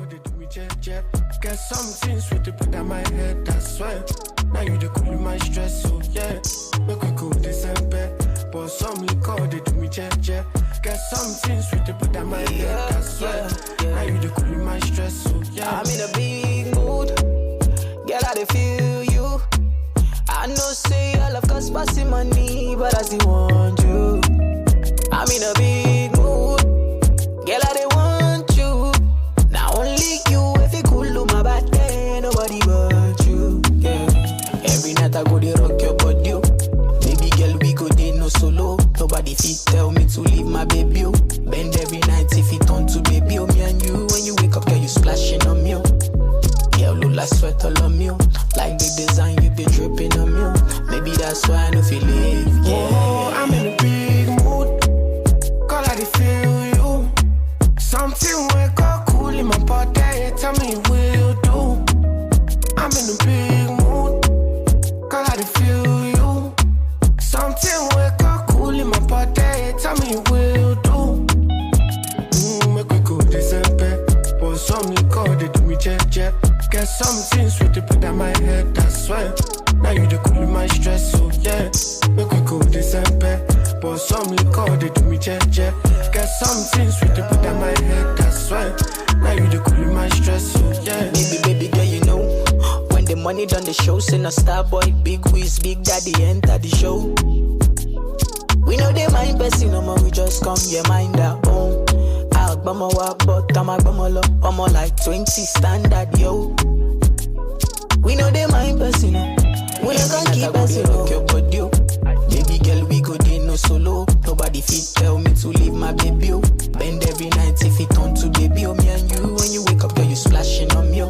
they do me jet. Get some things with the put on my head, I swear. Now you the cool in my stress, so yeah. Make we go December. But some liquor, they do me jet. Get some things with the put on my head, I swear. Now you the cool in my stress, so yeah. I'm in a big mood. Girl, I dey feel you. I know say I love cause passing money, but I still want you. I'm in a big mood. Girl, I dey want you. Now only you, if you cool to my body, nobody but you. Yeah. Every night I go dey rock your body. Baby girl, we go dey no solo. Nobody fit tell me to leave my baby. Bend every night if it turn to baby. Me and you, when you wake up, girl, you splashing on me. Yeah, look like sweat all on me. Like the design you be dripping on me. Maybe that's why I don't feel it. Yeah. Oh, I'm in a big mood. Girl, I dey feel you. Something wake up cool in my body. Tell me will do. I'm in a big mood. Girl, I dey feel you. Something wake up cool in my body. Tell me will do. Make we go December. But some liquor they do me jet. Get some things with the put on my head, I swear. Now you the cool in my stress, so yeah. Make we go December. But some liquor they do me jet. Get some things with the put on my head, I swear. Now you the cool in my stress, so yeah. Baby girl, you know when the money done the show, send a star boy, big whiz, big daddy enter the show. We know they mind person, no more, we just come, yeah, mind our own. I'ma walk, but I'm like 20 standard, yo. We know they mind person, we not gonna keep us in your body. Baby girl, we go dey no solo. Nobody fit tell me to leave my baby. Bend every night if it turn to baby. Me and you, when you wake up, girl, you splashing on me.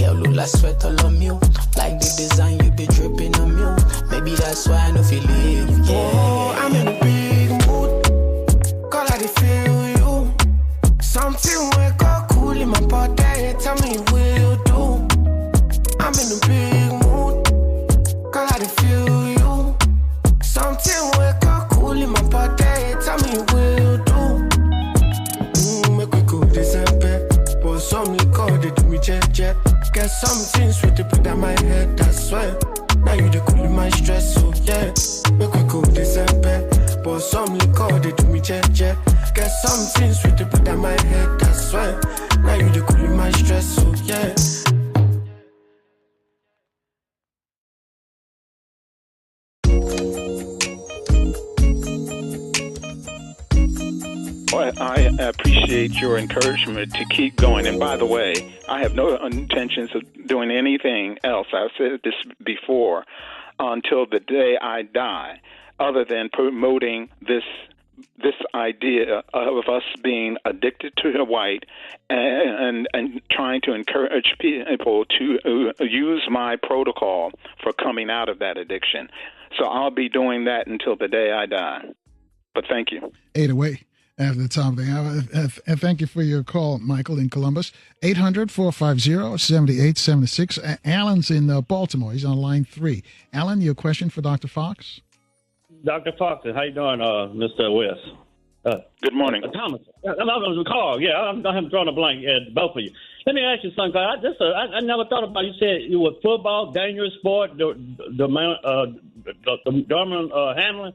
Yeah, look like sweat all on me. Like the design you be dripping on me. Maybe that's why I don't feel it. Yeah. Oh, I'm in a big mood. Girl, I dey feel you. Something wake up cool in my body. Tell me will do. I'm in a big mood. Girl, I dey feel you. Something wake up cool in my body. Tell me will do. Make we go December. But some liquor they do me jet. Get some things with the put on my head, I swear. Now you the cool in my stress, so yeah. Make we go December. But some liquor they do me jet. Get some things with the put on my head, I swear. Now you the cool in my stress, so yeah. Well, I appreciate your encouragement to keep going. And by the way, I have no intentions of doing anything else. I've said this before, until the day I die, other than promoting this idea of us being addicted to white and trying to encourage people to use my protocol for coming out of that addiction. So I'll be doing that until the day I die. But thank you. 808 after the top of the hour. And thank you for your call, Michael in Columbus. 800-450-7876. Alan's in Baltimore. He's on line 3. Alan, your question for Dr. Fox? Dr. Fox, how you doing, Mr. West? Good morning. Thomas. I'm Carl. Yeah, I'm drawing a blank at both of you. Let me ask you something. I never thought about you said you were football, dangerous sport, the Darman Hamlin.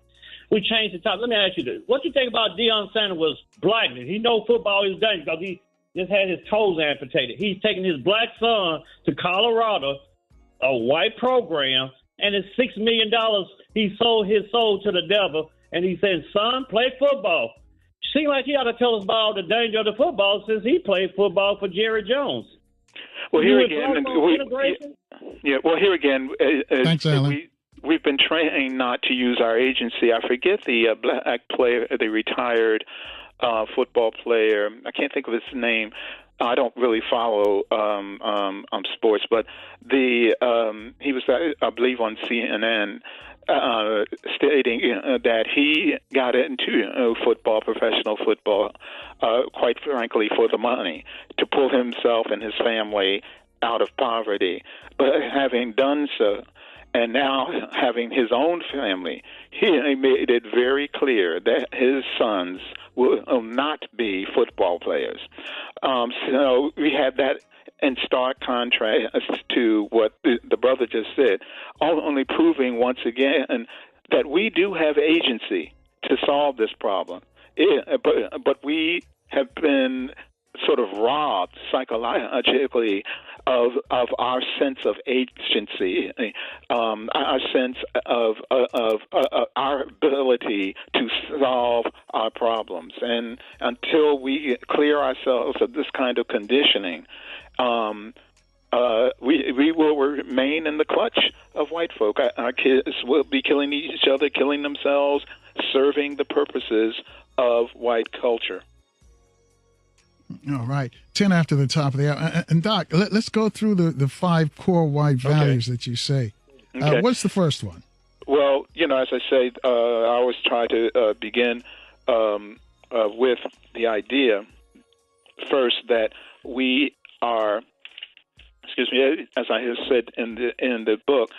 We changed the topic. Let me ask you this. What you think about Deion Sanders was black? He know football is dangerous because he just had his toes amputated. He's taking his black son to Colorado, a white program, and it's $6 million. He sold his soul to the devil, and he said, son, play football. Seems like he ought to tell us about all the danger of the football since he played football for Jerry Jones. Well, here again, here again, thanks, Alan. We've been trained not to use our agency. I forget the black player, the retired football player. I can't think of his name. I don't really follow sports, but he was, I believe, on CNN stating that he got into football, professional football, quite frankly, for the money, to pull himself and his family out of poverty. But having done so, and now having his own family, he made it very clear that his sons will not be football players. So we had that in stark contrast to what the brother just said, only proving once again that we do have agency to solve this problem. But we have been sort of robbed psychologically of our sense of agency, our sense of our ability to solve our problems. And until we clear ourselves of this kind of conditioning, we will remain in the clutch of white folk. Our kids will be killing each other, killing themselves, serving the purposes of white culture. All right. 10 after the top of the hour. And Doc, let's go through the 5 core white values that you say. Okay. What's the first one? Well, as I say, I always try to begin with the idea first that we are, as I have said in the book,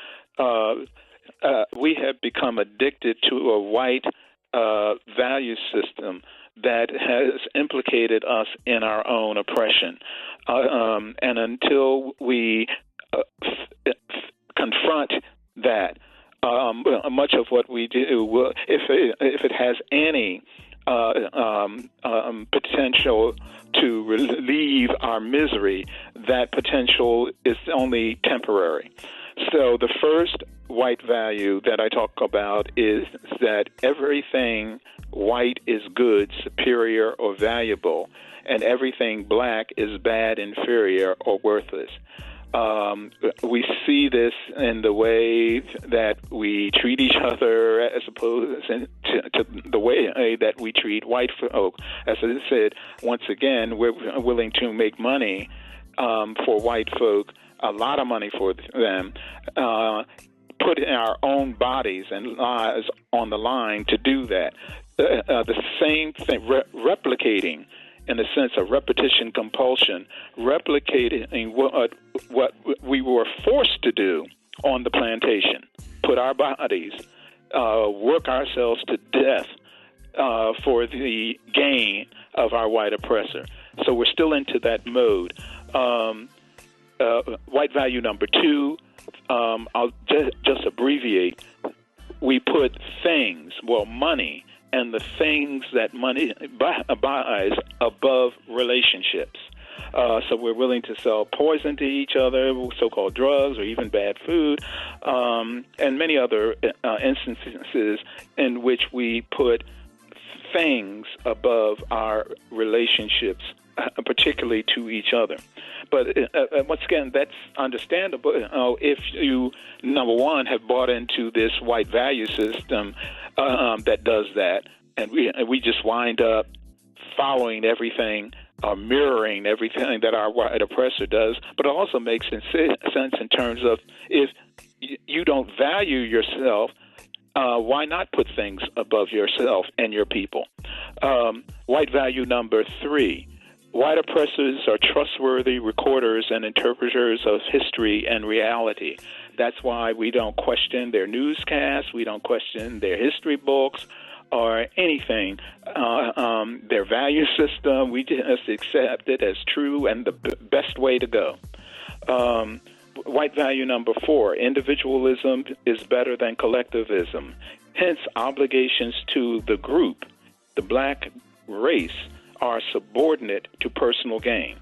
we have become addicted to a white value system that has implicated us in our own oppression. And until we confront that, much of what we do, if it has any potential to relieve our misery, that potential is only temporary. So the first white value that I talk about is that everything white is good, superior, or valuable, and everything black is bad, inferior, or worthless. We see this in the way that we treat each other as opposed to the way that we treat white folk. As I said, once again, we're willing to make money for white folk, a lot of money for them, put in our own bodies and lives on the line to do that. The same thing, replicating in the sense of repetition compulsion, replicating what we were forced to do on the plantation, put our bodies, work ourselves to death for the gain of our white oppressor. So we're still into that mode. White value number 2, I'll just abbreviate. We put things, money, and the things that money buys above relationships. So we're willing to sell poison to each other, so-called drugs, or even bad food, and many other instances in which we put things above our relationships, particularly to each other. But once again, that's understandable if you, number one, have bought into this white value system that does that, and we just wind up following everything, mirroring everything that our white oppressor does. But it also makes sense in terms of if you don't value yourself, why not put things above yourself and your people? White value number 3. White oppressors are trustworthy recorders and interpreters of history and reality. That's why we don't question their newscasts, we don't question their history books or anything, their value system. We just accept it as true and the best way to go. White value number 4, individualism is better than collectivism. Hence, obligations to the group, the black race, are subordinate to personal gain.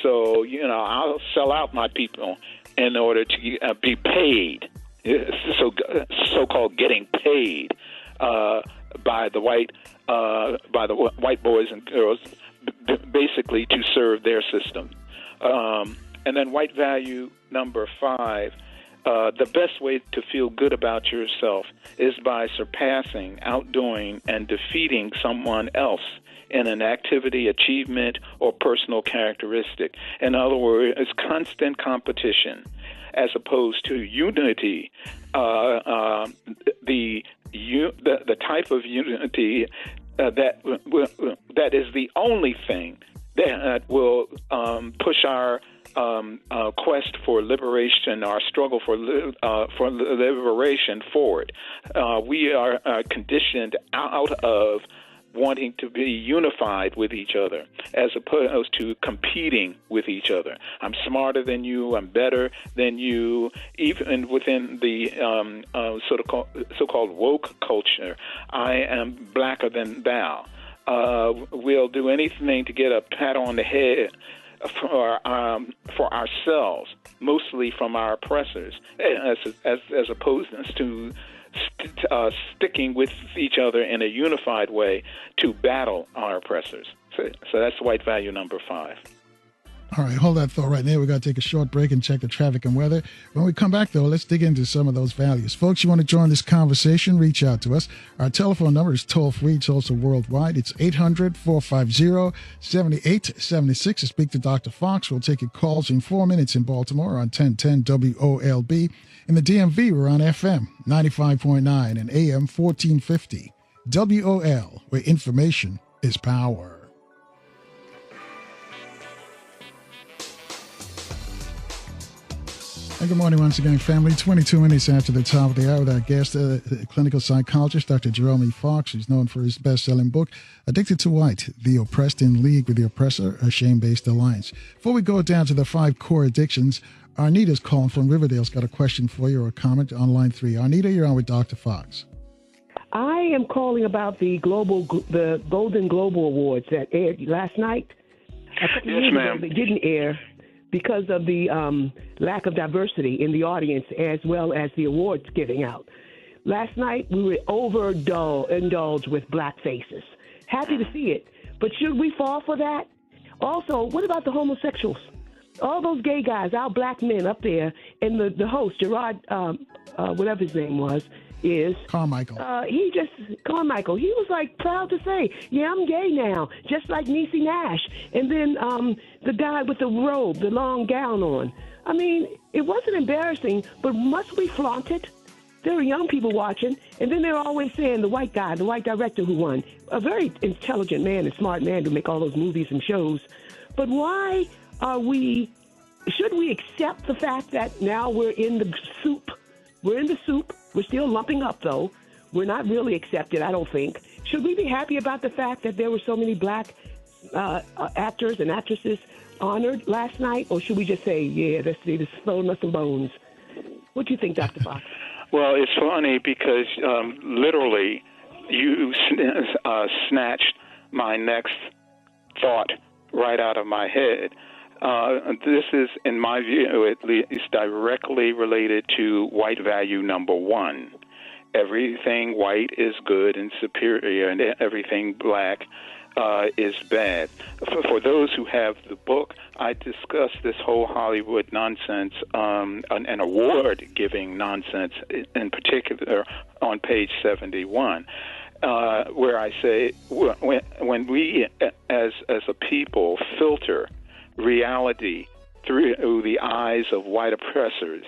So, I'll sell out my people in order to be paid, so-called getting paid by the white boys and girls, basically to serve their system. And then white value number 5, the best way to feel good about yourself is by surpassing, outdoing, and defeating someone else in an activity, achievement, or personal characteristic. In other words, it's constant competition as opposed to unity. The type of unity that is the only thing that will push our quest for liberation, our struggle for liberation forward. We are conditioned out of wanting to be unified with each other as opposed to competing with each other. I'm smarter than you. I'm better than you. Even within the so-called woke culture, I am blacker than thou. We'll do anything to get a pat on the head for ourselves, mostly from our oppressors, as opposed to sticking with each other in a unified way to battle our oppressors. So that's white value number 5. All right, hold that thought right there. We've got to take a short break and check the traffic and weather. When we come back, though, let's dig into some of those values. Folks, you want to join this conversation, reach out to us. Our telephone number is toll-free. It's also worldwide. It's 800-450-7876 to speak to Dr. Fox. We'll take your calls in 4 minutes in Baltimore on 1010 WOLB. In the DMV, we're on FM 95.9 and AM 1450. WOL, where information is power. And good morning once again, family. 22 minutes after the top of the hour with our guest, clinical psychologist, Dr. Jerome E. Fox, who's known for his best-selling book, Addicted to White, The Oppressed in League with the Oppressor, a Shame-Based Alliance. Before we go down to the 5 core addictions, Arnita's calling from Riverdale's got a question for you or a comment on line 3. Arnita, you're on with Dr. Fox. I am calling about the Golden Globe Awards that aired last night. Yes, ma'am. They didn't air because of the lack of diversity in the audience as well as the awards giving out. Last night, we were overindulged with black faces. Happy to see it, but should we fall for that? Also, what about the homosexuals? All those gay guys, our black men up there, and the host, Gerard, whatever his name is Carmichael. Carmichael. He was like proud to say, "Yeah, I'm gay now," just like Niecy Nash. And then the guy with the robe, the long gown on. I mean, it wasn't embarrassing, but must we flaunt it? There are young people watching, and then they're always saying the white guy, the white director who won, a very intelligent man and smart man to make all those movies and shows. But why should we accept the fact that now we're in the soup? We're in the soup. We're still lumping up, though. We're not really accepted, I don't think. Should we be happy about the fact that there were so many black actors and actresses honored last night? Or should we just say, yeah, let's throw us some bones? What do you think, Dr. Fox? Well, it's funny because literally you snatched my next thought right out of my head. This is, in my view, at least directly related to white value number 1. Everything white is good and superior, and everything black is bad. For those who have the book, I discuss this whole Hollywood nonsense and award-giving nonsense, in particular, on page 71. Where I say when we, as a people, filter reality through the eyes of white oppressors,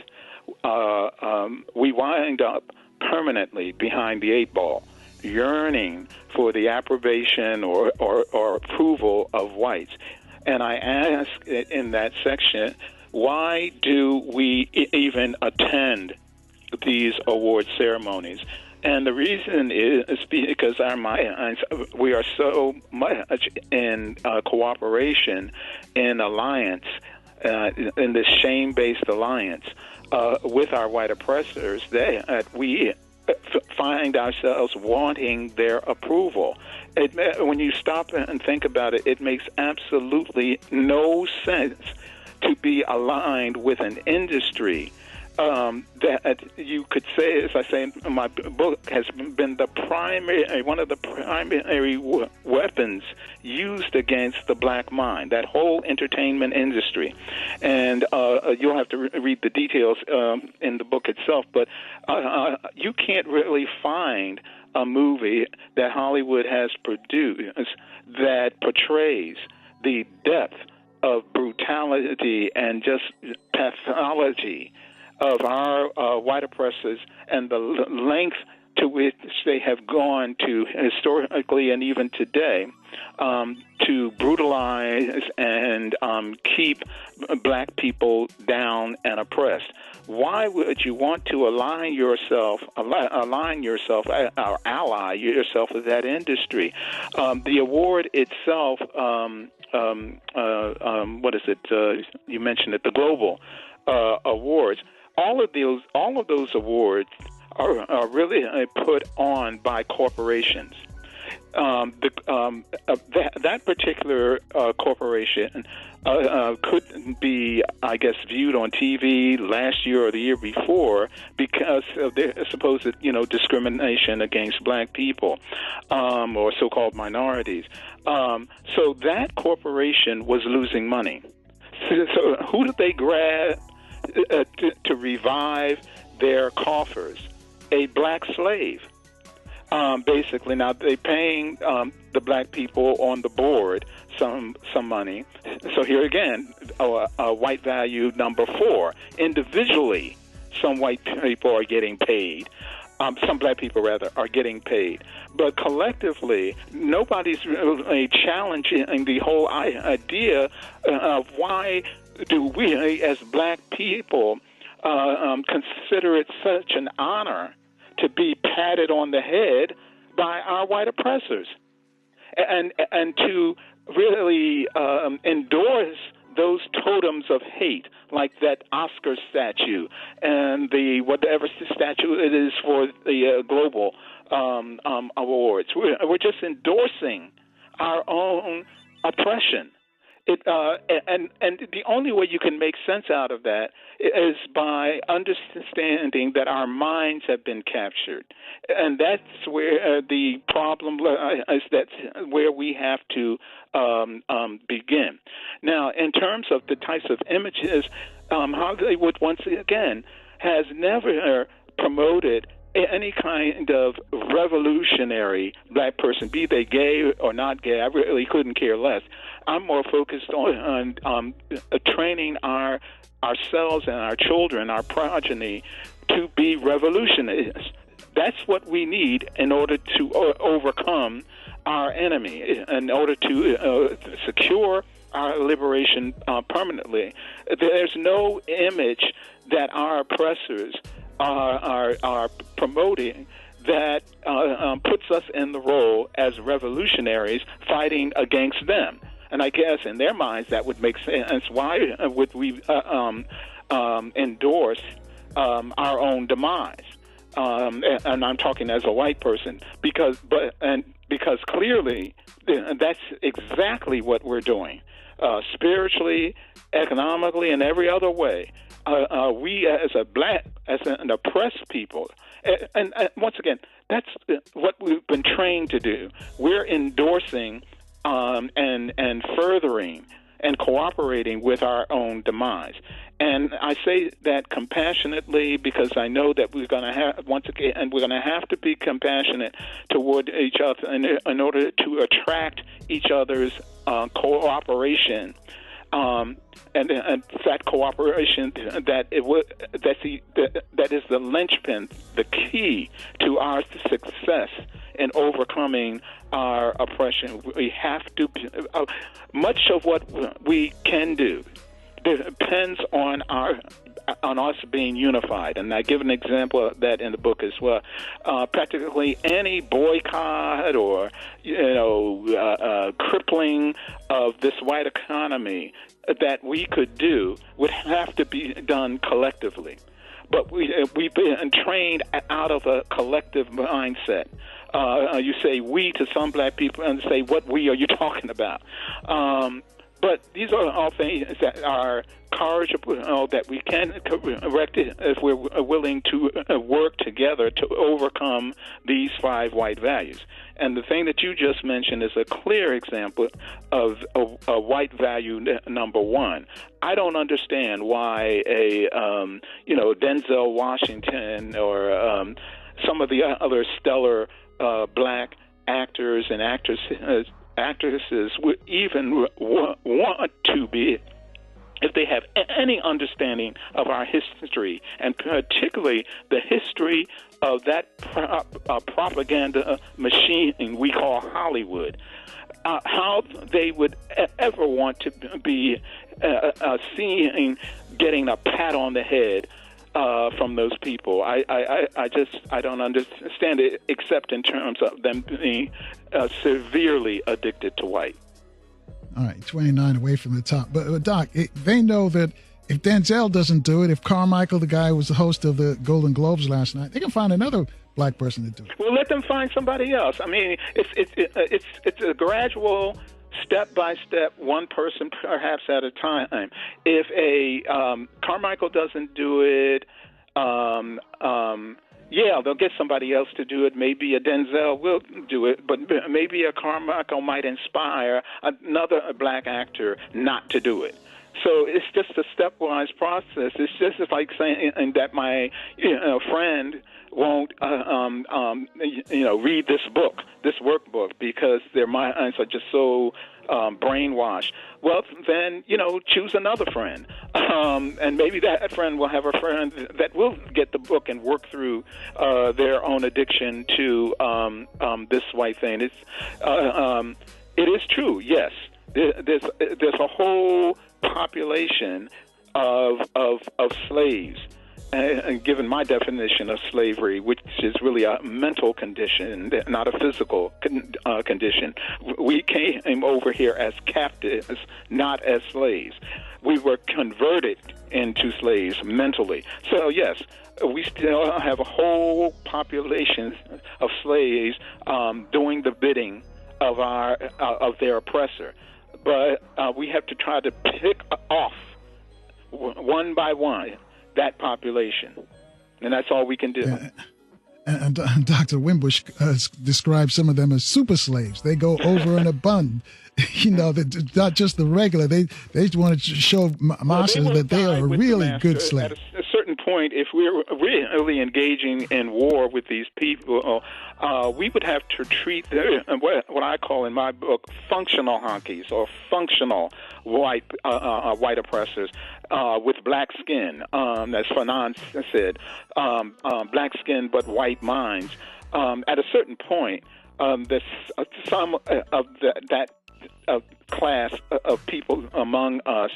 we wind up permanently behind the 8 ball, yearning for the approbation or approval of whites. And I ask in that section, why do we even attend these award ceremonies? And the reason is because our minds, we are so much in cooperation, in alliance, in this shame-based alliance with our white oppressors that we find ourselves wanting their approval. When you stop and think about it, it makes absolutely no sense to be aligned with an industry that you could say, as I say in my book, has been one of the primary weapons used against the black mind, that whole entertainment industry. And you'll have to read the details in the book itself, but you can't really find a movie that Hollywood has produced that portrays the depth of brutality and just pathology of our white oppressors and the length to which they have gone to historically and even today to brutalize and keep black people down and oppressed. why would you want to align yourself, or ally yourself with that industry? The award itself, what is it? You mentioned it, the global awards. All of those awards are really put on by corporations. That particular corporation could be, I guess, viewed on TV last year or the year before because of their supposed, discrimination against black people or so-called minorities. So that corporation was losing money. So who did they grab to revive their coffers? A black slave. Basically, now they're paying the black people on the board some money. So here again, white value number 4. Individually, some white people are getting paid. Some black people, rather, are getting paid. But collectively, nobody's really challenging the whole idea of why do we, as black people, consider it such an honor to be patted on the head by our white oppressors, and to really endorse those totems of hate, like that Oscar statue and the whatever statue it is for the global awards. We're just endorsing our own oppression. And the only way you can make sense out of that is by understanding that our minds have been captured, and that's where the problem is. That's where we have to begin. Now, in terms of the types of images, Hollywood once again has never promoted any kind of revolutionary black person, be they gay or not gay. I really couldn't care less. I'm more focused on training ourselves and our children, our progeny, to be revolutionists. That's what we need in order to overcome our enemy, in order to secure our liberation permanently. There's no image that our oppressors are promoting that puts us in the role as revolutionaries fighting against them. And I guess in their minds that would make sense. Why would we endorse our own demise? And I'm talking as a white person, because clearly that's exactly what we're doing, spiritually, economically, and every other way. We as an oppressed people, and once again, that's what we've been trained to do. We're endorsing and furthering and cooperating with our own demise. And I say that compassionately because I know that we're going to have, once again, and we're going to have to be compassionate toward each other in order to attract each other's cooperation. And that cooperation that is the linchpin, the key to our success in overcoming our oppression. We have to. Much of what we can do depends on us being unified, and I give an example of that in the book as well. Practically any boycott or crippling of this white economy that we could do would have to be done collectively. But we've been trained out of a collective mindset. You say we to some black people and say, what we are you talking about? But these are all things that are corrigible, that we can correct it if we're willing to work together to overcome these 5 white values. And the thing that you just mentioned is a clear example of a white value number 1. I don't understand why a Denzel Washington or some of the other stellar black actors and actresses would even want to be, if they have any understanding of our history, and particularly the history of that propaganda machine we call Hollywood, how they would ever want to be seen getting a pat on the head from those people. I don't understand it except in terms of them being severely addicted to white. All right, 29 away from the top. But Doc, they know that if Denzel doesn't do it, if Carmichael, the guy who was the host of the Golden Globes last night, they can find another black person to do it. Well, let them find somebody else. I mean, it's a gradual, step-by-step, one person perhaps at a time. If a Carmichael doesn't do it, yeah, they'll get somebody else to do it. Maybe a Denzel will do it, but maybe a Carmichael might inspire another black actor not to do it. So it's just a stepwise process. It's just like saying that my friend won't read this book, this workbook, because their minds are just so brainwashed. Well, then, choose another friend. And maybe that friend will have a friend that will get the book and work through their own addiction to this white thing. It is true, yes. There's a whole population of slaves. And given my definition of slavery, which is really a mental condition, not a physical condition, we came over here as captives, not as slaves. We were converted into slaves mentally. So, yes, we still have a whole population of slaves doing the bidding of their oppressor. But we have to try to pick off one by one that population, and that's all we can do. And Dr. Wimbush describes some of them as super slaves. They go over and above, not just the regular. They just want to show masses that they are really good slaves. At a certain point, if we're really engaging in war with these people, we would have to treat what I call in my book functional honkies or functional white oppressors with black skin, as Fanon said, black skin but white minds. At a certain point, some of that class of people among us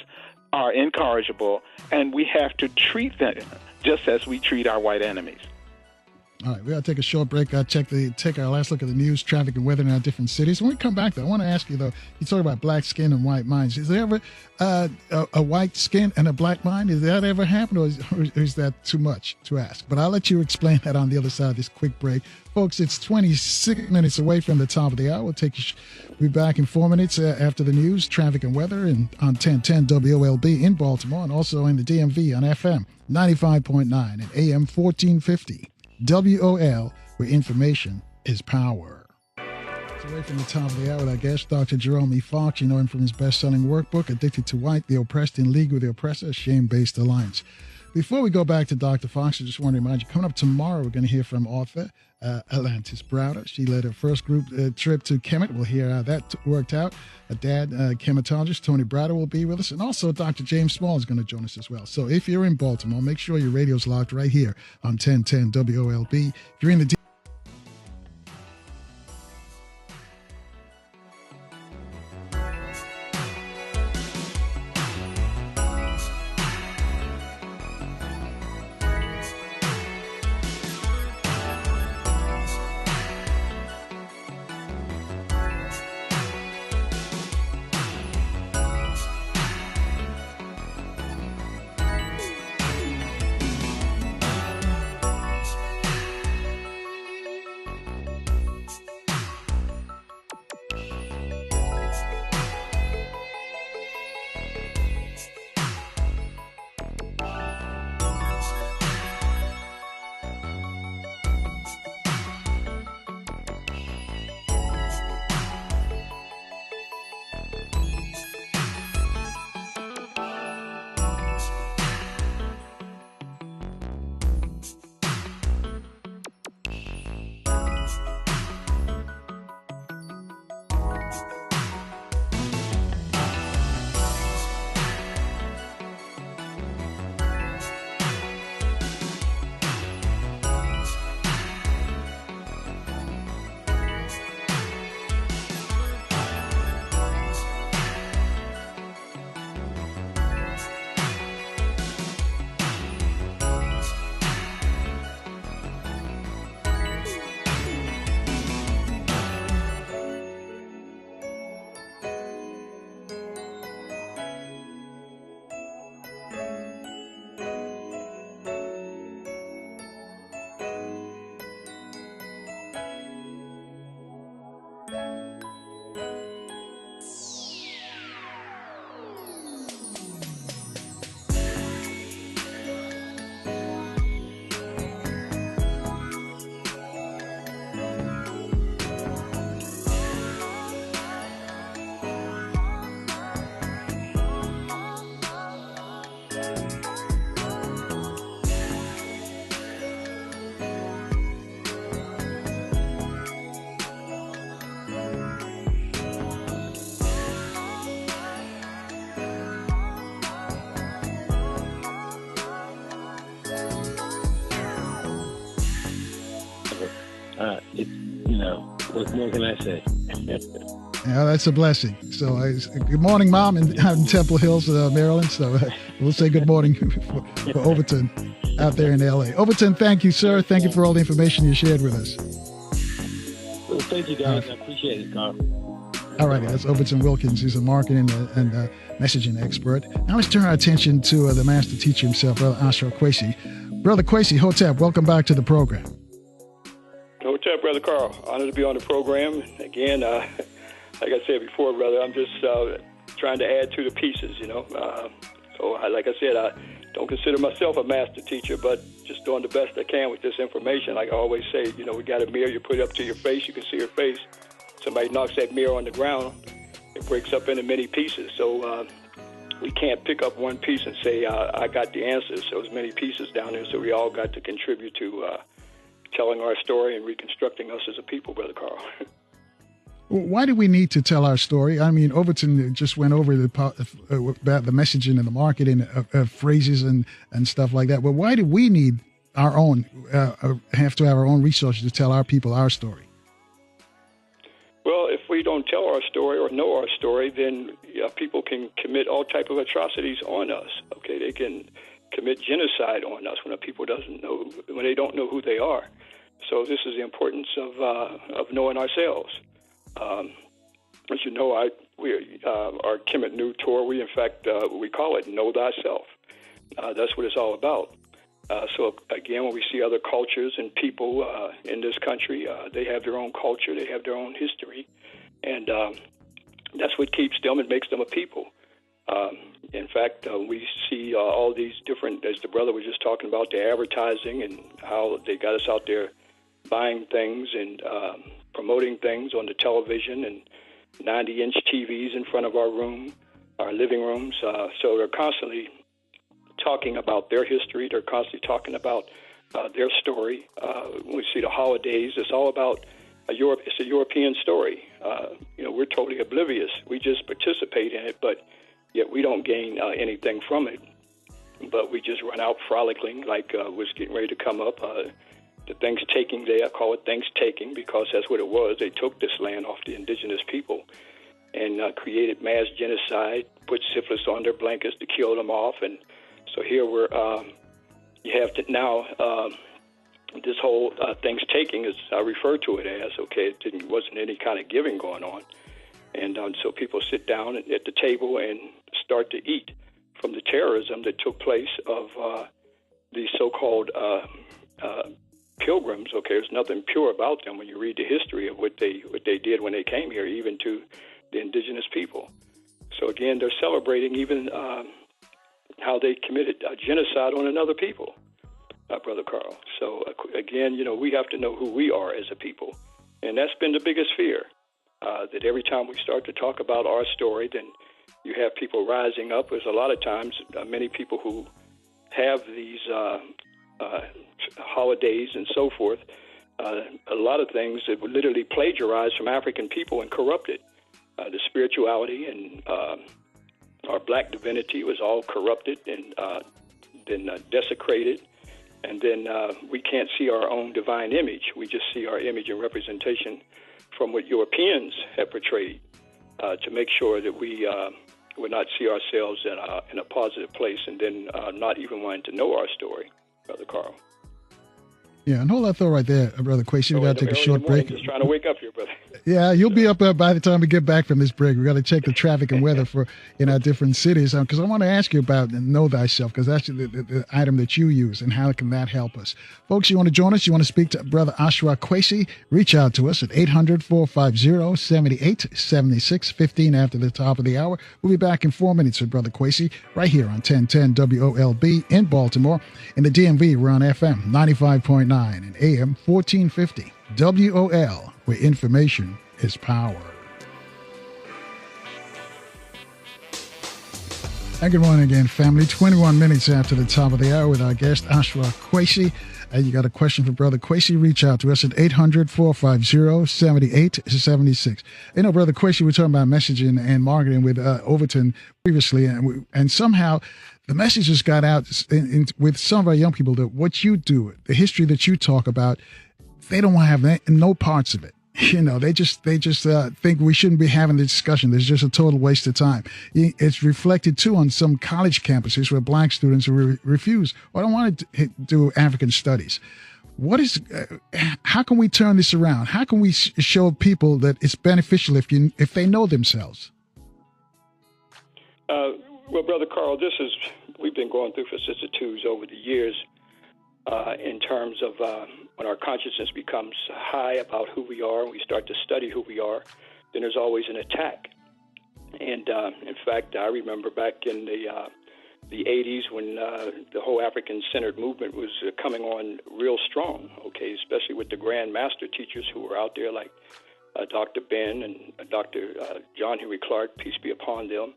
are incorrigible, and we have to treat them just as we treat our white enemies. All right, we got to take a short break. Take our last look at the news, traffic, and weather in our different cities. When we come back, though, I want to ask you, though, you talk about black skin and white minds. Is there ever a white skin and a black mind? Has that ever happened, or is that too much to ask? But I'll let you explain that on the other side of this quick break. Folks, it's 26 minutes away from the top of the hour. We'll be back in 4 minutes after the news, traffic, and weather and on 1010 WOLB in Baltimore, and also in the DMV on FM 95.9 and AM 1450. WOL, where information is power. It's away from the top of the hour with our guest, Dr. Jerome E. Fox. You know him from his best-selling workbook, Addicted to White, The Oppressed in League with the Oppressor, a Shame-Based Alliance. Before we go back to Dr. Fox, I just want to remind you, coming up tomorrow, we're going to hear from author Atlantis Browder. She led her first group trip to Kemet. We'll hear how that worked out. A dad, chematologist, Tony Browder, will be with us. And also Dr. James Small is going to join us as well. So if you're in Baltimore, make sure your radio's locked right here on 1010 WOLB. If you're in the What more can I say? Yeah, that's a blessing. So, good morning, Mom, in Temple Hills, Maryland. So, we'll say good morning for Overton out there in L.A. Overton, thank you, sir. Thank you for all the information you shared with us. Well, thank you, guys. I appreciate it, Carl. All right, that's Overton Wilkins. He's a marketing and messaging expert. Now let's turn our attention to the master teacher himself, Brother Ashra Kwesi. Brother Kwesi, Hotep, welcome back to the program. Hotep, Brother Carl. Honored to be on the program. Again, like I said before, brother, I'm just trying to add to the pieces, like I said, I don't consider myself a master teacher, but just doing the best I can with this information. Like I always say, we got a mirror, you put it up to your face, you can see your face. Somebody knocks that mirror on the ground, it breaks up into many pieces. So we can't pick up one piece and say, I got the answers. So there's many pieces down there, so we all got to contribute to telling our story and reconstructing us as a people, Brother Carl. Why do we need to tell our story? I mean, Overton just went over about the messaging and the marketing of phrases and stuff like that. But why do we need our own, have to have our own resources to tell our people our story? Well, if we don't tell our story or know our story, then people can commit all type of atrocities on us. Okay, they can commit genocide on us when people when they don't know who they are. So this is the importance of knowing ourselves. As you know, our Kemet New tour, we call it Know Thyself. That's what it's all about. So again, when we see other cultures and people in this country, they have their own culture, they have their own history, and that's what keeps them and makes them a people. In fact, we see all these different, as the brother was just talking about, the advertising and how they got us out there buying things and promoting things on the television and 90-inch TVs in front of our living rooms. So they're constantly talking about their history. They're constantly talking about their story. When we see the holidays, it's all about it's a European story. We're totally oblivious. We just participate in it, but yet we don't gain anything from it. But we just run out frolicking like was getting ready to come up. The Thanksgiving Day, I call it Thanksgiving because that's what it was. They took this land off the indigenous people and created mass genocide, put syphilis on their blankets to kill them off. And so here you have to now, this whole Thanksgiving, as I refer to it as, okay, it wasn't any kind of giving going on. And so people sit down at the table and start to eat from the terrorism that took place of these so-called pilgrims. Okay, there's nothing pure about them when you read the history of what they did when they came here, even to the indigenous people. So again, they're celebrating even how they committed genocide on another people, Brother Carl. So again, we have to know who we are as a people, and that's been the biggest fear. That every time we start to talk about our story, then you have people rising up. There's a lot of times many people who have these holidays and so forth, a lot of things that were literally plagiarized from African people and corrupted. The spirituality and our black divinity was all corrupted and then desecrated. And then we can't see our own divine image. We just see our image and representation from what Europeans have portrayed to make sure that we would not see ourselves in a positive place and then not even wanting to know our story, Brother Carl. Yeah, and hold that thought right there, Brother Kwesi. We got to take a short break. Just trying to wake up here, brother. Yeah, you'll be up by the time we get back from this break. We got to check the traffic and weather in our different cities. Because I want to ask you about Know Thyself, because that's the item that you use, and how can that help us? Folks, you want to join us? You want to speak to Brother Ashra Kwesi? Reach out to us at 800-450-7876, 15 after the top of the hour. We'll be back in 4 minutes with Brother Kwesi right here on 1010 WOLB in Baltimore. In the DMV, we're on FM 95.9 and AM 1450 WOL, where information is power. And good morning again, family. 21 minutes after the top of the hour with our guest, Ashra Kwesi. and you got a question for Brother Kwesi, reach out to us at 800-450-7876. You know, Brother Kwesi, we're talking about messaging and marketing with Overton previously, and somehow the message just got out with some of our young people that what you do, the history that you talk about, they don't want to have no parts of it. You know, they just think we shouldn't be having the discussion. There's just a total waste of time. It's reflected too on some college campuses where black students refuse or don't want to do African studies. How can we turn this around? How can we show people that it's beneficial if they know themselves? Well, Brother Carl, we've been going through vicissitudes over the years in terms of when our consciousness becomes high about who we are and we start to study who we are, then there's always an attack. And in fact, I remember back in the 80s when the whole African-centered movement was coming on real strong, okay, especially with the Grand Master teachers who were out there like Dr. Ben and Dr. John Henry Clark, peace be upon them,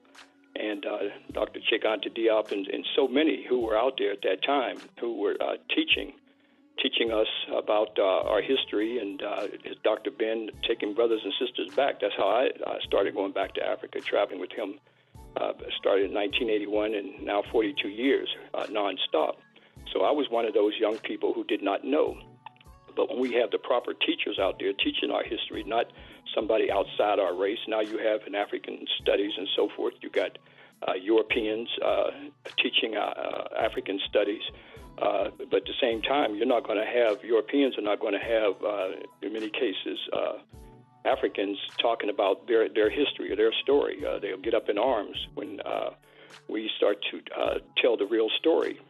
and Dr. Cheikh Anta Diop, and so many who were out there at that time who were teaching us about our history, and Dr. Ben taking brothers and sisters back. That's how I started going back to Africa, traveling with him. Started in 1981 and now 42 years nonstop. So I was one of those young people who did not know. But when we have the proper teachers out there teaching our history, not somebody outside our race, now you have in African studies and so forth, you got Europeans teaching African studies. But at the same time, Europeans are not going to have, in many cases, Africans talking about their history or their story. They'll get up in arms when we start to tell the real story,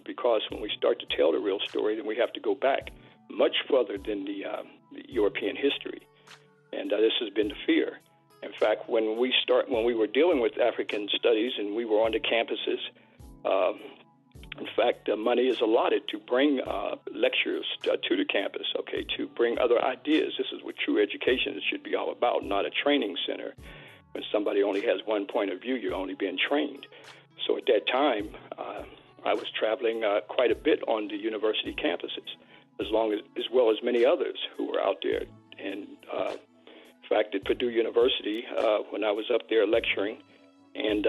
because when we start to tell the real story, then we have to go back much further than the European history. And this has been the fear. In fact, when we were dealing with African studies and we were on the campuses, in fact, money is allotted to bring lecturers to the campus, okay, to bring other ideas. This is what true education should be all about, not a training center. When somebody only has one point of view, you're only being trained. So at that time, I was traveling quite a bit on the university campuses, as well as many others who were out there. And in fact, at Purdue University, when I was up there lecturing, and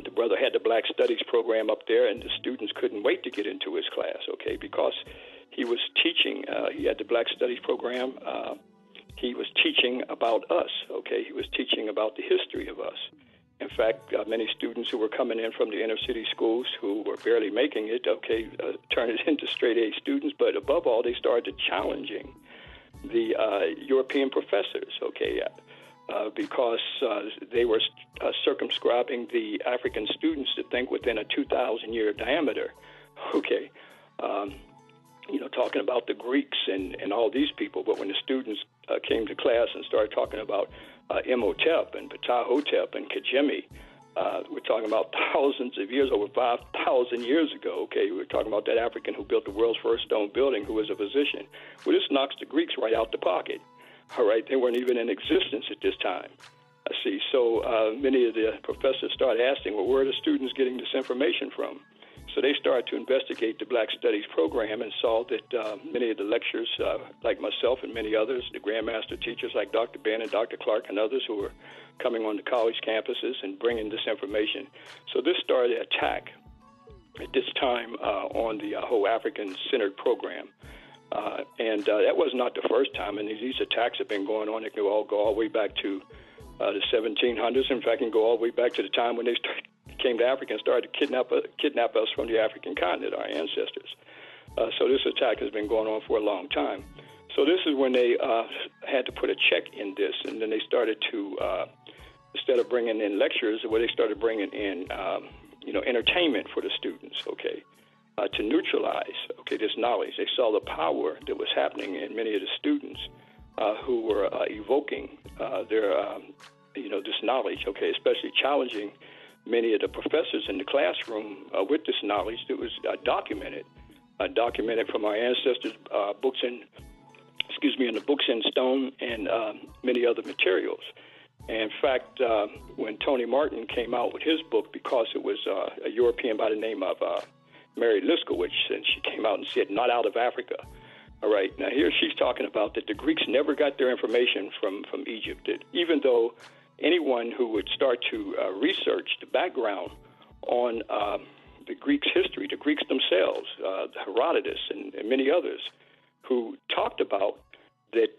the brother had the Black Studies program up there, and the students couldn't wait to get into his class, okay, because he was teaching. He had the Black Studies program. He was teaching about us, okay. He was teaching about the history of us. In fact, many students who were coming in from the inner city schools who were barely making it, okay, turned it into straight-A students. But above all, they started challenging the European professors, okay, because they were circumscribing the African students to think within a 2,000-year diameter, okay, talking about the Greeks and all these people. But when the students came to class and started talking about Imhotep and Ptahhotep and Kajemi, we're talking about thousands of years, over 5,000 years ago, okay? We're talking about that African who built the world's first stone building, who was a physician. Well, this knocks the Greeks right out the pocket. All right, they weren't even in existence at this time. I see. So many of the professors started asking, well, where are the students getting this information from? So they started to investigate the Black Studies program and saw that many of the lecturers, like myself and many others, the Grandmaster teachers like Dr. Ben and Dr. Clark and others who were coming on the college campuses and bringing this information. So this started an attack at this time on the whole African-centered program. And that was not the first time, and these attacks have been going on. They can go all the way back to the 1700s. In fact, can go all the way back to the time when they came to Africa and started to kidnap us from the African continent, our ancestors. So this attack has been going on for a long time. So this is when they had to put a check in this, and then they started to, instead of bringing in lectures, they started bringing in, entertainment for the students, okay, to neutralize, okay, this knowledge. They saw the power that was happening in many of the students who were evoking their, this knowledge, okay, especially challenging many of the professors in the classroom with this knowledge that was documented from our ancestors' books in the books in stone and many other materials. And in fact, when Tony Martin came out with his book, because it was a European by the name of Mary Liskowitz, and she came out and said, "Not out of Africa." All right. Now here she's talking about that the Greeks never got their information from Egypt. That even though anyone who would start to research the background on the Greeks' history, the Greeks themselves, Herodotus and many others, who talked about that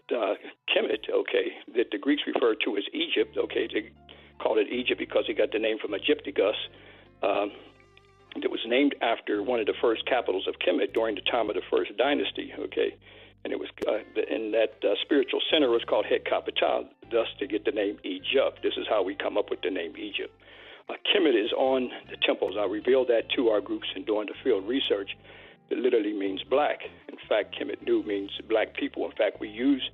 Kemet, okay, that the Greeks referred to as Egypt, okay, they called it Egypt because it got the name from Egyptigus. It was named after one of the first capitals of Kemet during the time of the first dynasty, okay, and it was in that spiritual center was called Het Capital, thus to get the name Egypt. This is how we come up with the name Egypt. Kemet is on the temples. I revealed that to our groups in doing the field research. It literally means black. In fact, Kemet Nu means black people. In fact, we use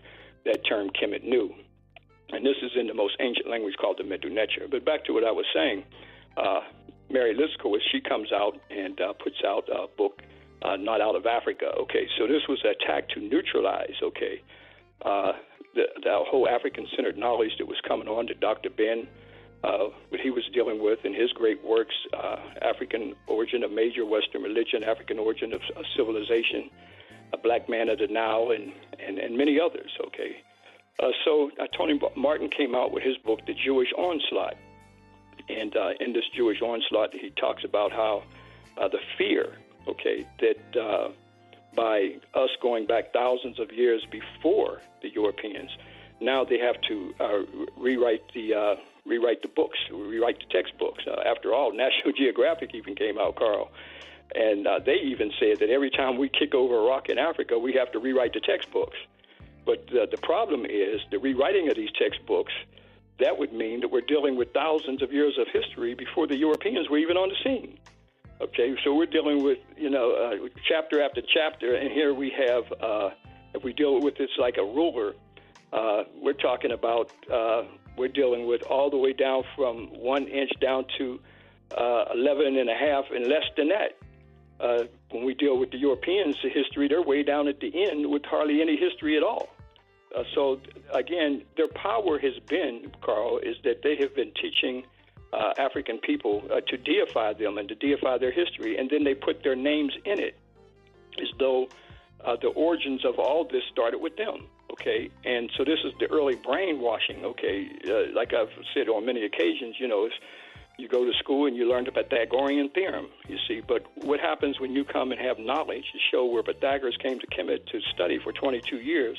that term Kemet Nu. And this is in the most ancient language called the Medu Neter. But back to what I was saying, Mary Liskowitz, she comes out and puts out a book, Not Out of Africa. Okay, so this was an attack to neutralize, okay, the whole African-centered knowledge that was coming on to Dr. Ben, what he was dealing with in his great works, African origin of major Western religion, African origin of civilization, a black man of the Nile, and many others, okay. So Tony Martin came out with his book, The Jewish Onslaught. And in this Jewish onslaught, he talks about how the fear, okay, that by us going back thousands of years before the Europeans, now they have to rewrite the books, rewrite the textbooks. After all, National Geographic even came out, Carl, and they even said that every time we kick over a rock in Africa, we have to rewrite the textbooks. But the problem is the rewriting of these textbooks. That would mean that we're dealing with thousands of years of history before the Europeans were even on the scene. Okay, so we're dealing with, chapter after chapter, and here we have, if we deal with this like a ruler, we're talking about, we're dealing with all the way down from 1 inch down to 11 and a half and less than that. When we deal with the Europeans' history, they're way down at the end with hardly any history at all. So, again, their power has been, Carl, is that they have been teaching African people to deify them and to deify their history, and then they put their names in it as though the origins of all this started with them, okay? And so this is the early brainwashing, okay? Like I've said on many occasions, you go to school and you learn the Pythagorean theorem, you see, but what happens when you come and have knowledge to show where Pythagoras came to Kemet to study for 22 years?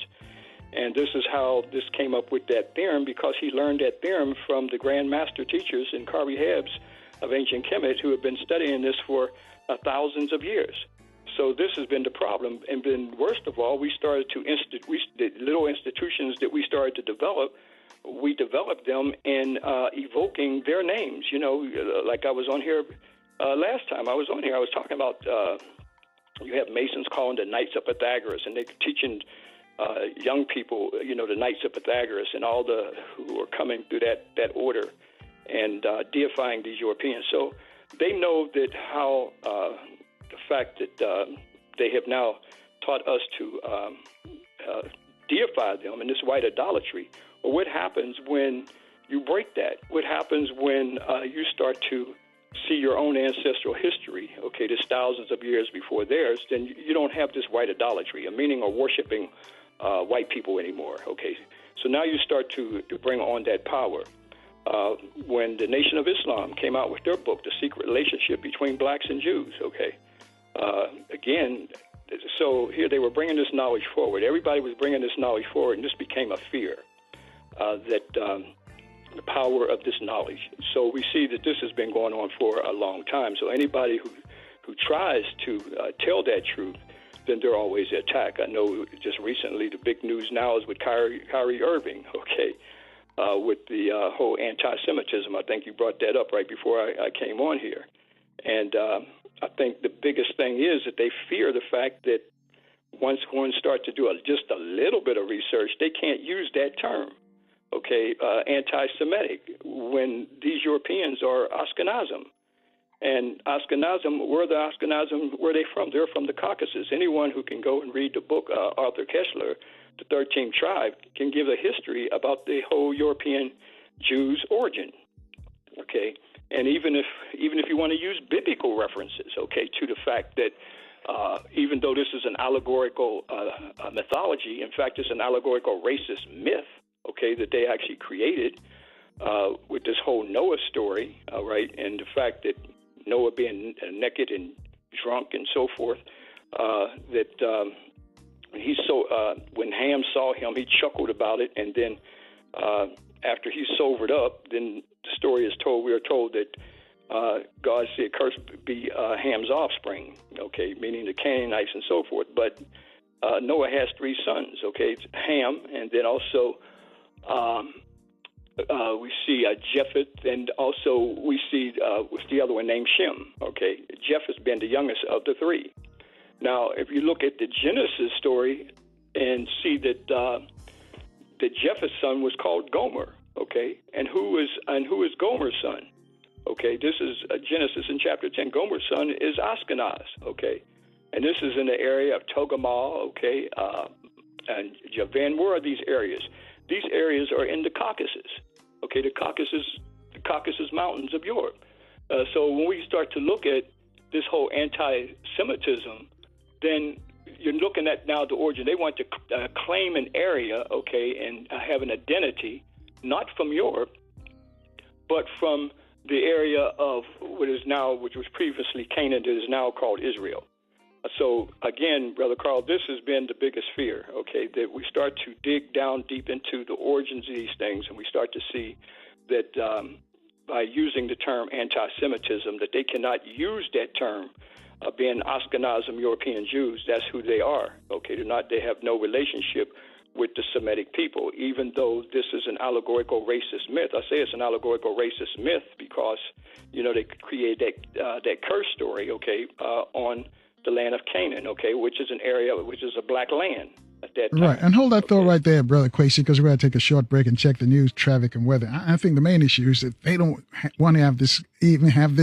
And this is how this came up with that theorem, because he learned that theorem from the Grand Master teachers in Kari Hebs of ancient Kemet who have been studying this for thousands of years. So this has been the problem. And then worst of all, we started to the little institutions that we started to develop, we developed them in evoking their names. Like I was on here last time I was on here, I was talking about you have Masons calling the Knights of Pythagoras, and they're teaching young people, the Knights of Pythagoras and all the who are coming through that order and deifying these Europeans. So they know that how the fact that they have now taught us to deify them in this white idolatry. Well, what happens when you break that? What happens when you start to see your own ancestral history, okay, this thousands of years before theirs? Then you don't have this white idolatry, meaning or worshiping white people anymore, okay? So now you start to bring on that power. When the Nation of Islam came out with their book, The Secret Relationship Between Blacks and Jews, okay? Again, so here they were bringing this knowledge forward. Everybody was bringing this knowledge forward, and this became a fear that the power of this knowledge. So we see that this has been going on for a long time. So anybody who tries to tell that truth, then they're always attacked. I know just recently the big news now is with Kyrie Irving, okay, with the whole anti-Semitism. I think you brought that up right before I came on here. And I think the biggest thing is that they fear the fact that once one starts to do just a little bit of research, they can't use that term, okay, anti-Semitic, when these Europeans are Ashkenazim. And Ashkenazim, where are they from? They're from the Caucasus. Anyone who can go and read the book, Arthur Koestler, The 13th Tribe, can give a history about the whole European Jews' origin. okay? And even if you want to use biblical references, okay, to the fact that even though this is an allegorical mythology, in fact, it's an allegorical racist myth, okay, that they actually created with this whole Noah story, right, and the fact that Noah being naked and drunk and so forth, that when Ham saw him, he chuckled about it, and then after he sobered up, then the story is told. We are told that God said, "Cursed be Ham's offspring," okay, meaning the Canaanites and so forth. But Noah has 3 sons, okay, it's Ham, and then also we see Japheth, and also we see what's the other one named Shem, okay. Japheth being the youngest of the 3. Now, if you look at the Genesis story and see that Japheth's son was called Gomer, okay, and who is Gomer's son? Okay, this is Genesis in chapter 10. Gomer's son is Ashkenaz, okay, and this is in the area of Togarmah, okay, and Javan. Where are these areas? These areas are in the Caucasus, okay, the Caucasus Mountains of Europe. So when we start to look at this whole anti-Semitism, then you're looking at now the origin. They want to claim an area, okay, and have an identity, not from Europe, but from the area of which was previously Canaan, that is now called Israel. So again, Brother Carl, this has been the biggest fear, okay, that we start to dig down deep into the origins of these things, and we start to see that by using the term anti-Semitism, that they cannot use that term. Being Ashkenazim European Jews, that's who they are. Okay, they have no relationship with the Semitic people, even though this is an allegorical racist myth. I say it's an allegorical racist myth because, they create that curse story, okay, on the land of Canaan, okay, which is an area which is a black land at that time. Right, and hold that thought right there, Brother Kwesi, because we're going to take a short break and check the news, traffic, and weather. I think the main issue is that they don't want to have this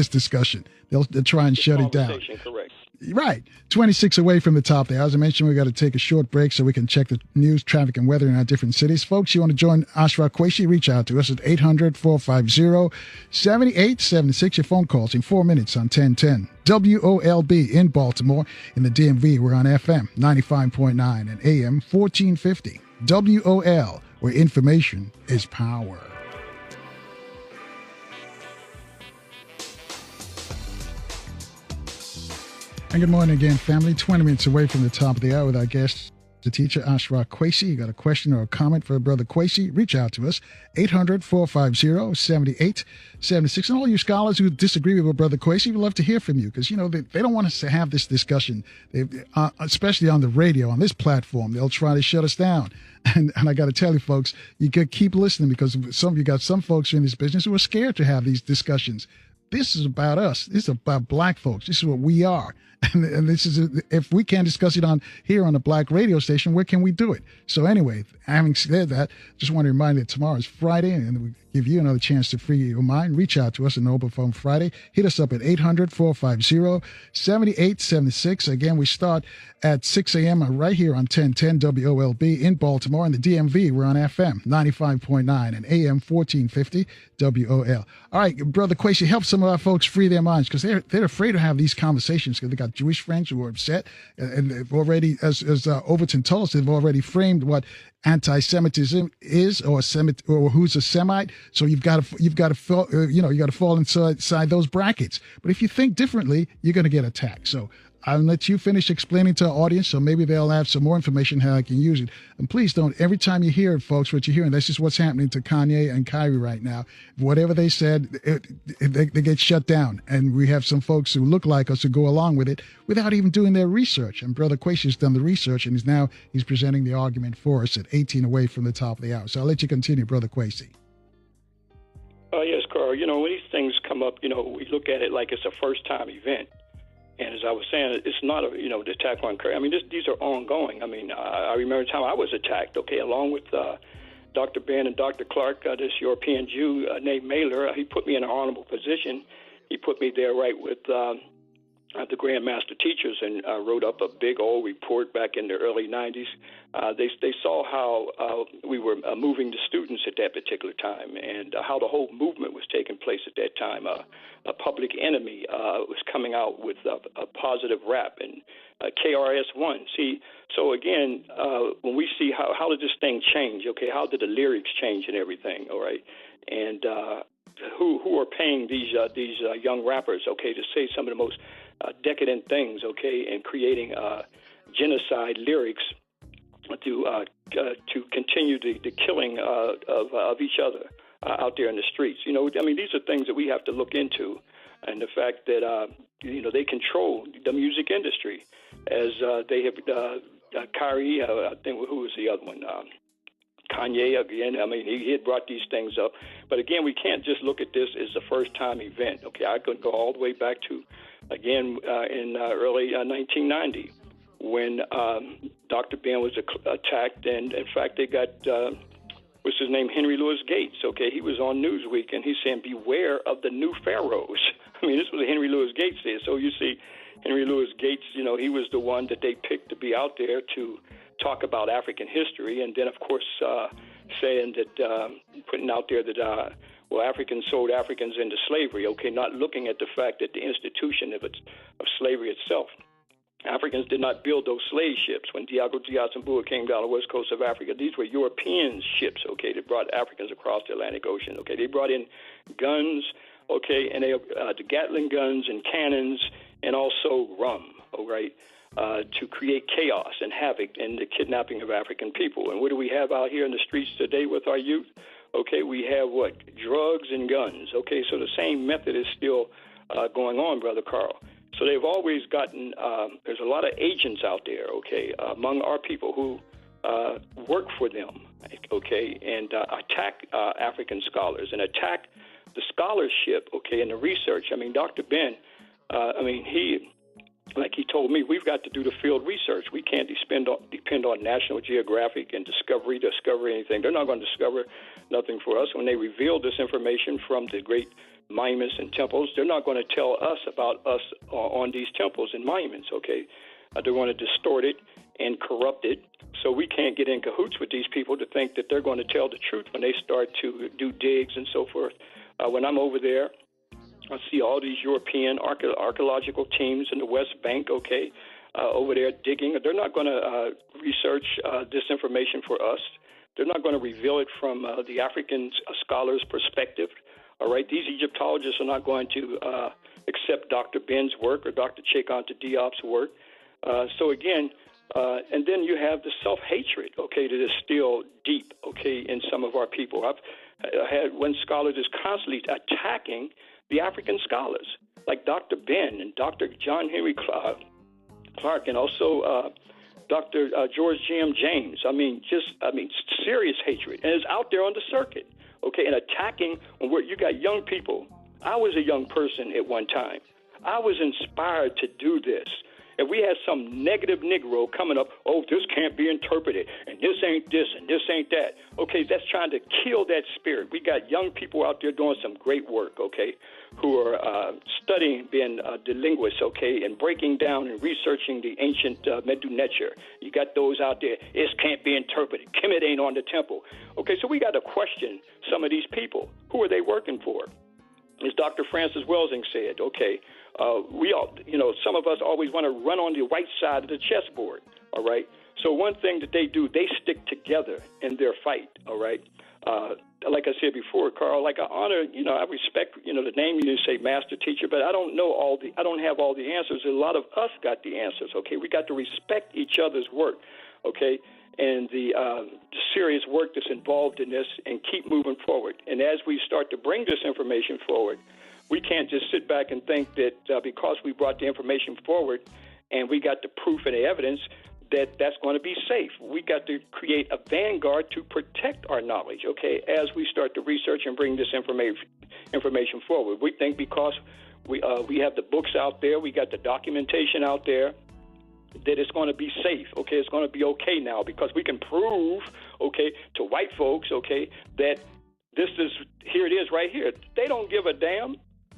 discussion. They'll try and shut it down. Correct. Right. 26 away from the top there. As I mentioned, we got to take a short break so we can check the news, traffic, and weather in our different cities. Folks, you want to join Ashra Kwesi, reach out to us at 800-450-7876. Your phone calls in 4 minutes on 1010. WOLB in Baltimore. In the DMV, we're on FM 95.9 and AM 1450. WOL, where information is power. And good morning again, family. 20 minutes away from the top of the hour with our guest, the teacher, Ashra Kwesi. You got a question or a comment for Brother Kwesi, reach out to us, 800-450-7876. And all you scholars who disagree with Brother Kwesi, we'd love to hear from you because, they don't want us to have this discussion, especially on the radio, on this platform. They'll try to shut us down. And I got to tell you, folks, you could keep listening because you got some folks in this business who are scared to have these discussions. This is about us. This is about black folks. This is what we are. And this is, if we can't discuss it here on a black radio station, where can we do it? So anyway, having said that, just want to remind you that tomorrow is Friday, and we give you another chance to free your mind. Reach out to us on Open Phone Friday. Hit us up at 800-450-7876. Again, we start at 6 a.m. right here on 1010 WOLB in Baltimore. In the DMV, we're on FM 95.9 and AM 1450 WOL. All right, Brother Kwesi, help some of our folks free their minds because they're afraid to have these conversations because they got Jewish friends who are upset, and they've already, as Overton told us, they've already framed what anti-Semitism is, or who's a Semite. So you've got to fall inside those brackets. But if you think differently, you're going to get attacked. So I'll let you finish explaining to our audience, so maybe they'll have some more information how I can use it. And please don't, every time you hear it, folks, what you're hearing, that's just what's happening to Kanye and Kyrie right now. Whatever they said, they get shut down. And we have some folks who look like us who go along with it without even doing their research. And Brother Kwesi has done the research, and he's presenting the argument for us at 18 away from the top of the hour. So I'll let you continue, Brother Kwesi. Yes, Carl. When these things come up, we look at it like it's a first-time event. And as I was saying, it's not the attack on Curry. I mean, these are ongoing. I mean, I remember the time I was attacked, okay, along with Dr. Ben and Dr. Clark, this European Jew named Mailer. He put me in an honorable position. He put me there right with the Grand Master Teachers and wrote up a big old report back in the early 90s They saw how we were moving the students at that particular time, and how the whole movement was taking place at that time. A Public Enemy was coming out with a positive rap, and KRS-One. See, so again, when we see how did this thing change? Okay, how did the lyrics change and everything? All right, and who are paying these young rappers? Okay, to say some of the most decadent things. Okay, and creating genocide lyrics to continue the killing of each other out there in the streets. You know, I mean, these are things that we have to look into, and the fact that they control the music industry, as they have Kyrie. I think who was the other one? Kanye again. I mean, he had brought these things up, but again, we can't just look at this as a first-time event. Okay, I could go all the way back to again in early 1990. When Dr. Ben was attacked, and in fact they got, what's his name, Henry Louis Gates, okay? He was on Newsweek, and he's saying, beware of the new pharaohs. I mean, this was what Henry Louis Gates said. So you see, Henry Louis Gates, you know, he was the one that they picked to be out there to talk about African history, and then, of course, saying that, putting out there that, well, Africans sold Africans into slavery, okay, not looking at the fact that the institution of slavery itself. Africans did not build those slave ships. When Diago Diaz and Bua came down the west coast of Africa, these were European ships, okay, that brought Africans across the Atlantic Ocean, okay. They brought in guns, okay, and the Gatling guns and cannons, and also rum, all right, to create chaos and havoc in the kidnapping of African people. And what do we have out here in the streets today with our youth? Okay, we have what? Drugs and guns, okay. So the same method is still going on, Brother Carl. So they've always gotten, there's a lot of agents out there, okay, among our people who work for them, okay, and attack African scholars and attack the scholarship, okay, and the research. I mean, Dr. Ben, he told me, we've got to do the field research. We can't depend on National Geographic and discover anything. They're not going to discover nothing for us. When they reveal this information from the great monuments and temples, they're not going to tell us about us on these temples and monuments, okay? They're going to distort it and corrupt it, so we can't get in cahoots with these people to think that they're going to tell the truth when they start to do digs and so forth. When I'm over there, I see all these European archaeological teams in the West Bank, okay, over there digging. They're not going to research this information for us. They're not going to reveal it from the African scholar's perspective. All right, these Egyptologists are not going to accept Dr. Ben's work or Dr. Cheikh Diop's work. So again, and then you have the self-hatred, okay, that is still deep, okay, in some of our people. I've had one scholar that's constantly attacking the African scholars, like Dr. Ben and Dr. John Henry Clark, and also Dr. George G.M. James. I mean, serious hatred, and it's out there on the circuit. Okay, and attacking where you got young people. I was a young person at one time. I was inspired to do this. If we had some negative Negro coming up, oh, this can't be interpreted, and this ain't this, and this ain't that. Okay, that's trying to kill that spirit. We got young people out there doing some great work, okay, who are studying, being the linguists, okay, and breaking down and researching the ancient Medu Neter. You got those out there. This can't be interpreted. Kemet ain't on the temple. Okay, so we got to question some of these people. Who are they working for? As Dr. Francis Welsing said, okay, we all, some of us always want to run on the right side of the chessboard, all right? So one thing that they do, they stick together in their fight, all right? Like I said before, Carl, like I honor, I respect, the name you say master teacher, but I don't have all the answers. A lot of us got the answers, okay? We got to respect each other's work, okay? And the serious work that's involved in this, and keep moving forward. And as we start to bring this information forward, we can't just sit back and think that because we brought the information forward and we got the proof and the evidence that's going to be safe. We got to create a vanguard to protect our knowledge, okay, as we start to research and bring this information forward. We think because we have the books out there, we got the documentation out there, that it's going to be safe, okay? It's going to be okay now because we can prove, okay, to white folks, okay, that here it is right here. They don't give a damn,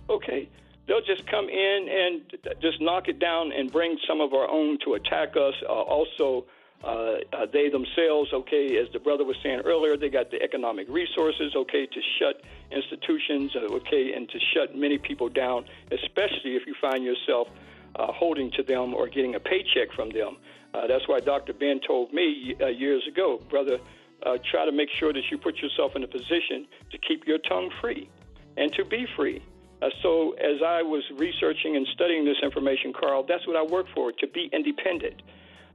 okay? They'll just come in and just knock it down and bring some of our own to attack us, also They themselves, okay, as the brother was saying earlier, they got the economic resources, okay, to shut institutions, okay, and to shut many people down, especially if you find yourself holding to them or getting a paycheck from them. That's why Dr. Ben told me years ago, brother, try to make sure that you put yourself in a position to keep your tongue free and to be free. So as I was researching and studying this information, Carl, that's what I work for, to be independent,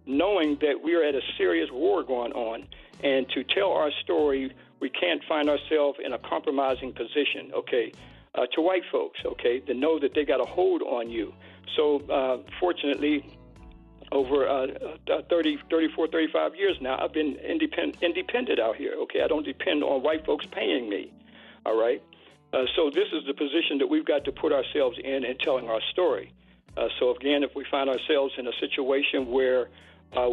knowing that we are at a serious war going on, and to tell our story, we can't find ourselves in a compromising position, okay, to white folks, okay, to know that they got a hold on you. So fortunately, over 34, 35 years now, I've been independent out here, okay? I don't depend on white folks paying me, all right? So this is the position that we've got to put ourselves in telling our story. So again, if we find ourselves in a situation where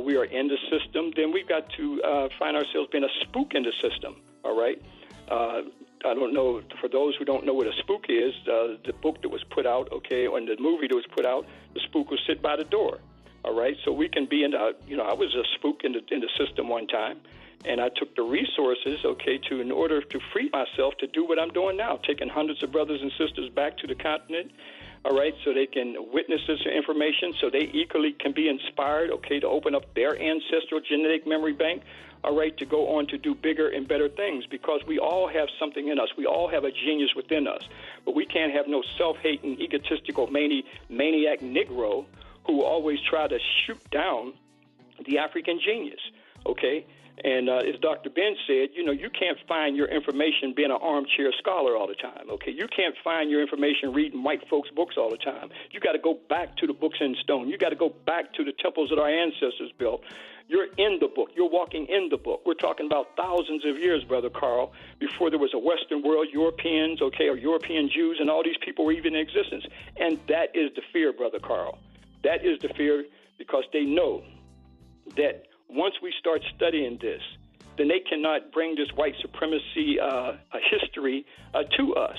we are in the system, then we've got to find ourselves being a spook in the system, all right? I don't know, for those who don't know what a spook is, the book that was put out, okay, or the movie that was put out, the spook will sit by the door, all right? So we can be in the, I was a spook in the system one time, and I took the resources, okay, in order to free myself to do what I'm doing now, taking hundreds of brothers and sisters back to the continent, all right, so they can witness this information, so they equally can be inspired, okay, to open up their ancestral genetic memory bank, all right, to go on to do bigger and better things, because we all have something in us. We all have a genius within us, but we can't have no self-hating, egotistical, maniac Negro who always try to shoot down the African genius, okay? And as Dr. Ben said, you can't find your information being an armchair scholar all the time, okay? You can't find your information reading white folks' books all the time. You got to go back to the books in stone. You got to go back to the temples that our ancestors built. You're in the book. You're walking in the book. We're talking about thousands of years, Brother Carl, before there was a Western world, Europeans, okay, or European Jews, and all these people were even in existence. And that is the fear, Brother Carl. That is the fear, because they know that once we start studying this, then they cannot bring this white supremacy history to us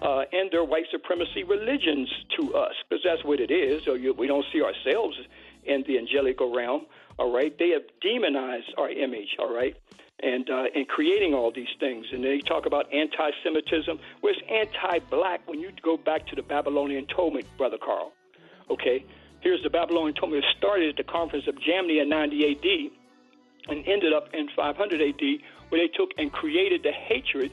and their white supremacy religions to us, because that's what it is. So we don't see ourselves in the angelical realm, all right? They have demonized our image, all right, and creating all these things. And they talk about anti-Semitism. Well, it's anti-black when you go back to the Babylonian Talmud, Brother Carl, okay? Here's the Babylonian Talmud. It started at the Conference of Jamni in 90 A.D. and ended up in 500 A.D., where they took and created the hatred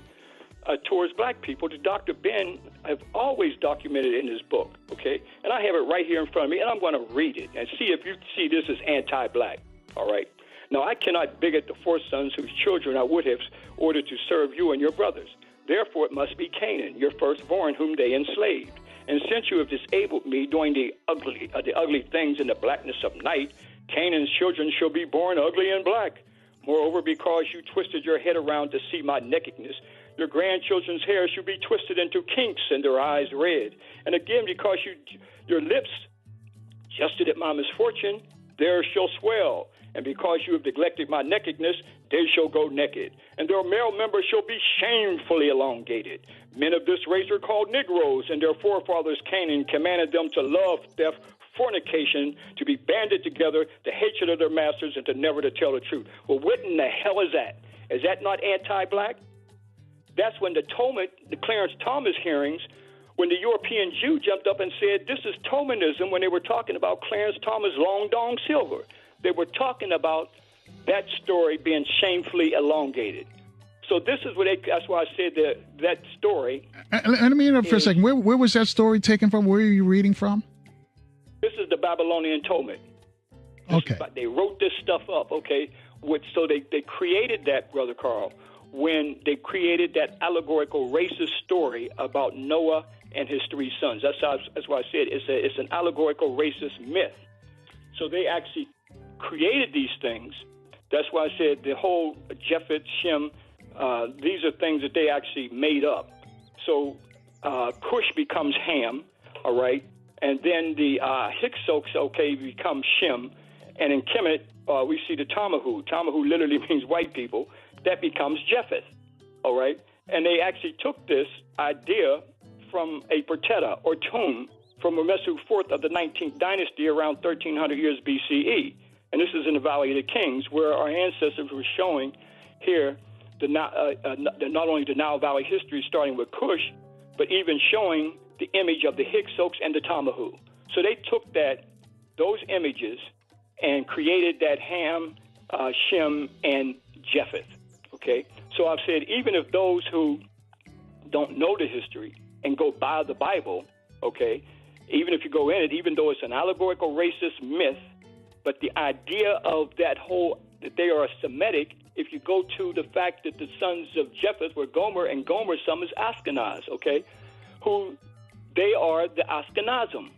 towards black people that Dr. Ben have always documented in his book, okay? And I have it right here in front of me, and I'm going to read it and see if you see this as anti-black, all right? Now, I cannot bigot the four sons whose children I would have ordered to serve you and your brothers. Therefore, it must be Canaan, your firstborn, whom they enslaved. And since you have disabled me doing the ugly things in the blackness of night, Canaan's children shall be born ugly and black. Moreover, because you twisted your head around to see my nakedness, your grandchildren's hair shall be twisted into kinks and their eyes red. And again, because your lips jested at my misfortune, theirs shall swell. And because you have neglected my nakedness, they shall go naked. And their male members shall be shamefully elongated. Men of this race are called Negroes, and their forefathers Canaan commanded them to love, theft, fornication, to be banded together, the hatred of their masters, and to never to tell the truth. Well, what in the hell is that? Is that not anti-black? That's when the Clarence Thomas hearings, when the European Jew jumped up and said, this is Thomanism, when they were talking about Clarence Thomas' Long Dong Silver. They were talking about that story being shamefully elongated. So this is what that's why I said that story. Let me interrupt for a second. Where was that story taken from? Where are you reading from? This is the Babylonian Talmud. Okay. They wrote this stuff up, okay? So they created that, Brother Carl, when they created that allegorical racist story about Noah and his three sons. That's why I said it's an allegorical racist myth. So they actually created these things. That's why I said the whole Japheth, Shem, these are things that they actually made up. So Cush becomes Ham, all right? And then the Hyksos, okay, become Shem. And in Kemet, we see the Tamahu. Tamahu literally means white people. That becomes Japheth, all right? And they actually took this idea from a Pertetta or tomb from Ramesu IV of the 19th dynasty around 1300 years BCE. and this is in the Valley of the Kings, where our ancestors were showing here not only the Nile Valley history starting with Cush, but even showing the image of the Hyksos and the Tamahu. So they took those images and created that Ham, Shem, and Japheth. Okay, so I've said even if those who don't know the history and go by the Bible, okay, even if you go in it, even though it's an allegorical racist myth, but the idea of that they are Semitic, if you go to the fact that the sons of Japheth were Gomer, and Gomer's son is Ashkenaz, okay, who they are the Ashkenazim,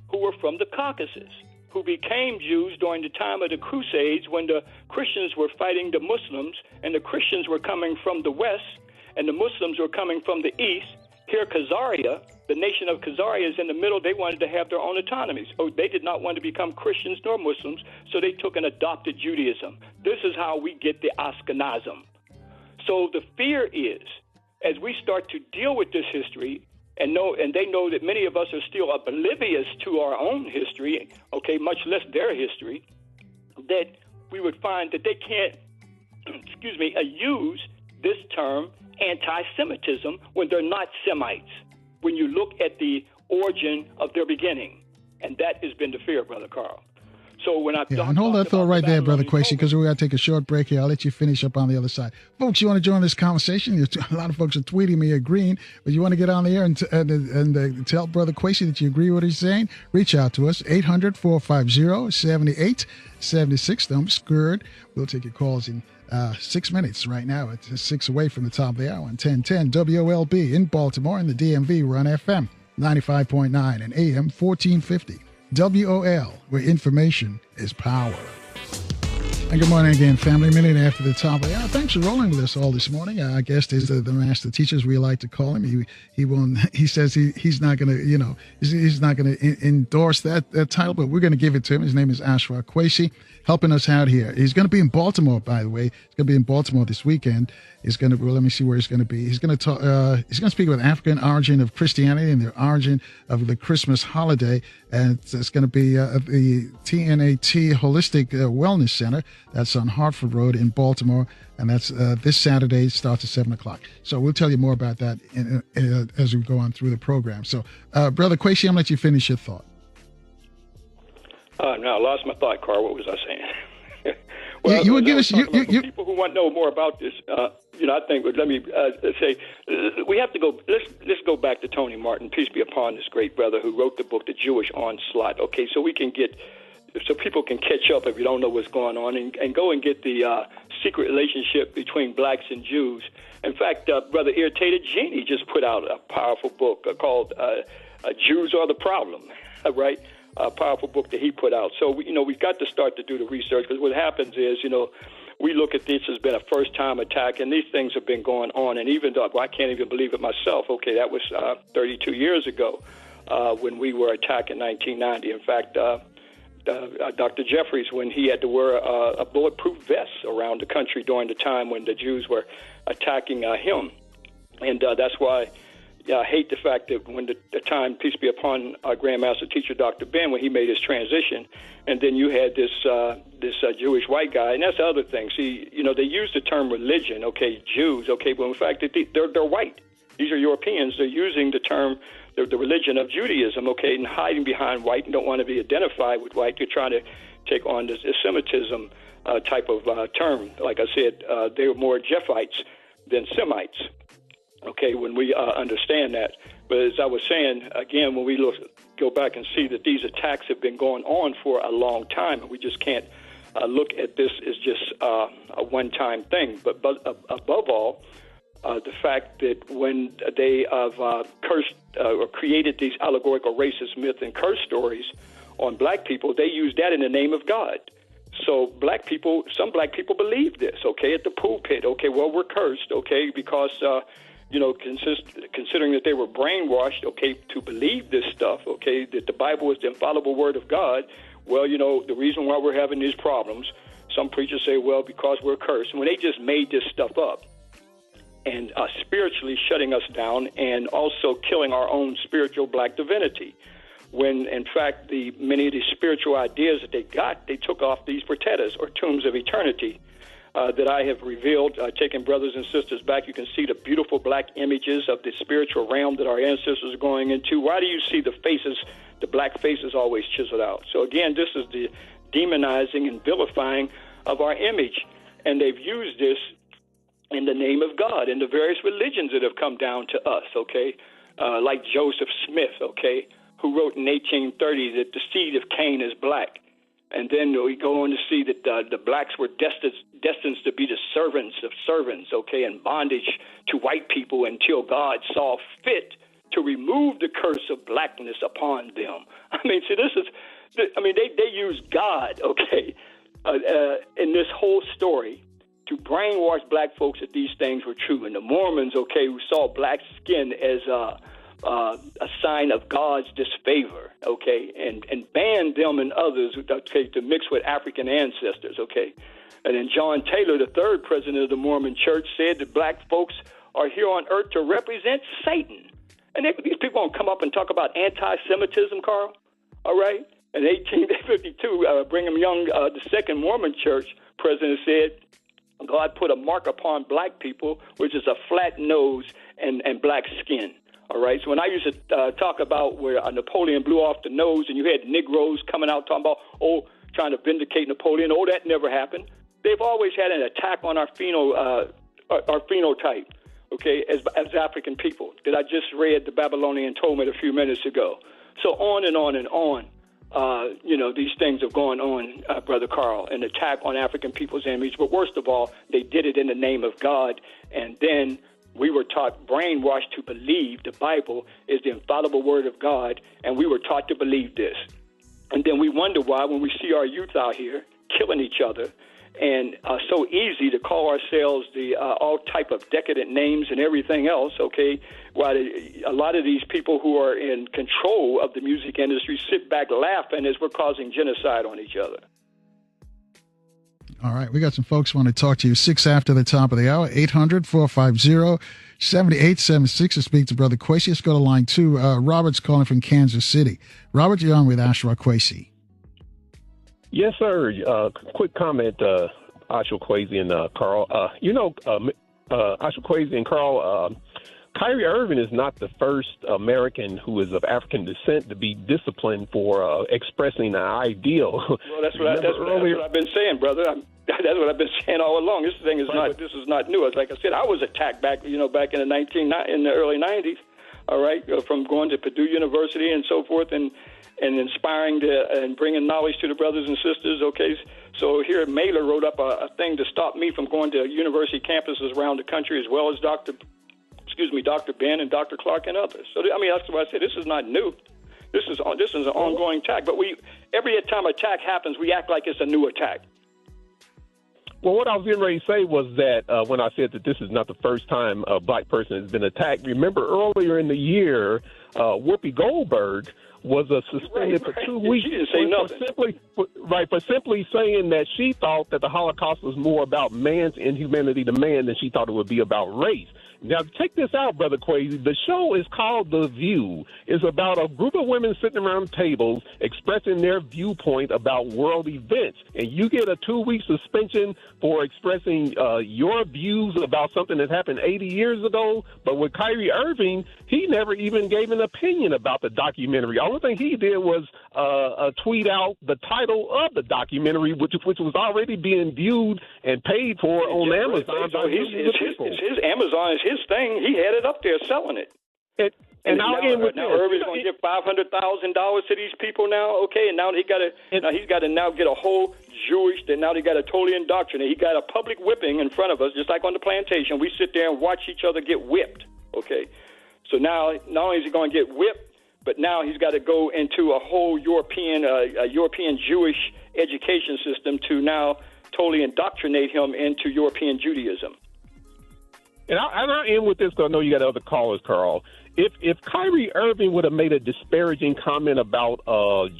who were from the Caucasus, who became Jews during the time of the Crusades when the Christians were fighting the Muslims, and the Christians were coming from the west, and the Muslims were coming from the east. Here, Khazaria, the nation of Khazaria is in the middle. They wanted to have their own autonomies. Oh, they did not want to become Christians nor Muslims, so they took and adopted Judaism. This is how we get the Ashkenazim. So the fear is, as we start to deal with this history, and they know that many of us are still oblivious to our own history, okay, much less their history, that we would find that they can't, use this term anti-Semitism when they're not Semites, when you look at the origin of their beginning. And that has been the fear, Brother Carl. So when I and hold that thought right there, Brother Kwesi, because we got to take a short break here. I'll let you finish up on the other side. Folks, you want to join this conversation? A lot of folks are tweeting me agreeing, but you want to get on the air and tell Brother Kwesi that you agree with what he's saying? Reach out to us, 800-450-7876. Don't be scared. We'll take your calls in 6 minutes right now. It's 6 away from the top of the hour on 1010 WOLB in Baltimore, and the DMV. We're on FM 95.9 and AM 1450. WOL, where information is power. And good morning again, family. A minute after the top of the hour. Thanks for rolling with us all this morning. Our guest is the master teacher, as we like to call him. He won't. He says he's not going to, he's not going to endorse that title, but we're going to give it to him. His name is Ashra Kwesi, helping us out here. He's going to be in Baltimore, by the way. He's going to be in Baltimore this weekend. He's going to. Well, let me see where he's going to be. He's going to talk. He's going to speak about the African origin of Christianity and the origin of the Christmas holiday. And it's going to be at the TNAT Holistic Wellness Center. That's on Hartford Road in Baltimore, and that's this Saturday. It starts at 7:00. So we'll tell you more about that as we go on through the program. So, Brother Kwesi, I'm going to let you finish your thought. No, I lost my thought, Carl. What was I saying? Well, you would give us people who want to know more about this. I think. Let me say we have to go. Let's go back to Tony Martin, peace be upon this great brother who wrote the book, The Jewish Onslaught. Okay, so people can catch up if you don't know what's going on, and go and get the secret relationship between blacks and Jews. In fact, Brother Irritated Genie just put out a powerful book called Jews Are the Problem, right? A powerful book that he put out. So, we've got to start to do the research, because what happens is, we look at this as been a first-time attack, and these things have been going on. And even though I can't even believe it myself, okay, that was 32 years ago when we were attacked in 1990. In fact, Dr. Jeffries, when he had to wear a bulletproof vest around the country during the time when the Jews were attacking him. And that's why I hate the fact that when the time, peace be upon our Grandmaster Teacher, Dr. Ben, when he made his transition, and then you had this Jewish white guy, and that's the other thing. See, they use the term religion, okay, Jews, okay, but in fact, they're white. These are Europeans. They're using the term, the religion of Judaism, okay, and hiding behind white and don't want to be identified with white. They're trying to take on this Semitism type of term. Like I said, they're more Japhites than Semites. Okay, when we understand that. But as I was saying, again, when we go back and see that these attacks have been going on for a long time, and we just can't look at this as just a one-time thing. But above all, the fact that when they have cursed or created these allegorical racist myths and curse stories on black people, they use that in the name of God. So some black people believe this, okay, at the pulpit. Okay, well, we're cursed, okay, because considering that they were brainwashed, okay, to believe this stuff, okay, that the Bible is the infallible word of God. Well, the reason why we're having these problems, some preachers say, well, because we're cursed. And when they just made this stuff up and spiritually shutting us down and also killing our own spiritual black divinity. when, in fact, many of the spiritual ideas that they took off these portretas or tombs of eternity that I have revealed, taking brothers and sisters back. You can see the beautiful black images of the spiritual realm that our ancestors are going into. Why do you see the black faces always chiseled out? So again, this is the demonizing and vilifying of our image. And they've used this in the name of God in the various religions that have come down to us, okay? Like Joseph Smith, okay, who wrote in 1830 that the seed of Cain is black. And then we go on to see that the blacks were destined to be the servants of servants, okay, in bondage to white people until God saw fit to remove the curse of blackness upon them. I mean, see, they use God, okay, in this whole story to brainwash black folks that these things were true. And the Mormons, okay, who saw black skin as a sign of God's disfavor, okay, and banned them and others, okay, to mix with African ancestors, okay. And then John Taylor, the third president of the Mormon Church, said that black folks are here on earth to represent Satan. And these people don't come up and talk about anti-Semitism, Carl, all right? In 1852, Brigham Young, the second Mormon Church president, said, God put a mark upon black people, which is a flat nose and black skin. All right, so when I used to talk about where Napoleon blew off the nose and you had Negroes coming out talking about, trying to vindicate Napoleon, that never happened. They've always had an attack on our phenotype, okay, as African people that I just read the Babylonian Talmud a few minutes ago. So on and on and on, these things have gone on, Brother Carl, an attack on African people's image. But worst of all, they did it in the name of God, and then we were taught, brainwashed to believe the Bible is the infallible word of God, and we were taught to believe this. And then we wonder why, when we see our youth out here killing each other, and so easy to call ourselves all type of decadent names and everything else, okay, while a lot of these people who are in control of the music industry sit back laughing as we're causing genocide on each other. All right, we got some folks who want to talk to you. 6 after the top of the hour, 800-450-7876 to speak to Brother Kwesi. Let's go to line 2. Robert's calling from Kansas City. Robert, you're on with Ashra Kwesi. Yes, sir. Quick comment, Ashra Kwesi and Carl. Ashra Kwesi and Carl, Kyrie Irving is not the first American who is of African descent to be disciplined for expressing an ideal. Well, that's what I've been saying, brother. That's what I've been saying all along. This thing is this is not new. Like I said, I was attacked back in the early 90s. All right, from going to Purdue University and so forth, and inspiring and bringing knowledge to the brothers and sisters. Okay, so here Mailer wrote up a thing to stop me from going to university campuses around the country, as well as Dr. Ben and Dr. Clark and others. So that's what I said. This is not new. This is an ongoing attack. But every time attack happens, we act like it's a new attack. Well, what I was getting ready to say was that when I said that this is not the first time a black person has been attacked, remember earlier in the year, Whoopi Goldberg was suspended for 2 weeks. She didn't say nothing. For simply saying that she thought that the Holocaust was more about man's inhumanity to man than she thought it would be about race. Now, check this out, Brother Kwesi. The show is called The View. It's about a group of women sitting around tables expressing their viewpoint about world events. And you get a 2-week suspension for expressing your views about something that happened 80 years ago. But with Kyrie Irving, he never even gave an opinion about the documentary. All the thing he did was tweet out the title of the documentary, which was already being viewed and paid for on Amazon. So his Amazon is his thing. He had it up there selling it. And now Irving's going to give $500,000 to these people now. Okay, and now he's got to now get a whole Jewish. Then now they got to totally indoctrinate. He got a public whipping in front of us, just like on the plantation. We sit there and watch each other get whipped. Okay, so now not only is he going to get whipped, but now he's got to go into a whole European Jewish education system to now totally indoctrinate him into European Judaism. And I end with this because I know you got other callers, Carl. If Kyrie Irving would have made a disparaging comment about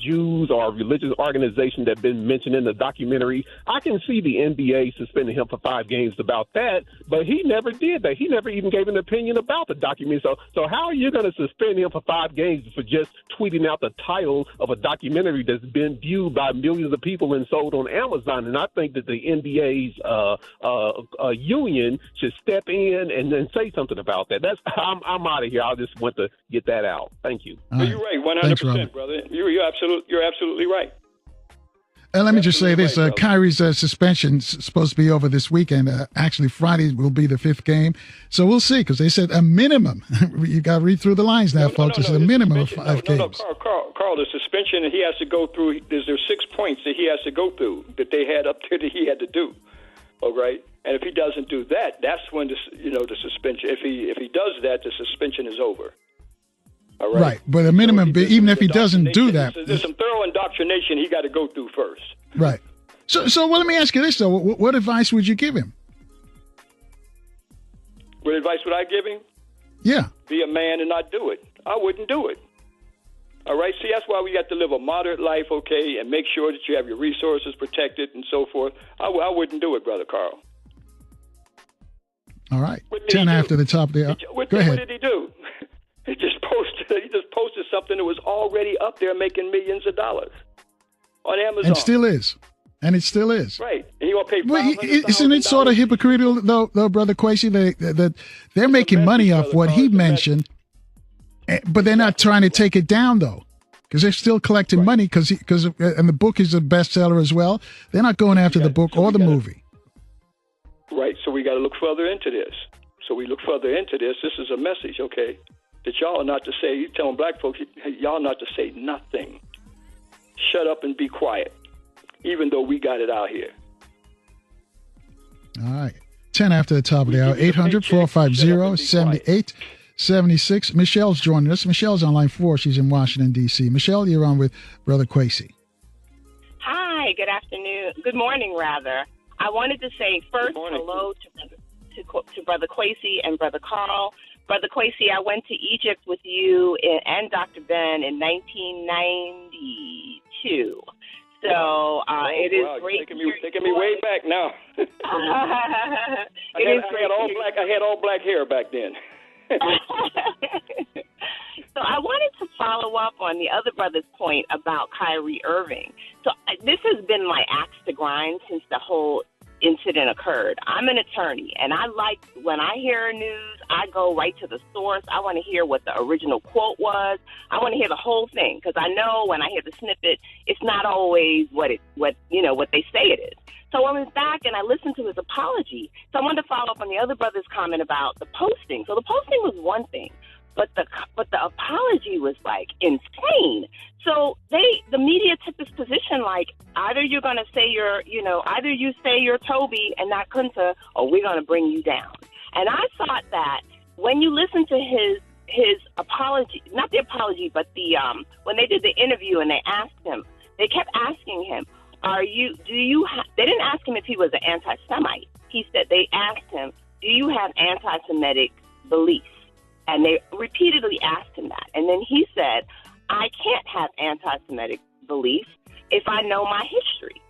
Jews or a religious organization that been mentioned in the documentary, I can see the NBA suspending him for 5 games about that, but he never did that. He never even gave an opinion about the documentary. So how are you going to suspend him for 5 games for just tweeting out the title of a documentary that's been viewed by millions of people and sold on Amazon? And I think that the NBA's union should step in and then say something about that. I'm out of here. I just want to get that out. Thank you. Right. You're right, 100%, brother. You're absolutely right. And let me just say this, Kyrie's suspension is supposed to be over this weekend. Actually, Friday will be the 5th game. So we'll see, because they said a minimum. You got to read through the lines now, folks. It's a minimum of 5 games. Carl, the suspension he has to go through, there's 6 points that he has to go through that they had up there that he had to do. All right? And if he doesn't do that, that's when the suspension. If he does that, the suspension is over. All right. Right, but a minimum, even if he doesn't do that, there's some thorough indoctrination he got to go through first. Right. So let me ask you this though: what advice would you give him? What advice would I give him? Yeah. Be a man and not do it. I wouldn't do it. All right. See, that's why we have to live a moderate life, okay, and make sure that you have your resources protected and so forth. I wouldn't do it, Brother Carl. All right. 10 after the top of the hour. Go ahead. What did he do? He just posted something that was already up there making millions of dollars on Amazon. And still is. And it still is. Right. And he gonna pay $500,000. Isn't it sort of hypocritical, though, Brother Kwesi, that they're making money off what he mentioned, but they're not trying to take it down, though, because they're still collecting money and the book is a bestseller as well. They're not going after the book or the movie. Right. So we got to look further into this. This is a message, okay, that y'all are not to say. You telling black folks, y'all not to say nothing. Shut up and be quiet, even though we got it out here. All right. 10 after the top of the hour. 800-450-7876. Michelle's joining us. Michelle's on line 4. She's in Washington, D.C. Michelle, you're on with Brother Kwesi. Hi. Good afternoon. Good morning, rather. I wanted to say first hello to Brother Kwesi and Brother Carl. Brother Kwesi, I went to Egypt with you and Dr. Ben in 1992. So it is great. Taking me way back now. I had all black hair back then. So I wanted to follow up on the other brother's point about Kyrie Irving. So this has been my axe to grind since the whole incident occurred. I'm an attorney, and when I hear news, I go right to the source. I want to hear what the original quote was. I want to hear the whole thing, because I know when I hear the snippet, it's not always what they say it is. So I went back and I listened to his apology. So I wanted to follow up on the other brother's comment about the posting. So the posting was one thing, but the apology was like insane. So the media took this position like either you're going to say either you say you're Toby and not Kunta, or we're going to bring you down. And I thought that when you listen to his apology, not the apology, but the when they did the interview and they kept asking him, they didn't ask him if he was an anti-Semite. They asked him, do you have anti-Semitic beliefs? And they repeatedly asked him that. And then he said, I can't have anti-Semitic beliefs if I know my history.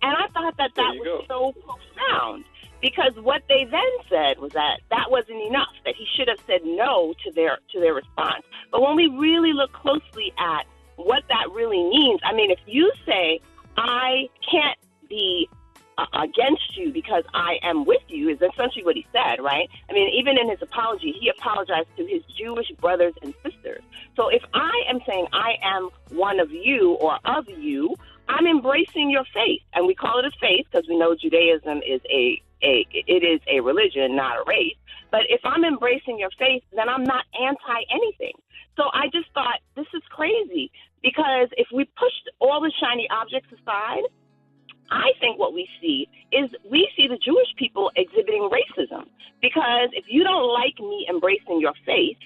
And I thought that was so profound, because what they then said was that wasn't enough, that he should have said no to their response. But when we really look closely at what that really means, I mean, if you say, I can't be against you because I am with you, is essentially what he said, right? I mean, even in his apology, he apologized to his Jewish brothers and sisters. So if I am saying I am one of you or of you, I'm embracing your faith. And we call it a faith because we know Judaism is a religion, not a race. But if I'm embracing your faith, then I'm not anti anything. So I just thought, this is crazy, because if we pushed all the shiny objects aside, I think what we see the Jewish people exhibiting racism. Because if you don't like me embracing your faith,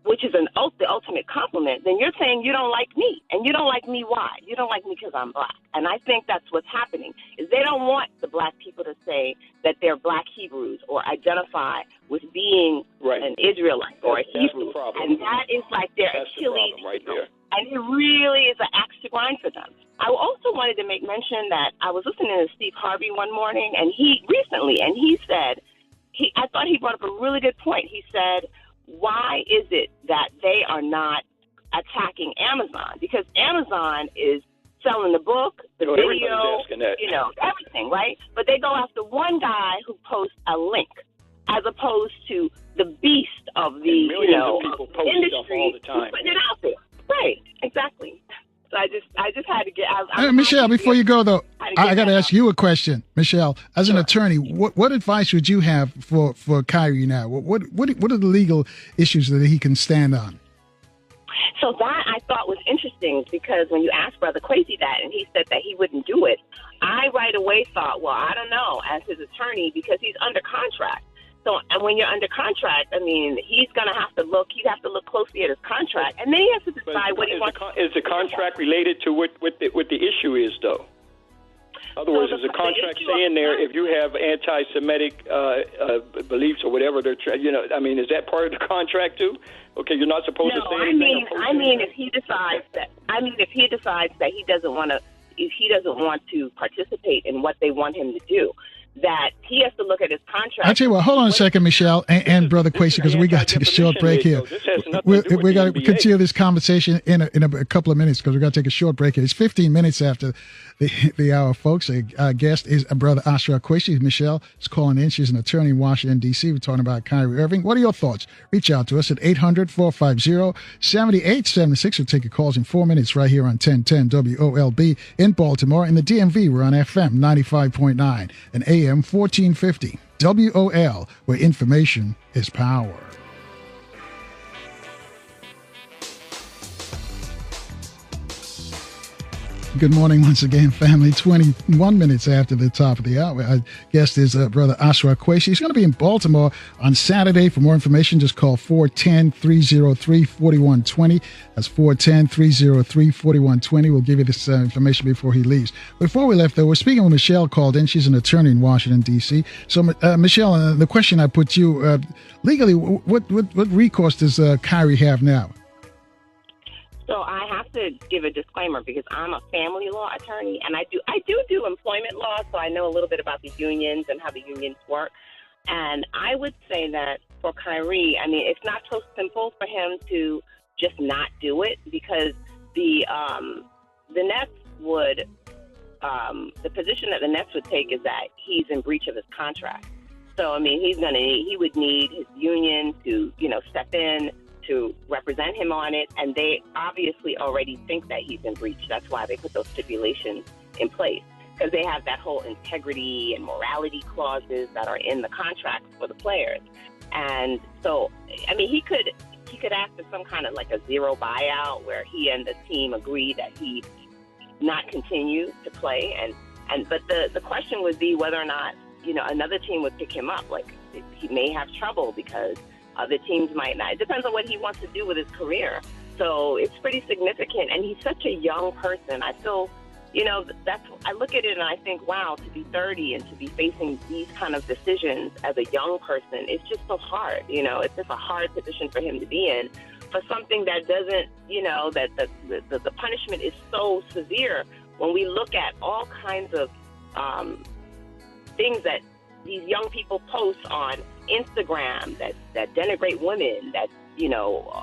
which is the ultimate compliment, then you're saying you don't like me. And you don't like me why? You don't like me because I'm black. And I think that's what's happening, is they don't want the black people to say that they're black Hebrews or identify with being an Israelite or a Hebrew. And that is like their Achilles right there. And it really is an axe to grind for them. I also wanted to make mention that I was listening to Steve Harvey one morning, and he said, I thought he brought up a really good point. He said, why is it that they are not attacking Amazon? Because Amazon is selling the book, the video, everything, right? But they go after one guy who posts a link, as opposed to the beast of the of people post industry stuff all the time. putting it out there. Right, exactly. So I just had to get. Michelle, before you go though, I got to ask you a question, Michelle. As an attorney, what advice would you have for Kyrie now? What are the legal issues that he can stand on? So that I thought was interesting, because when you asked Brother Kwesi that, and he said that he wouldn't do it, I right away thought, well, I don't know, as his attorney, because he's under contract. So, and when you're under contract, I mean, he'd have to look closely at his contract, and then he has to decide what he wants. Is the contract related to what the issue is, though? In other words, is the contract saying there, if you have anti-Semitic beliefs or whatever they're, is that part of the contract too? Okay, you're not supposed to say anything. If he decides that he doesn't want to participate in what they want him to do, that he has to look at his contract. I tell you what, hold on a second, Michelle and Brother Kwesi, because we got to take a short break here. We got to continue this conversation in a couple of minutes, because we got to take a short break here. It's 15 minutes after the hour, folks. Our guest is Brother Ashra Kwesi. Michelle is calling in. She's an attorney in Washington, D.C. We're talking about Kyrie Irving. What are your thoughts? Reach out to us at 800-450-7876. We'll take your calls in 4 minutes right here on 1010 WOLB in Baltimore. In the DMV, we're on FM 95.9 and AM 1450 WOL, where information is power. Good morning once again, family. 21 minutes after the top of the hour. Our guest is Brother Ashra Kwesi. He's going to be in Baltimore on Saturday. For more information, just call 410-303-4120. That's 410-303-4120. We'll give you this information before he leaves. Before we left, though, we're speaking with Michelle called in. She's an attorney in Washington, D.C. So, Michelle, the question I put to you, legally, what recourse does Kyrie have now? So I have to give a disclaimer, because I'm a family law attorney, and I do employment law, so I know a little bit about the unions and how the unions work. And I would say that for Kyrie, I mean, it's not so simple for him to just not do it, because the Nets would the position that the Nets would take is that he's in breach of his contract. So I mean, he would need his union to step in to represent him on it, and they obviously already think that he's in breach. That's why they put those stipulations in place, because they have that whole integrity and morality clauses that are in the contracts for the players. And so, I mean, he could ask for some kind of like a zero buyout, where he and the team agree that he not continue to play, but the question would be whether or not another team would pick him up. Like, he may have trouble because other teams might not. It depends on what he wants to do with his career. So it's pretty significant. And he's such a young person. I feel, I look at it and I think, wow, to be 30 and to be facing these kind of decisions as a young person, it's just so hard. It's just a hard position for him to be in, for something that doesn't, that the punishment is so severe when we look at all kinds of things that these young people post on Instagram that denigrate women, that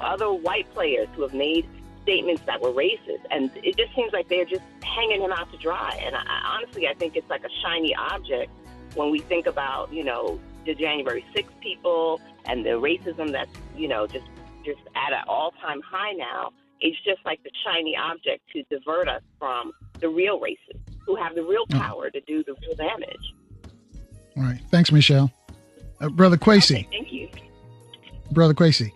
other white players who have made statements that were racist, and it just seems like they're just hanging him out to dry. And honestly, I think it's like a shiny object when we think about the January 6th people and the racism that's just at an all-time high now. It's just like the shiny object to divert us from the real racists who have the real power to do the real damage. All right. Thanks, Michelle. Brother Kwesi. Okay, thank you. Brother Kwesi.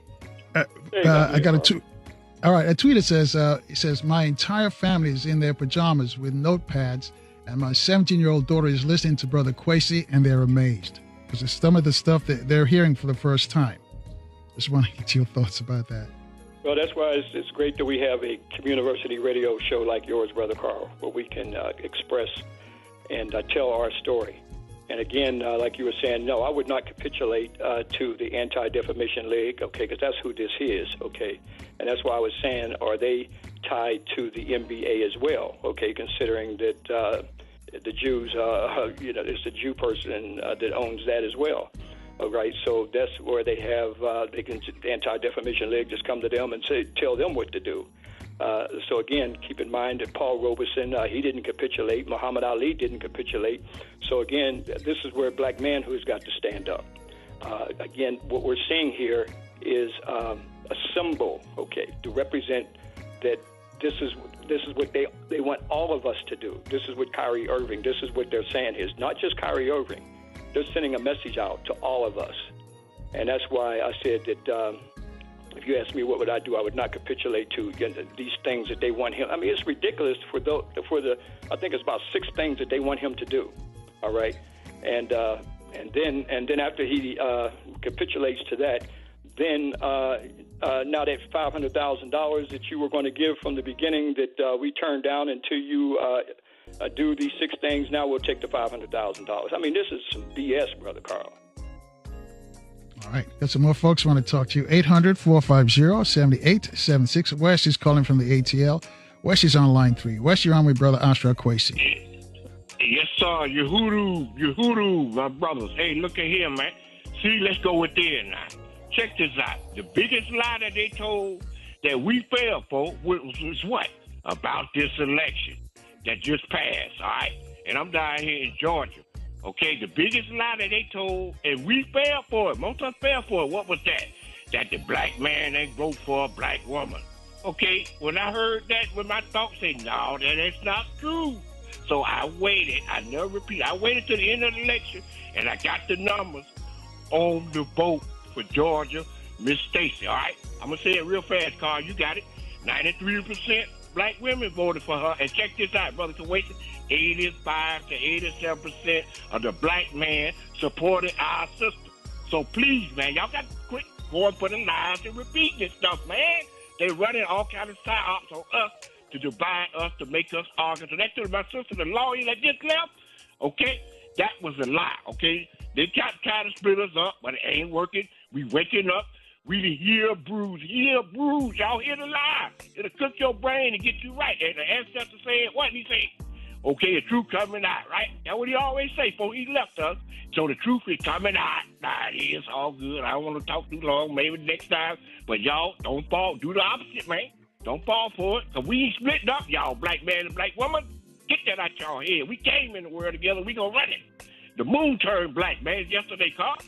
I got a tweet. All right. A tweet that says, it says, my entire family is in their pajamas with notepads, and my 17-year-old daughter is listening to Brother Kwesi, and they're amazed, because it's some of the stuff that they're hearing for the first time. Just want to get your thoughts about that. Well, that's why it's great that we have a community radio show like yours, Brother Carl, where we can express and tell our story. And again, like you were saying, no, I would not capitulate to the Anti-Defamation League, okay, because that's who this is, okay? And that's why I was saying, are they tied to the NBA as well, okay, considering that the Jews, it's the Jew person that owns that as well. All right, so that's where they have, the Anti-Defamation League just come to them and tell them what to do. So again, keep in mind that Paul Robeson, he didn't capitulate. Muhammad Ali didn't capitulate. So again, this is where black manhood's got to stand up. Again, what we're seeing here is a symbol, okay, to represent that this is what they want all of us to do. This is what Kyrie Irving, this is what they're saying is not just Kyrie Irving. They're sending a message out to all of us. And that's why I said that if you ask me what would I do, I would not capitulate to these things that they want him. I mean, it's ridiculous for the I think it's about 6 things that they want him to do. All right, and then after he capitulates to that, then now that $500,000 that you were going to give from the beginning that we turned down until you do these 6 things, now we'll take the $500,000. I mean, this is some BS, Brother Carl. All right. Got some more folks want to talk to you. 800-450-7876. Wes is calling from the ATL. Wes is on line 3. Wes, you're on with Brother Ashra Kwesi. Yes, sir. You hoodoo, my brothers. Hey, look at here, man. See, let's go with there now. Check this out. The biggest lie that they told that we fell for was what? About this election that just passed, all right? And I'm down here in Georgia. Okay, the biggest lie that they told, and we fell for it. Most of us fell for it. What was that? That the black man ain't vote for a black woman. Okay, when I heard that, when my thoughts said, no, that is not true. So I waited. I never repeat. I waited to the end of the election, and I got the numbers on the vote for Georgia, Miss Stacy. All right, I'm gonna say it real fast, Carl. You got it. 93% black women voted for her. And check this out, Brother Kuwaiti. 85 to 87% of the black man supported our sister. So please, man, y'all got to quit going for the lies and repeating this stuff, man. They running all kind of psyops on us to divide us, to make us argue. So that to my sister, the lawyer that just left, okay, that was a lie, okay? They try to split us up, but it ain't working. We waking up. We the hear bruise. Y'all hear the lie. It'll cook your brain and get you right. And the ancestor said, what he said? Okay, the truth coming out, right? That's what he always say before he left us. So the truth is coming out. Nah, it is all good. I don't want to talk too long. Maybe next time. But y'all, don't fall. Do the opposite, man. Don't fall for it. Because we ain't splitting up, y'all, black man and black woman. Get that out y'all head. We came in the world together. We gonna run it. The moon turned black, man. Yesterday, Carl.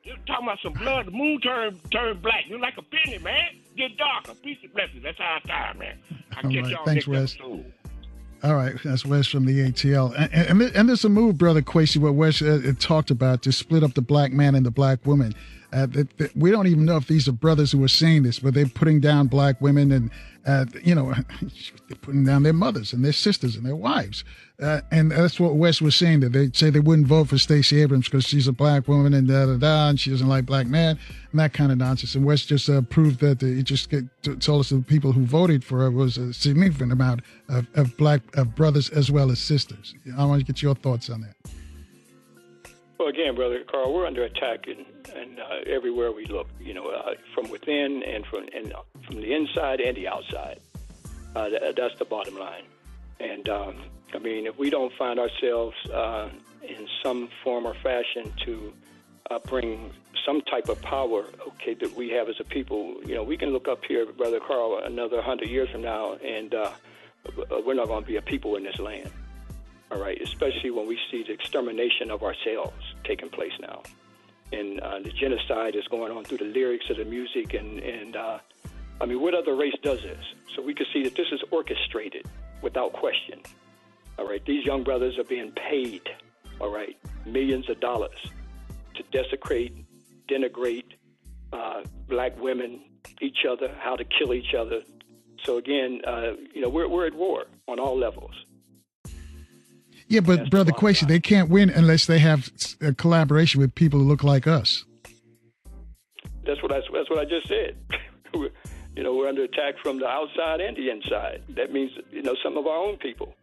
You're talking about some blood. The moon turned black. You're like a penny, man. Get darker. Peace and blessings. That's our time, man. I'll catch y'all Thanks, next Wes. episode. All right, that's Wes from the ATL. And there's a move, Brother Kwesi, where Wes talked about to split up the black man and the black woman. We don't even know if these are brothers who are saying this, but they're putting down black women and, they're putting down their mothers and their sisters and their wives. And that's what Wes was saying, that they say they wouldn't vote for Stacey Abrams because she's a black woman and da-da-da, and she doesn't like black men and that kind of nonsense. And Wes just proved that he just told us that the people who voted for her was a significant amount of brothers as well as sisters. I want to get your thoughts on that. Well, again, Brother Carl, we're under attack and everywhere we look, from within and from the inside and the outside. That's the bottom line. And, if we don't find ourselves in some form or fashion to bring some type of power, okay, that we have as a people, we can look up here, Brother Carl, another 100 years from now, and we're not going to be a people in this land. All right, especially when we see the extermination of ourselves taking place now. And the genocide is going on through the lyrics of the music. And what other race does this? So we can see that this is orchestrated without question. All right, these young brothers are being paid, all right, millions of dollars to desecrate, denigrate black women, each other, how to kill each other. So again, we're at war on all levels. Yeah, but that's Brother Kwesi, they can't win unless they have a collaboration with people who look like us. That's what I just said. We're under attack from the outside and the inside. That means, some of our own people.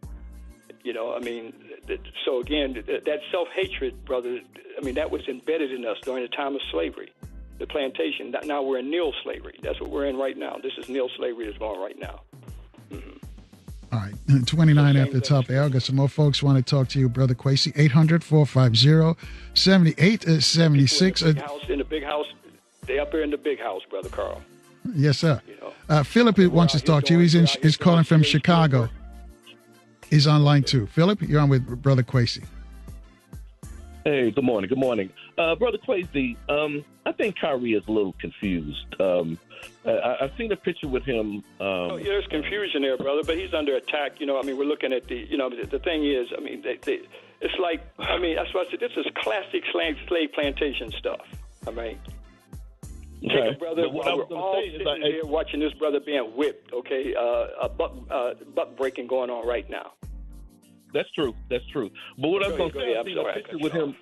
So again, that self-hatred, brother, that was embedded in us during the time of slavery, the plantation. Now we're in neo slavery. That's what we're in right now. This is neo slavery that's going right now. Mm-hmm. All right, 29 after the top of the hour. Got some more folks want to talk to you, Brother Kwesi. 800-450-7876. In the big house, they up here in the big house, Brother Carl. Yes, sir. Philip wants to talk to you. He's calling from Chicago. He's on line too. Philip, you're on with Brother Kwesi. Hey, good morning. Good morning. Brother Kwesi, I think Kyrie is a little confused. I've seen a picture with him. There's confusion there, brother, but he's under attack. We're looking at the thing is, it's like, that's why I said this is classic slave plantation stuff. Take a brother, we're all sitting there watching this brother being whipped, okay? A buck breaking going on right now. That's true. But what I was going to say, I seen a picture with him.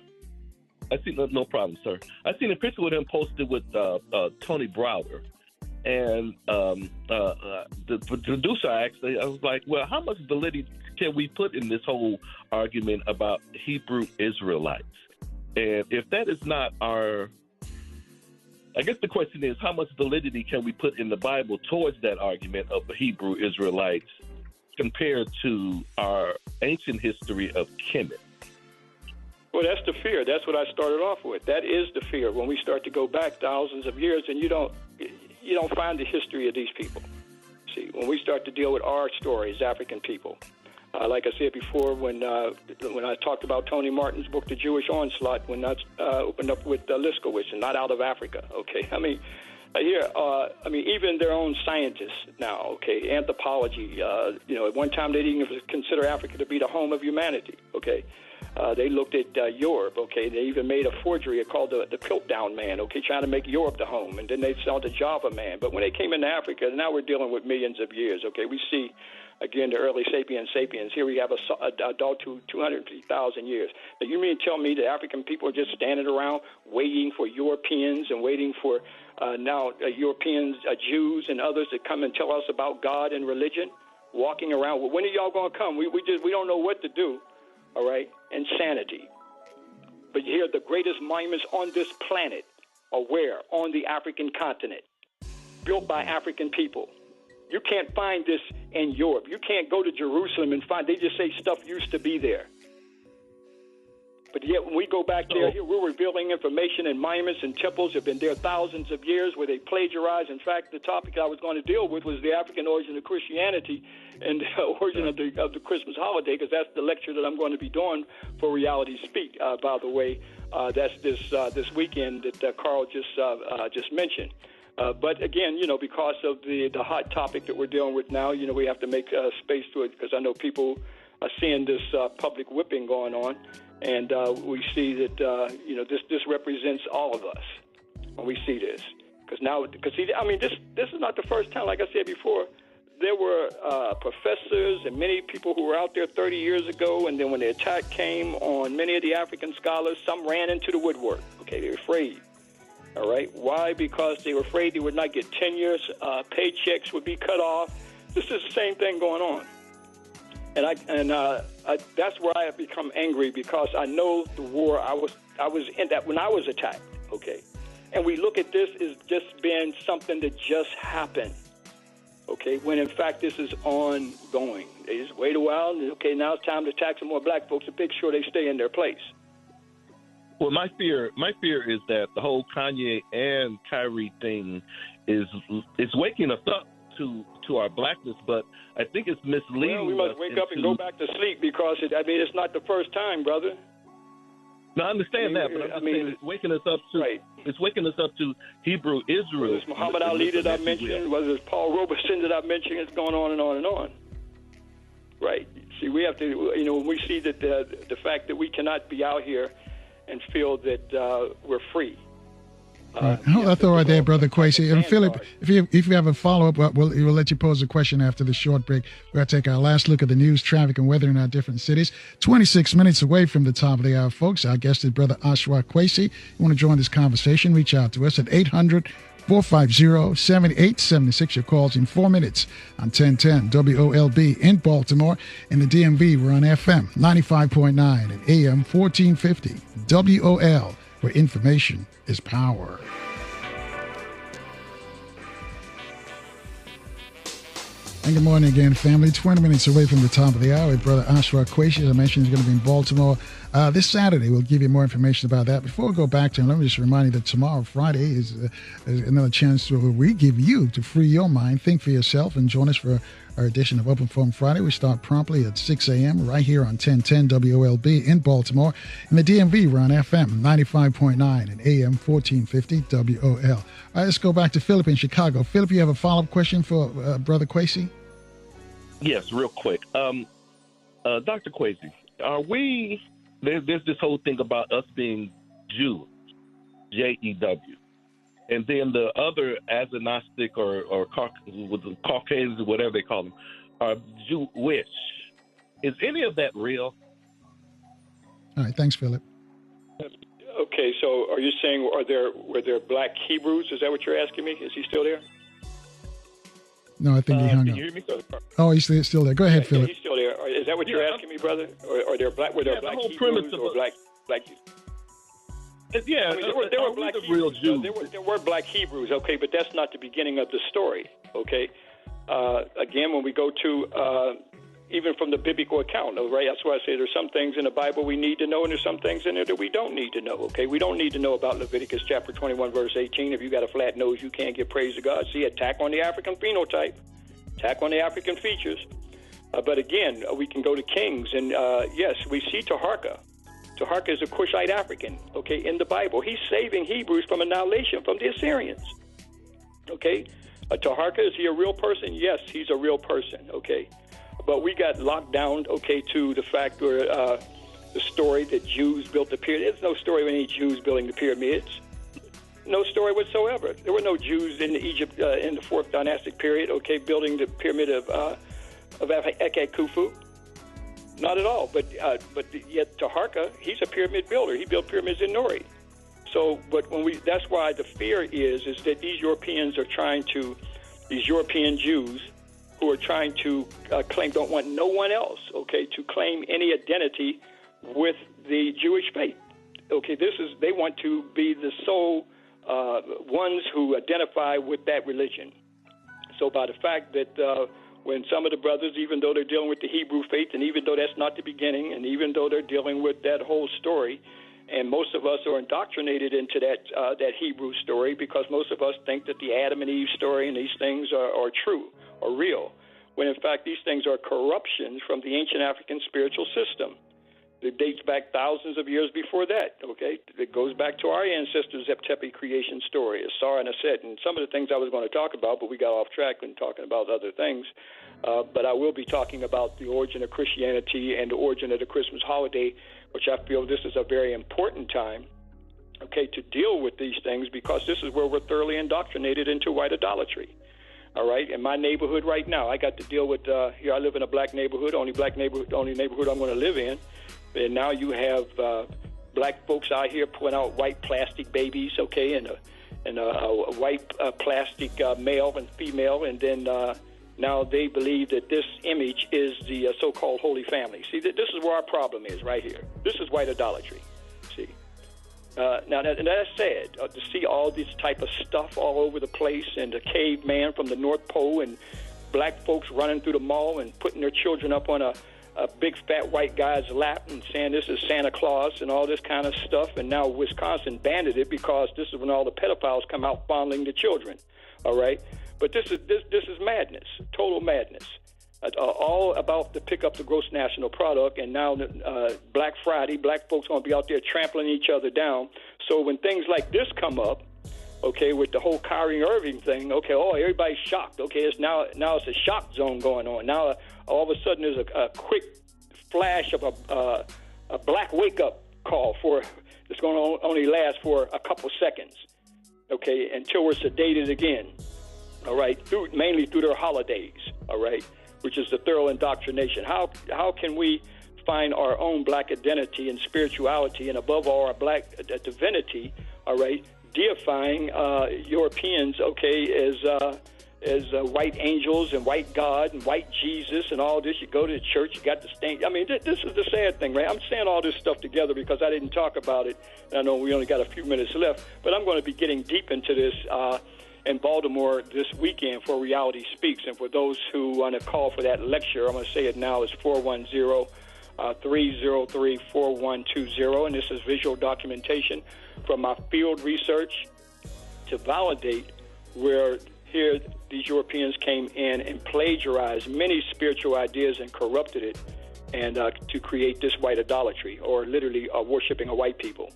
No problem, sir. I seen a picture with him posted with Tony Browder. And the producer actually, I was like, well, how much validity can we put in this whole argument about Hebrew Israelites? And if that is not I guess the question is, how much validity can we put in the Bible towards that argument of the Hebrew Israelites compared to our ancient history of Kemet? Well, that's the fear. That's what I started off with. That is the fear. When we start to go back thousands of years and you don't find the history of these people. See, when we start to deal with our stories, African people, like I said before, when I talked about Tony Martin's book, The Jewish Onslaught, when I opened up with Liskowitz and Not Out of Africa, okay? Even their own scientists now, okay, anthropology, at one time they didn't even consider Africa to be the home of humanity, okay? They looked at Europe, okay? They even made a forgery called the Piltdown Man, okay, trying to make Europe the home. And then they saw the Java Man. But when they came into Africa, now we're dealing with millions of years, okay? We see, again, the early sapiens. Here we have a dog to 250,000 years. Now, you mean tell me the African people are just standing around waiting for Europeans and waiting for Europeans, Jews and others to come and tell us about God and religion, walking around? Well, when are y'all going to come? We don't know what to do. All right, insanity. But here, the greatest monuments on this planet are where? On the African continent, built by African people. You can't find this in Europe. You can't go to Jerusalem and find. They just say stuff used to be there. But yet, when we go back there, here we're revealing information, and monuments and temples have been there thousands of years where they plagiarize. In fact, the topic I was going to deal with was the African origin of Christianity and the origin of the Christmas holiday, because that's the lecture that I'm going to be doing for Reality Speak. By the way, that's this weekend that Carl just mentioned. But again, because of the hot topic that we're dealing with now, we have to make space to it, because I know people are seeing this public whipping going on. And we see that, this represents all of us when we see this. This is not the first time. Like I said before, there were professors and many people who were out there 30 years ago, and then when the attack came on many of the African scholars, some ran into the woodwork. Okay, they were afraid. All right. Why? Because they were afraid they would not get tenures, paychecks would be cut off. This is the same thing going on. And that's where I have become angry, because I know the war. I was in that when I was attacked. Okay, and we look at this as just being something that just happened. Okay, when in fact this is ongoing. They just wait a while, and okay, now it's time to attack some more black folks to make sure they stay in their place. Well, my fear is that the whole Kanye and Kyrie thing is waking us up to our blackness, but I think it's misleading. Well, we must wake up and go back to sleep, because it's not the first time, brother. No, I understand that, but I'm saying it's waking us up to it's waking us up to Hebrew Israel. Whether it's Muhammad Ali that I mentioned, whether it's Paul Robeson that I mentioned, it's going on and on and on. Right. See, we have to, when we see that the fact that we cannot be out here and feel that we're free. Hold that thought right there, Brother Kwesi. And Philip, if you have a follow-up, we'll let you pose a question after the short break. We're going to take our last look at the news, traffic, and weather in our different cities. 26 minutes away from the top of the hour, folks. Our guest is Brother Ashra Kwesi. You want to join this conversation, reach out to us at 450-7876. Your calls in 4 minutes on 1010 WOLB in Baltimore. In the DMV, we're on FM 95.9 and AM 1450 WOL, where information is power. And good morning again, family. 20 minutes away from the top of the hour. Brother Ashra Kwesi, as I mentioned, is going to be in Baltimore this Saturday. We'll give you more information about that. Before we go back to him, let me just remind you that tomorrow, Friday, is another chance where we give you to free your mind, think for yourself, and join us for our edition of Open Forum Friday. We start promptly at 6 a.m. right here on 1010 WOLB in Baltimore. In the DMV, we're on FM 95.9 and AM 1450 WOL. All right, let's go back to Philip in Chicago. Philip, you have a follow-up question for Brother Kwesi? Yes, real quick. Dr. Kwesi, there's this whole thing about us being Jews, J-E-W. And then the other agnostic or Caucasians, whatever they call them, are Jewish. Is any of that real? All right, thanks, Philip. Okay, so are you saying were there black Hebrews? Is that what you're asking me? Is he still there? No, I think he hung can up. you hear me? Oh, he's still there. Go ahead, Philip. He's still there. Is that what you're asking me, brother? Or were there black the whole Hebrews or black? Yeah, I mean, there were black real Hebrews. Jews. There were black Hebrews, okay, but that's not the beginning of the story, okay? Again, when we go to even from the biblical account, right? That's why I say there's some things in the Bible we need to know, and there's some things in there that we don't need to know, okay? We don't need to know about Leviticus chapter 21, verse 18. If you got a flat nose, you can't give praise to God. See, attack on the African phenotype, attack on the African features. But again, we can go to Kings, and yes, we see Taharka. Taharka is a Cushite African, okay, in the Bible. He's saving Hebrews from annihilation from the Assyrians, okay? Taharka, is he a real person? Yes, he's a real person, okay? But we got locked down, okay, to the fact where the story that Jews built the pyramids. There's no story of any Jews building the pyramids. No story whatsoever. There were no Jews in Egypt in the fourth dynastic period, okay, building the pyramid of Ekek Khufu. Not at all. But yet Taharka, he's a pyramid builder. He built pyramids in Nuri. So, but that's why the fear is that these European Jews who are trying to claim, don't want no one else, okay, to claim any identity with the Jewish faith. Okay, they want to be the sole ones who identify with that religion. So by the fact that when some of the brothers, even though they're dealing with the Hebrew faith, and even though that's not the beginning, and even though they're dealing with that whole story, and most of us are indoctrinated into that Hebrew story because most of us think that the Adam and Eve story and these things are true or real, when in fact these things are corruptions from the ancient African spiritual system. It dates back thousands of years before that, okay? It goes back to our ancestors' Zeptepi creation story, Asar and Aset, and some of the things I was going to talk about, but we got off track when talking about other things. But I will be talking about the origin of Christianity and the origin of the Christmas holiday, which I feel this is a very important time, okay, to deal with these things because this is where we're thoroughly indoctrinated into white idolatry. All right, in my neighborhood right now, I got to deal with, here I live in a black neighborhood, only neighborhood I'm going to live in. And now you have black folks out here putting out white plastic babies, okay, and a white plastic male and female, and then now they believe that this image is the so-called Holy Family. See, this is where our problem is right here. This is white idolatry, see. Now, and that's sad, to see all this type of stuff all over the place, and the caveman from the North Pole, and black folks running through the mall and putting their children up on a big fat white guy's lap and saying this is Santa Claus and all this kind of stuff. And now Wisconsin banned it because this is when all the pedophiles come out fondling the children. All right, but this is madness, total madness. All about to pick up the gross national product, and now Black Friday, black folks going to be out there trampling each other down. So when things like this come up, okay, with the whole Kyrie Irving thing, okay, everybody's shocked. Okay, it's now it's a shock zone going on. Now all of a sudden there's a quick flash of a black wake-up call it's going to only last for a couple seconds, okay, until we're sedated again, all right, mainly through their holidays, all right, which is the thorough indoctrination. How can we find our own black identity and spirituality, and above all our black divinity, all right, deifying Europeans, okay, as white angels and white God and white Jesus and all this. You go to the church, you got the stain. I mean, this is the sad thing, right? I'm saying all this stuff together because I didn't talk about it. I know we only got a few minutes left, but I'm going to be getting deep into this in Baltimore this weekend for Reality Speaks. And for those who want to call for that lecture, I'm going to say it now, is 410-303-4120. And this is visual documentation from my field research to validate where here these Europeans came in and plagiarized many spiritual ideas and corrupted it, and to create this white idolatry, or literally worshiping a white people.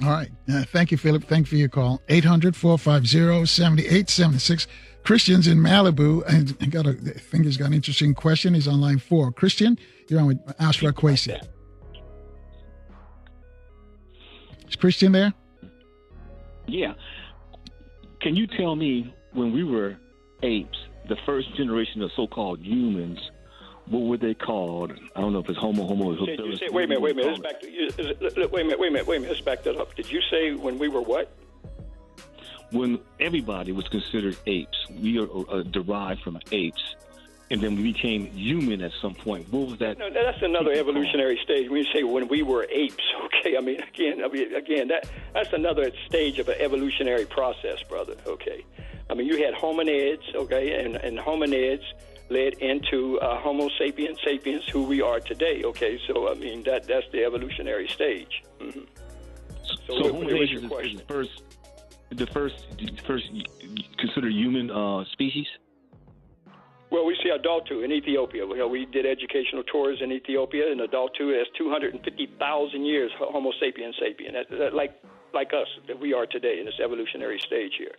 All right. Thank you, Philip. Thank you for your call. 800-450-7876. Christian's in Malibu, and I think he's got an interesting question. He's on line 4. Christian, you're on with Ashra Kwesi. Is Christian there? Yeah. Can you tell me, when we were apes, the first generation of so-called humans, what were they called? I don't know if it's Homo. Wait a minute. Let's back that up. Did you say when we were what? When everybody was considered apes. We are derived from apes, and then we became human at some point. What was that? No, that's another evolutionary stage. When you say when we were apes, okay. I mean, again, that's another stage of an evolutionary process, brother. Okay. I mean, you had hominids, okay, and hominids led into Homo sapiens, who we are today. Okay, so I mean that's the evolutionary stage. Mm-hmm. So Homo sapiens is the first considered human species. Well, we see Adultu in Ethiopia. We did educational tours in Ethiopia, and Adultu has 250,000 years Homo sapien. That like us that we are today in this evolutionary stage here.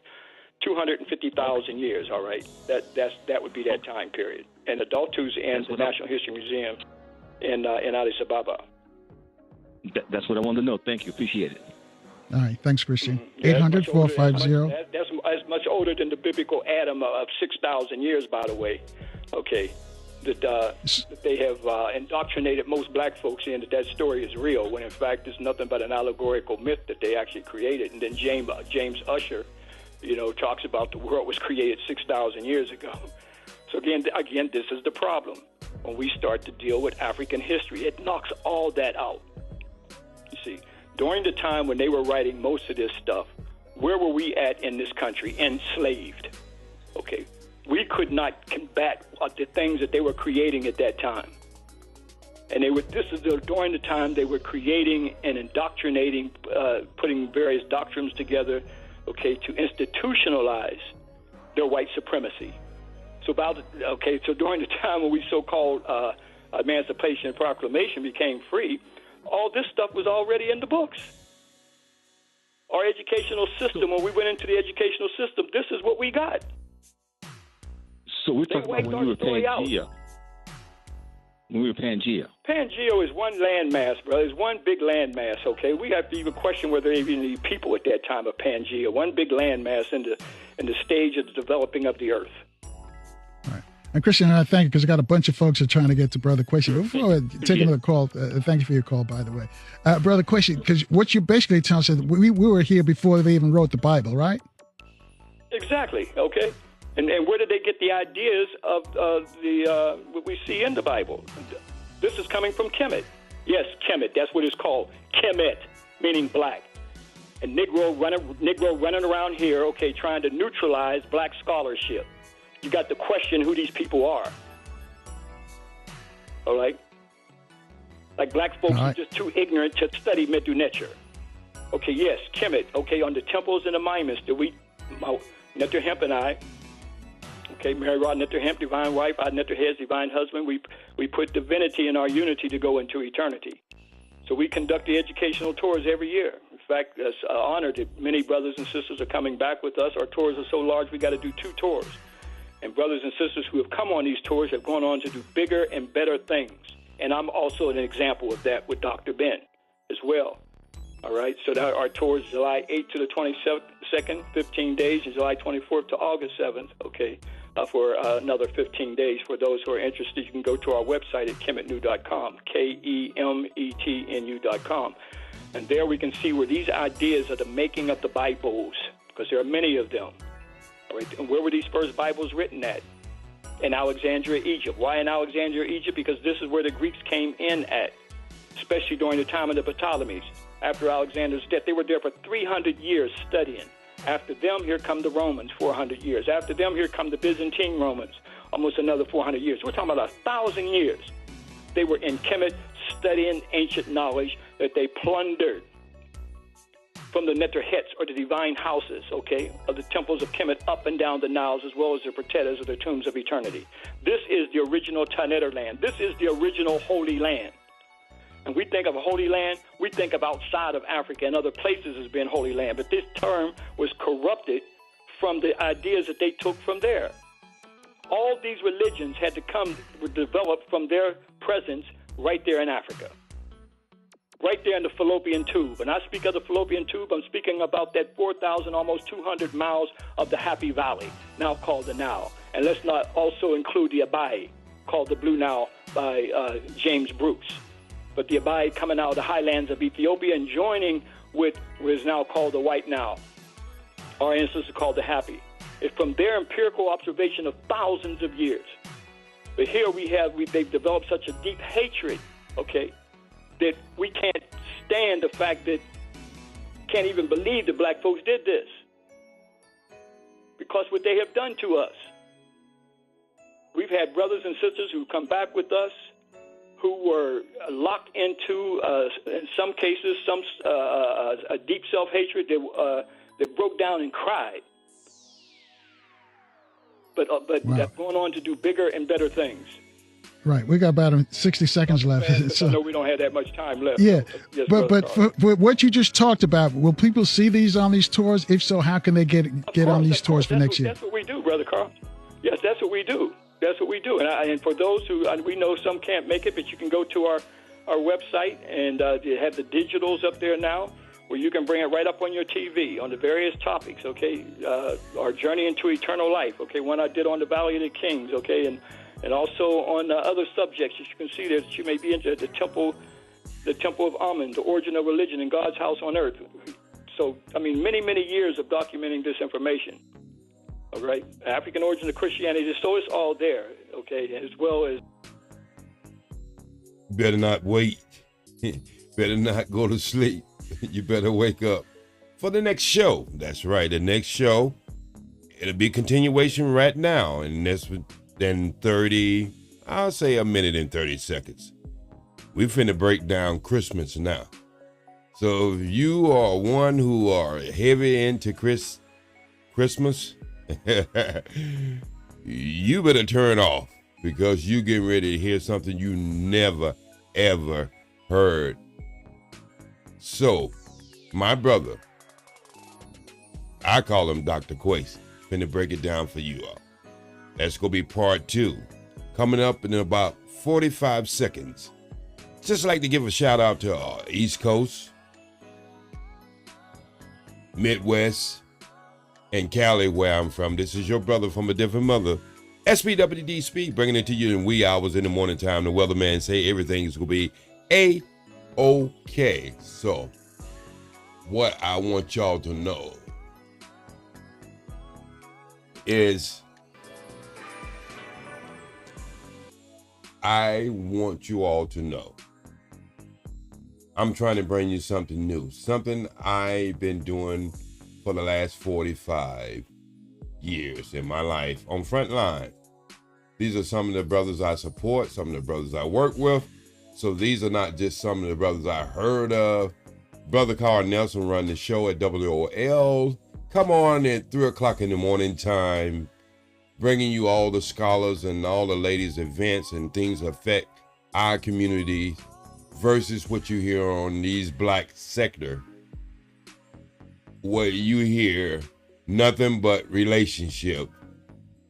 250,000 years, all right. That would be that time period. And Adultu's in the National History Museum in Addis Ababa. That's what I wanted to know. Thank you. Appreciate it. All right. Thanks, Christian. Yeah, 800-450. That's as much older than the biblical Adam of 6,000 years, by the way. Okay. That they have indoctrinated most black folks in that story is real, when in fact it's nothing but an allegorical myth that they actually created. And then James Usher, talks about the world was created 6,000 years ago. So again, this is the problem. When we start to deal with African history, it knocks all that out. You see, during the time when they were writing most of this stuff, where were we at in this country? Enslaved. Okay. We could not combat the things that they were creating at that time. And during the time they were creating and indoctrinating, putting various doctrines together, okay, to institutionalize their white supremacy. So during the time when we so-called Emancipation Proclamation became free, all this stuff was already in the books. Our educational system, when we went into the educational system, this is what we got. So we're talking about when we were Pangea. When we were Pangea. Pangea is one landmass, brother. It's one big landmass, okay? We have to even question whether there even any people at that time of Pangea. One big landmass in the stage of the developing of the earth. All right. And Christian, I thank you, because I got a bunch of folks that are trying to get to Brother Kwesi. Before I take another call, thank you for your call, by the way. Brother Kwesi, because what you basically tell us is we were here before they even wrote the Bible, right? Exactly, okay? And where did they get the ideas of what we see in the Bible? This is coming from Kemet. Yes, Kemet. That's what it's called. Kemet, meaning black. And Negro running around here, okay, trying to neutralize black scholarship. You got to question who these people are. All right? Like black folks are just too ignorant to study Medu Neter. Okay, yes, Kemet. Okay, on the temples and the monuments that Neter Hemp and I, okay, Mary Rod Neter Hemp, divine wife, I Neter Hez, divine husband. We put divinity in our unity to go into eternity. So we conduct the educational tours every year. In fact, it's an honor that many brothers and sisters are coming back with us. Our tours are so large, we got to do 2 tours. And brothers and sisters who have come on these tours have gone on to do bigger and better things. And I'm also an example of that with Dr. Ben as well. All right, so that our tour is July 8th to the 22nd, 15 days, and July 24th to August 7th, okay, for another 15 days. For those who are interested, you can go to our website at kemetnu.com, KEMETNU.com. And there we can see where these ideas are the making of the Bibles, because there are many of them. All right? And where were these first Bibles written at? In Alexandria, Egypt. Why in Alexandria, Egypt? Because this is where the Greeks came in at, especially during the time of the Ptolemies. After Alexander's death, they were there for 300 years studying. After them, here come the Romans, 400 years. After them, here come the Byzantine Romans, almost another 400 years. We're talking about 1,000 years. They were in Kemet studying ancient knowledge that they plundered from the Neterhets, or the divine houses, okay, of the temples of Kemet up and down the Niles, as well as the Pratetas, or the tombs of eternity. This is the original Taneter land. This is the original Holy Land. And we think of a Holy Land, we think of outside of Africa and other places as being Holy Land. But this term was corrupted from the ideas that they took from there. All these religions had to were developed from their presence right there in Africa. Right there in the fallopian tube. And I speak of the fallopian tube, I'm speaking about that 4,000, almost 200 miles of the Happy Valley, now called the Nile. And let's not also include the Abai, called the Blue Nile by James Bruce. But the Abai coming out of the highlands of Ethiopia and joining with what is now called the White Nile. Our ancestors called the Happy. It's from their empirical observation of thousands of years. But here they've developed such a deep hatred, okay, that we can't stand the fact that, can't even believe that black folks did this. Because what they have done to us. We've had brothers and sisters who come back with us who were locked into, in some cases, a deep self-hatred that broke down and cried. But wow. Going on to do bigger and better things. Right. We got about 60 seconds left. I know we don't have that much time left. Yeah. Yes, but for what you just talked about, will people see these on these tours? If so, how can they get on these tours for next year? That's what we do, Brother Carl. Yes, that's what we do. That's what we do. And for those who, we know some can't make it, but you can go to our website, and they have the digitals up there now, where you can bring it right up on your TV on the various topics, okay? Our journey into eternal life, okay? One I did on the Valley of the Kings, okay? And also on other subjects that you can see there that you may be into, the temple of Amun, the origin of religion in God's house on earth. So, many, many years of documenting this information, all right? African origin of Christianity, so it's all there, okay? As well as... Better not wait. Better not go to sleep. You better wake up for the next show. That's right, the next show. It'll be continuation right now, and that's then 30, I'll say a minute and 30 seconds. We finna break down Christmas now. So if you are one who are heavy into Christmas, you better turn off, because you getting ready to hear something you never, ever heard. So, my brother, I call him Dr. Kwesi, finna break it down for you all. That's gonna be part 2, coming up in about 45 seconds. Just like to give a shout out to East Coast, Midwest, and Cali, where I'm from. This is your brother from a different mother, SPWD Speed, bringing it to you in wee hours in the morning time. The weatherman say everything is gonna be A-OK. So, what I want y'all to know is I want you all to know I'm trying to bring you something new, something I've been doing for the last 45 years in my life on Frontline. These are some of the brothers I support, some of the brothers I work with. So these are not just some of the brothers I heard of. Brother Carl Nelson run the show at WOL. Come on at 3 o'clock in the morning time, bringing you all the scholars and all the ladies' events and things that affect our community versus what you hear on these black sector, where you hear nothing but relationship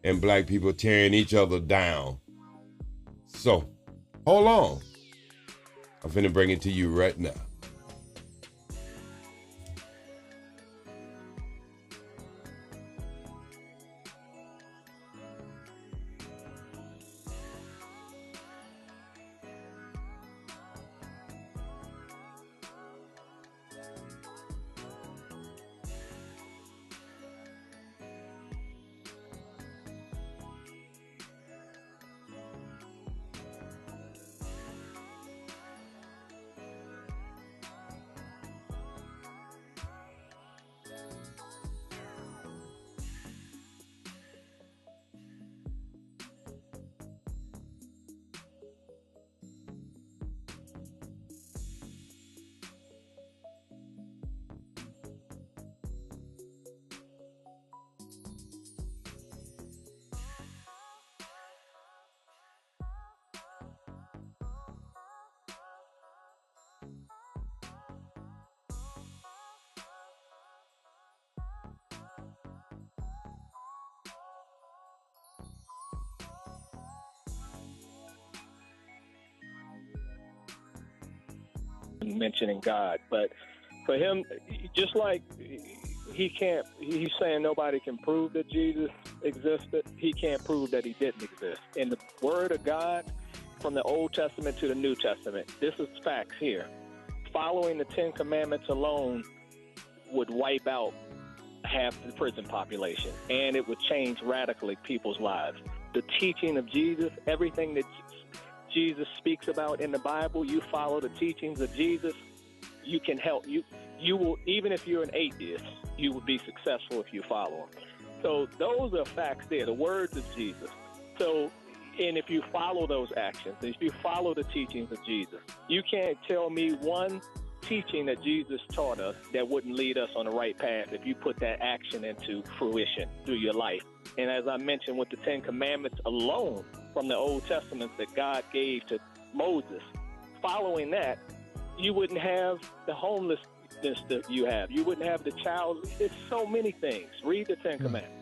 and black people tearing each other down. So, hold on. I'm finna bring it to you right now. mentioning God. But for him, just like he's saying nobody can prove that Jesus existed, he can't prove that he didn't exist. In the Word of God, from the Old Testament to the New Testament, this is facts here. Following the Ten Commandments alone would wipe out half the prison population, and it would change radically people's lives. The teaching of Jesus, everything that Jesus speaks about in the Bible, you follow the teachings of Jesus, you can help. You will, even if you're an atheist, you will be successful if you follow him. So those are facts there, the words of Jesus. So, and if you follow those actions, if you follow the teachings of Jesus, you can't tell me one teaching that Jesus taught us that wouldn't lead us on the right path if you put that action into fruition through your life. And as I mentioned, with the Ten Commandments alone from the Old Testament that God gave to Moses, following that, you wouldn't have the homelessness that you have. You wouldn't have the child. There's so many things. Read the Ten Commandments.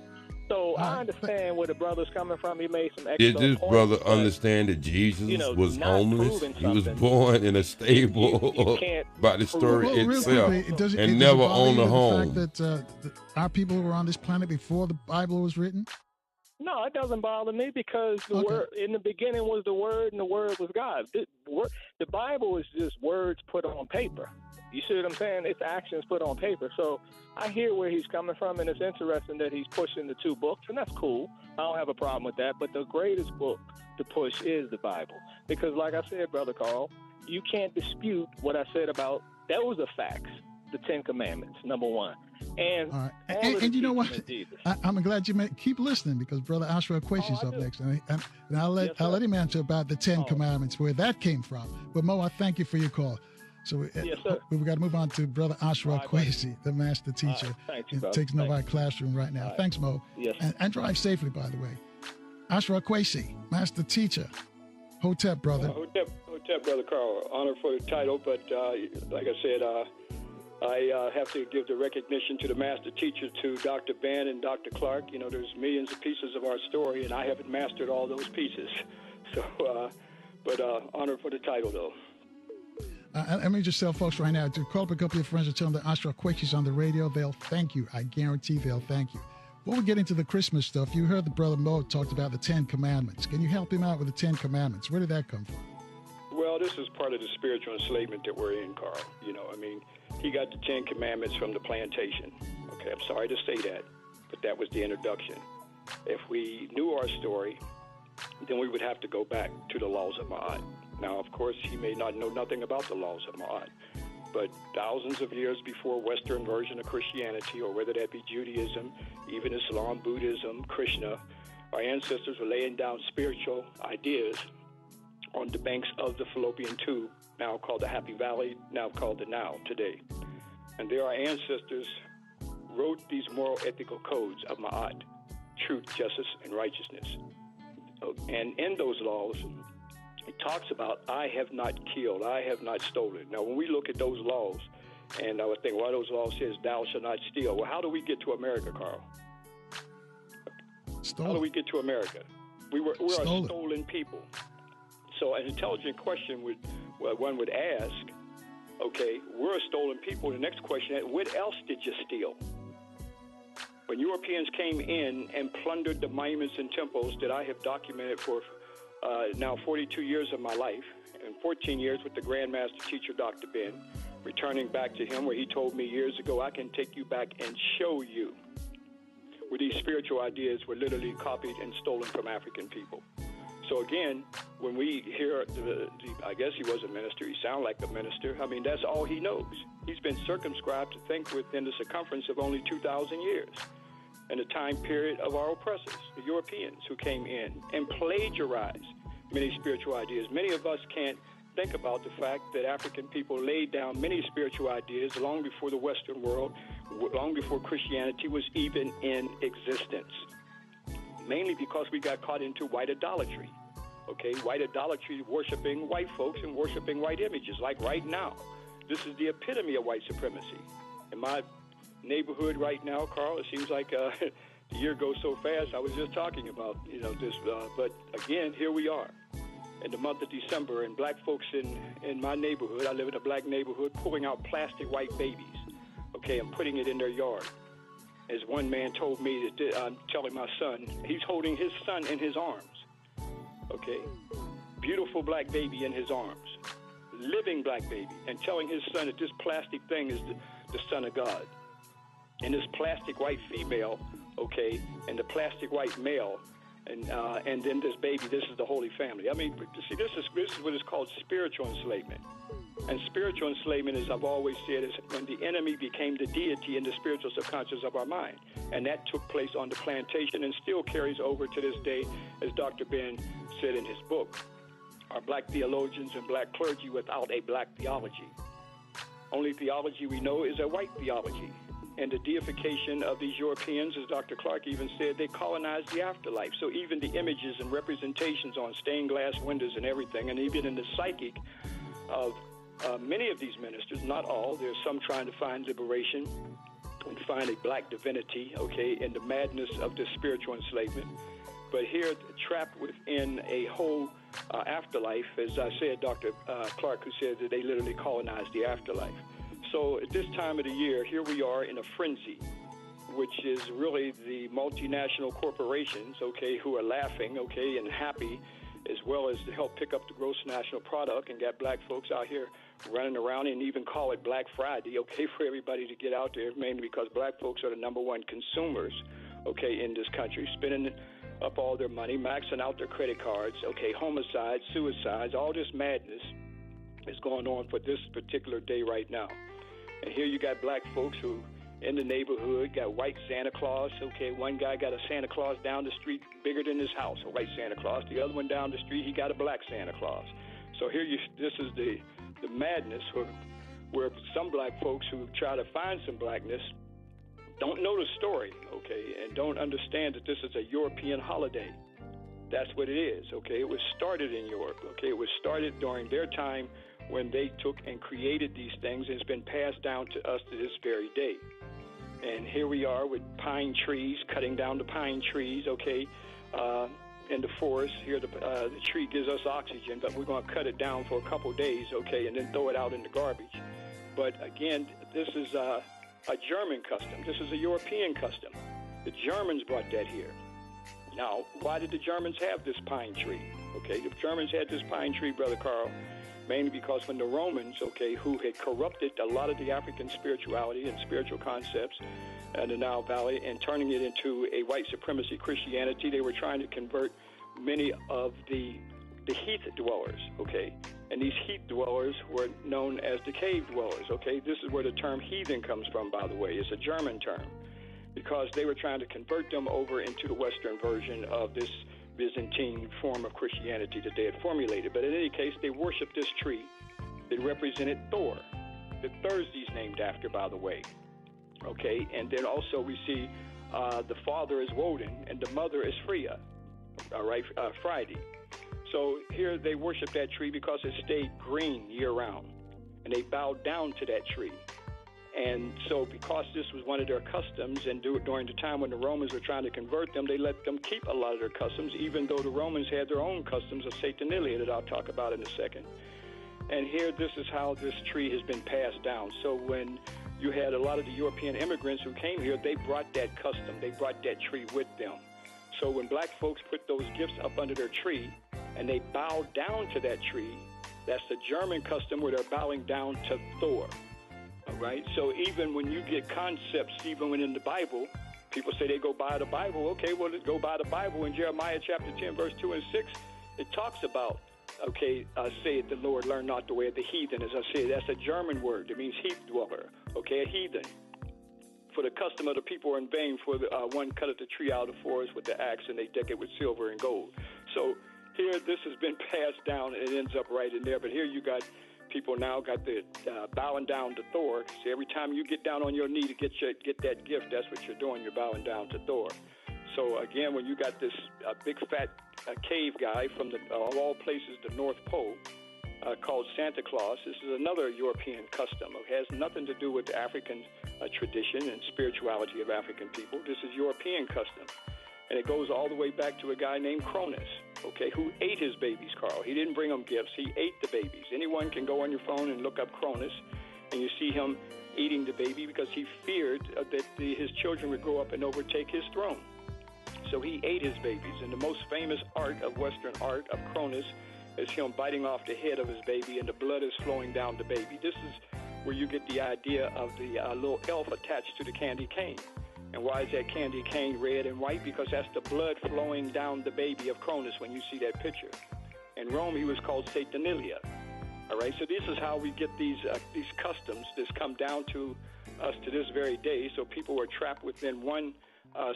So I understand where the brother's coming from. He made some excellent Did this points, brother but, understand that Jesus was not homeless? proving He was something, born in a stable you can't by the story Well, real itself, quickly, does it and never owned a the home. fact that our people were on this planet before the Bible was written? No, it doesn't bother me because the word in the beginning was the Word, and the Word was God. The Bible is just words put on paper. You see what I'm saying? It's actions put on paper. So I hear where he's coming from, and it's interesting that he's pushing the two books, and that's cool. I don't have a problem with that. But the greatest book to push is the Bible, because, like I said, Brother Carl, you can't dispute what I said about those are facts. The Ten Commandments, number one. And, and you know what? I'm glad you keep listening, because Brother Ashra Kwesi's up next, and I'll let him answer about the Ten Commandments, where that came from. But Mo, I thank you for your call. So we've got to move on to Brother Ashra Kwesi, the master teacher. Thank you, takes Novi Classroom right now. Thanks, Mo. Yes. And drive safely, by the way. Ashra Kwesi, master teacher. Hotep, brother. Hotep, Brother Carl. Honor for the title, but like I said, I have to give the recognition to the master teacher, to Dr. Ben and Dr. Clark. You know, there's millions of pieces of our story, and I haven't mastered all those pieces. So, but honor for the title, though. Let me just tell folks right now to call up a couple of friends and tell them that Ashra Kwesi's on the radio. They'll thank you. I guarantee they'll thank you. Before we get into the Christmas stuff, you heard the brother Mo talked about the Ten Commandments. Can you help him out with the Ten Commandments? Where did that come from? Well, this is part of the spiritual enslavement that we're in, Carl. You know, I mean, he got the Ten Commandments from the plantation. Okay, I'm sorry to say that, but that was the introduction. If we knew our story, then we would have to go back to the laws of Ma'at. Now, of course, he may not know nothing about the laws of Ma'at, but thousands of years before Western version of Christianity, or whether that be Judaism, even Islam, Buddhism, Krishna, our ancestors were laying down spiritual ideas on the banks of the Fallopian Tube, now called the Happy Valley, now called the Nile today. And there our ancestors wrote these moral ethical codes of Ma'at, truth, justice, and righteousness. And in those laws, it talks about, I have not killed, I have not stolen. Now, when we look at those laws, and I would think, well, those laws says, thou shalt not steal. Well, how do we get to America, Carl? How do we get to America? We're a stolen people. So an intelligent question one would ask, okay, we're a stolen people. The next question is, what else did you steal? When Europeans came in and plundered the monuments and temples that I have documented for now 42 years of my life, and 14 years with the Grand Master Teacher, Dr. Ben, returning back to him where he told me years ago, I can take you back and show you where these spiritual ideas were literally copied and stolen from African people. So again, when we hear, I guess he was a minister, he sounded like a minister. I mean, that's all he knows. He's been circumscribed to think within the circumference of only 2,000 years, in the time period of our oppressors, the Europeans who came in and plagiarized many spiritual ideas. Many of us can't think about the fact that African people laid down many spiritual ideas long before the Western world, long before Christianity was even in existence. Mainly because we got caught into white idolatry. Okay, white idolatry, worshiping white folks and worshiping white images. Like right now, this is the epitome of white supremacy. In my neighborhood right now, Carl, it seems like the year goes so fast. I was just talking about, this, but again, here we are. in the month of December, and black folks in my neighborhood, I live in a black neighborhood, pulling out plastic white babies, okay, and putting it in their yard. As one man told me, that I'm telling my son, he's holding his son in his arms, okay? Beautiful black baby in his arms, living black baby, and telling his son that this plastic thing is the Son of God. And this plastic white female, okay, and the plastic white male, and then this baby, this is the Holy Family. I mean, see, this is what is called spiritual enslavement. And spiritual enslavement, as I've always said, is when the enemy became the deity in the spiritual subconscious of our mind. And that took place on the plantation and still carries over to this day, as Dr. Ben said in his book. Are black theologians and black clergy without a black theology. Only theology we know is a white theology. And the deification of these Europeans, as Dr. Clark even said, they colonized the afterlife. So even the images and representations on stained glass windows and everything, and even in the psychic of many of these ministers, not all, there's some trying to find liberation and find a black divinity, okay, in the madness of this spiritual enslavement. But here, trapped within a whole afterlife, as I said, Dr. Clark, who said that they literally colonized the afterlife. So at this time of the year, here we are in a frenzy, which is really the multinational corporations, okay, who are laughing, okay, and happy, as well as to help pick up the gross national product and got black folks out here running around and even call it Black Friday, okay, for everybody to get out there, mainly because black folks are the number one consumers, okay, in this country, spending up all their money, maxing out their credit cards, okay, homicides, suicides, all this madness is going on for this particular day right now. And here you got black folks who in the neighborhood got white Santa Claus, okay, one guy got a Santa Claus down the street bigger than his house, a white Santa Claus. The other one down the street, he got a black Santa Claus. So here this is the madness where some black folks who try to find some blackness don't know the story, okay, and don't understand that this is a European holiday. That's what it is, okay? It was started in Europe, okay? It was started during their time when they took and created these things, and it's been passed down to us to this very day. And here we are with pine trees, cutting down the pine trees, okay, in the forest. Here the tree gives us oxygen, but we're going to cut it down for a couple days, okay, and then throw it out in the garbage. But again, this is a German custom. This is a European custom. The Germans brought that here. Now, why did the Germans have this pine tree? Okay, the Germans had this pine tree, Brother Carl, mainly because when the Romans, okay, who had corrupted a lot of the African spirituality and spiritual concepts in the Nile Valley and turning it into a white supremacy Christianity, they were trying to convert many of the heath dwellers, okay? And these heath dwellers were known as the cave dwellers, okay? This is where the term heathen comes from, by the way. It's a German term because they were trying to convert them over into the Western version of this Byzantine form of Christianity that they had formulated. But in any case, they worshiped this tree that represented Thor. The Thursday's named after, by the way. Okay, and then also we see the father is Woden and the mother is Freya. All right, Friday. So here they worship that tree because it stayed green year round, and they bowed down to that tree. And so because this was one of their customs, and during the time when the Romans were trying to convert them, they let them keep a lot of their customs, even though the Romans had their own customs of Saturnalia that I'll talk about in a second. And here, this is how this tree has been passed down. So when you had a lot of the European immigrants who came here, they brought that custom, they brought that tree with them. So when black folks put those gifts up under their tree and they bowed down to that tree, that's the German custom where they're bowing down to Thor. All right, so even when you get concepts, even when in the Bible, people say they go by the Bible. Okay, well, let's go by the Bible. In Jeremiah chapter 10, verse 2 and 6, it talks about, okay, saith the Lord, learn not the way of the heathen. As I said, that's a German word. It means heath dweller, okay, a heathen. For the custom of the people are in vain, for the one cutteth the tree out of the forest with the axe, and they deck it with silver and gold. So here, this has been passed down, and it ends up right in there. But here you got people now got the bowing down to Thor. See, every time you get down on your knee to get that gift, that's what you're doing. You're bowing down to Thor. So again, when you got this big fat cave guy from of all places, the North Pole, called Santa Claus, this is another European custom. It has nothing to do with the African tradition and spirituality of African people. This is European custom. And it goes all the way back to a guy named Cronus. okay, who ate his babies, Carl. He didn't bring them gifts. He ate the babies. Anyone can go on your phone and look up Cronus, and you see him eating the baby because he feared that his children would grow up and overtake his throne. So he ate his babies. And the most famous art of Western art of Cronus is him biting off the head of his baby, and the blood is flowing down the baby. This is where you get the idea of the little elf attached to the candy cane. And why is that candy cane red and white? Because that's the blood flowing down the baby of Cronus when you see that picture. In Rome, he was called Saturnalia. All right, so this is how we get these customs. This come down to us to this very day. So people were trapped within one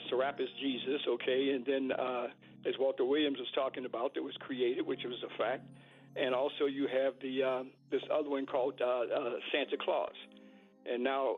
Serapis Jesus, okay, and then as Walter Williams was talking about, that was created, which was a fact. And also you have the this other one called Santa Claus. And now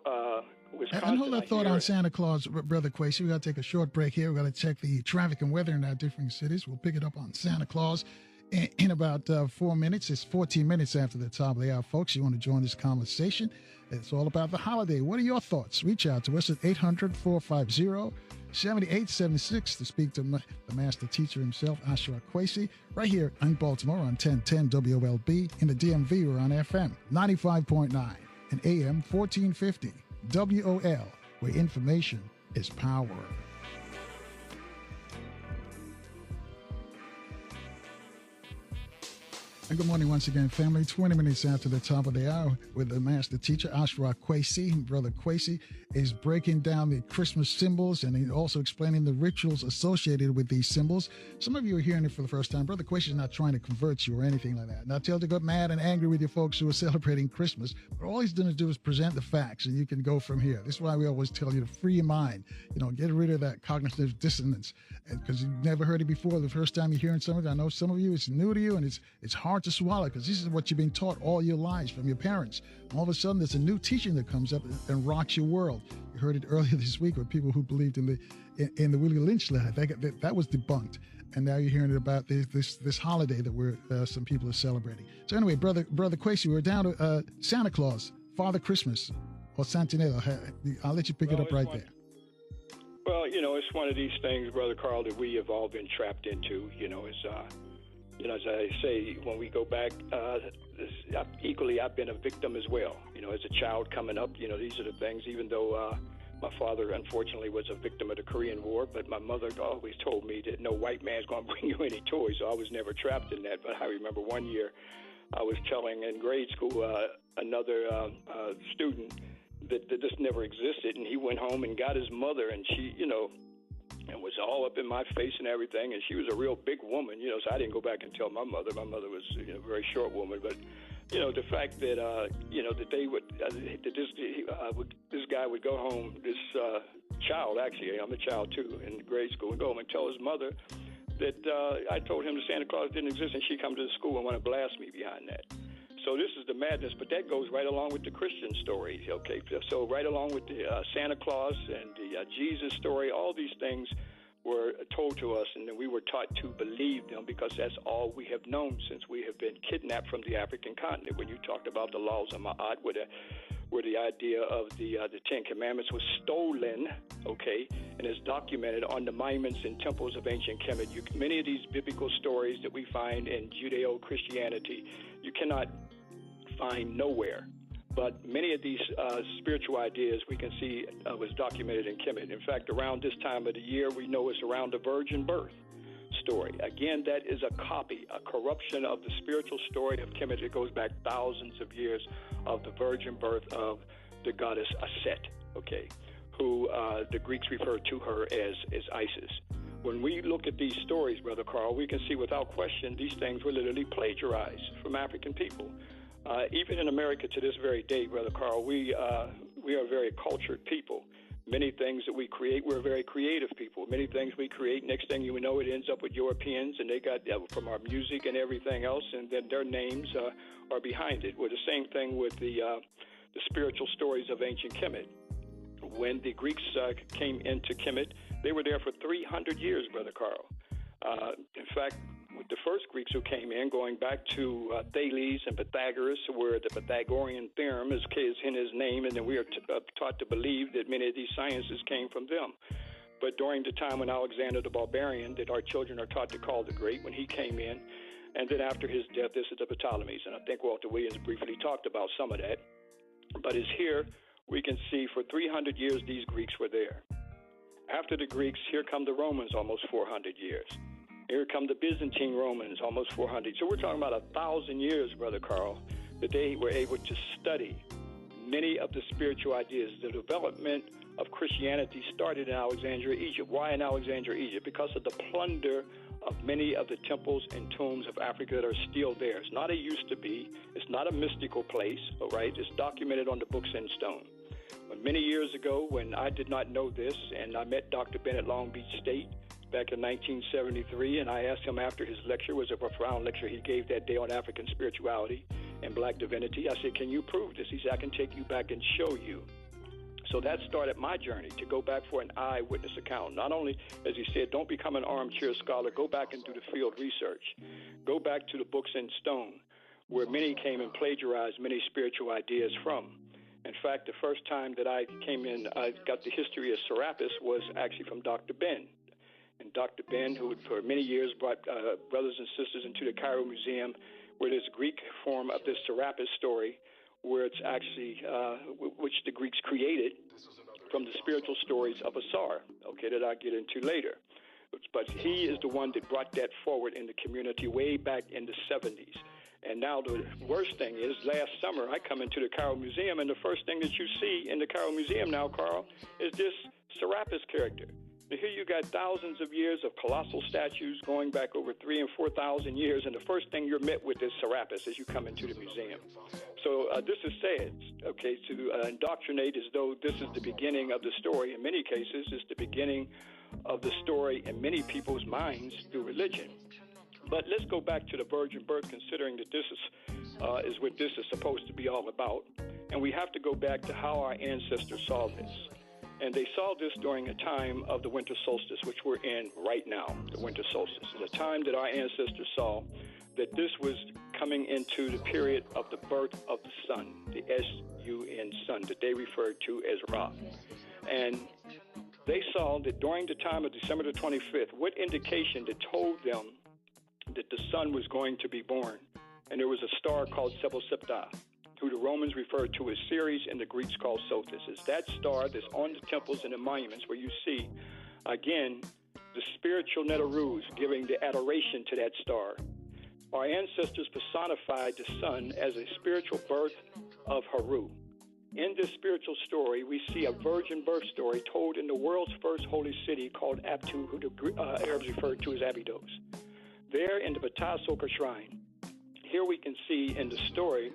Wisconsin. And hold that thought on Santa Claus, Brother Kwesi. We got to take a short break here. We got to check the traffic and weather in our different cities. We'll pick it up on Santa Claus in about 4 minutes. It's 14 minutes after the top of the hour, folks. You want to join this conversation? It's all about the holiday. What are your thoughts? Reach out to us at 800-450-7876 to speak to the master teacher himself, Ashra Kwesi, right here in Baltimore on 1010 WOLB. In the DMV, we're on FM 95.9 and AM 1450 WOL, where information is power. And good morning once again, family. 20 minutes after the top of the hour with the master teacher, Ashra Kwesi. Brother Kwesi is breaking down the Christmas symbols and he's also explaining the rituals associated with these symbols. Some of you are hearing it for the first time. Brother Kwesi is not trying to convert you or anything like that. Not tell to get mad and angry with your folks who are celebrating Christmas, but all he's going to do is present the facts and you can go from here. This is why we always tell you to free your mind. Get rid of that cognitive dissonance because you've never heard it before. The first time you're hearing something, I know some of you, it's new to you and it's hard to swallow because this is what you've been taught all your lives from your parents. All of a sudden, there's a new teaching that comes up and rocks your world. You heard it earlier this week with people who believed in the Willie Lynch letter. That was debunked, and now you're hearing about this holiday that some people are celebrating. So anyway, brother Kwesi, we're down to Santa Claus, Father Christmas, or Santinello. I'll let you pick it up right there. Well, it's one of these things, Brother Carl, that we have all been trapped into. As I say, when we go back, equally, I've been a victim as well. As a child coming up, these are the things, even though my father, unfortunately, was a victim of the Korean War, but my mother always told me that no white man's going to bring you any toys, so I was never trapped in that. But I remember one year I was telling in grade school another student that this never existed, and he went home and got his mother, and she, and was all up in my face and everything, and she was a real big woman, so I didn't go back and tell my mother. My mother was a very short woman, but the fact that that they would this guy would go home, this child, actually, I'm a child too, in grade school, and go home and tell his mother that I told him that Santa Claus didn't exist, and she come to the school and want to blast me behind that. So this is the madness, but that goes right along with the Christian stories, okay? So right along with the Santa Claus and the Jesus story, all these things were told to us, and then we were taught to believe them because that's all we have known since we have been kidnapped from the African continent. When you talked about the laws of Ma'at, where the idea of the Ten Commandments was stolen, okay, and is documented on the monuments and temples of ancient Kemet. Many of these biblical stories that we find in Judeo-Christianity, you cannot find nowhere. But many of these spiritual ideas we can see was documented in Kemet. In fact, around this time of the year, we know it's around the virgin birth story. Again, that is a copy, a corruption of the spiritual story of Kemet. It goes back thousands of years of the virgin birth of the goddess Aset, okay, who the Greeks refer to her as Isis. When we look at these stories, Brother Carl, we can see without question these things were literally plagiarized from African people. Even in America to this very day, Brother Carl, we are very cultured people. Many things that we create, we're very creative people. Many things we create, next thing you know, it ends up with Europeans, and they got from our music and everything else, and then their names are behind it. Well, the same thing with the spiritual stories of ancient Kemet. When the Greeks came into Kemet, they were there for 300 years, Brother Carl. In fact, with the first Greeks who came in, going back to Thales and Pythagoras, where the Pythagorean theorem is in his name, and then we are taught to believe that many of these sciences came from them. But during the time when Alexander the Barbarian, that our children are taught to call the Great, when he came in, and then after his death, this is the Ptolemies. And I think Walter Williams briefly talked about some of that. But it's here we can see for 300 years these Greeks were there. After the Greeks, here come the Romans, almost 400 years. Here come the Byzantine Romans, almost 400. So we're talking about 1,000 years, Brother Carl, that they were able to study many of the spiritual ideas. The development of Christianity started in Alexandria, Egypt. Why in Alexandria, Egypt? Because of the plunder of many of the temples and tombs of Africa that are still there. It's not a used to be. It's not a mystical place, all right? It's documented on the books in stone. But many years ago, when I did not know this, and I met Dr. Ben at Long Beach State back in 1973, and I asked him after his lecture, was a profound lecture he gave that day on African spirituality and black divinity. I said, can you prove this? He said, I can take you back and show you. So that started my journey to go back for an eyewitness account. Not only, as he said, don't become an armchair scholar, go back and do the field research. Go back to the books in stone, where many came and plagiarized many spiritual ideas from. In fact, the first time that I came in, I got the history of Serapis was actually from Dr. Ben. And Dr. Ben, who for many years brought brothers and sisters into the Cairo Museum, where there's Greek form of this Serapis story, where it's actually, which the Greeks created from the spiritual stories of Ashra, okay, that I'll get into later. But he is the one that brought that forward in the community way back in the 70s. And now the worst thing is, last summer I come into the Cairo Museum, and the first thing that you see in the Cairo Museum now, Carl, is this Serapis character. Now, here you got thousands of years of colossal statues going back over 3,000 and 4,000 years, and the first thing you're met with is Serapis as you come into the museum. So this is sad, okay, to indoctrinate as though this is the beginning of the story. In many cases, it's the beginning of the story in many people's minds through religion. But let's go back to the virgin birth, considering that this is what this is supposed to be all about. And we have to go back to how our ancestors saw this. And they saw this during a time of the winter solstice, which we're in right now, the winter solstice. It's a time that our ancestors saw that this was coming into the period of the birth of the sun, the S-U-N, sun, that they referred to as Ra. And they saw that during the time of December the 25th, what indication that told them that the sun was going to be born? And there was a star called Sebel-Septa, who the Romans referred to as Ceres and the Greeks called Sothis. It's that star that's on the temples and the monuments where you see, again, the spiritual Negroes giving the adoration to that star. Our ancestors personified the sun as a spiritual birth of Haru. In this spiritual story, we see a virgin birth story told in the world's first holy city called Abtu, who the Arabs referred to as Abydos. There in the Ptah shrine, here we can see in the story,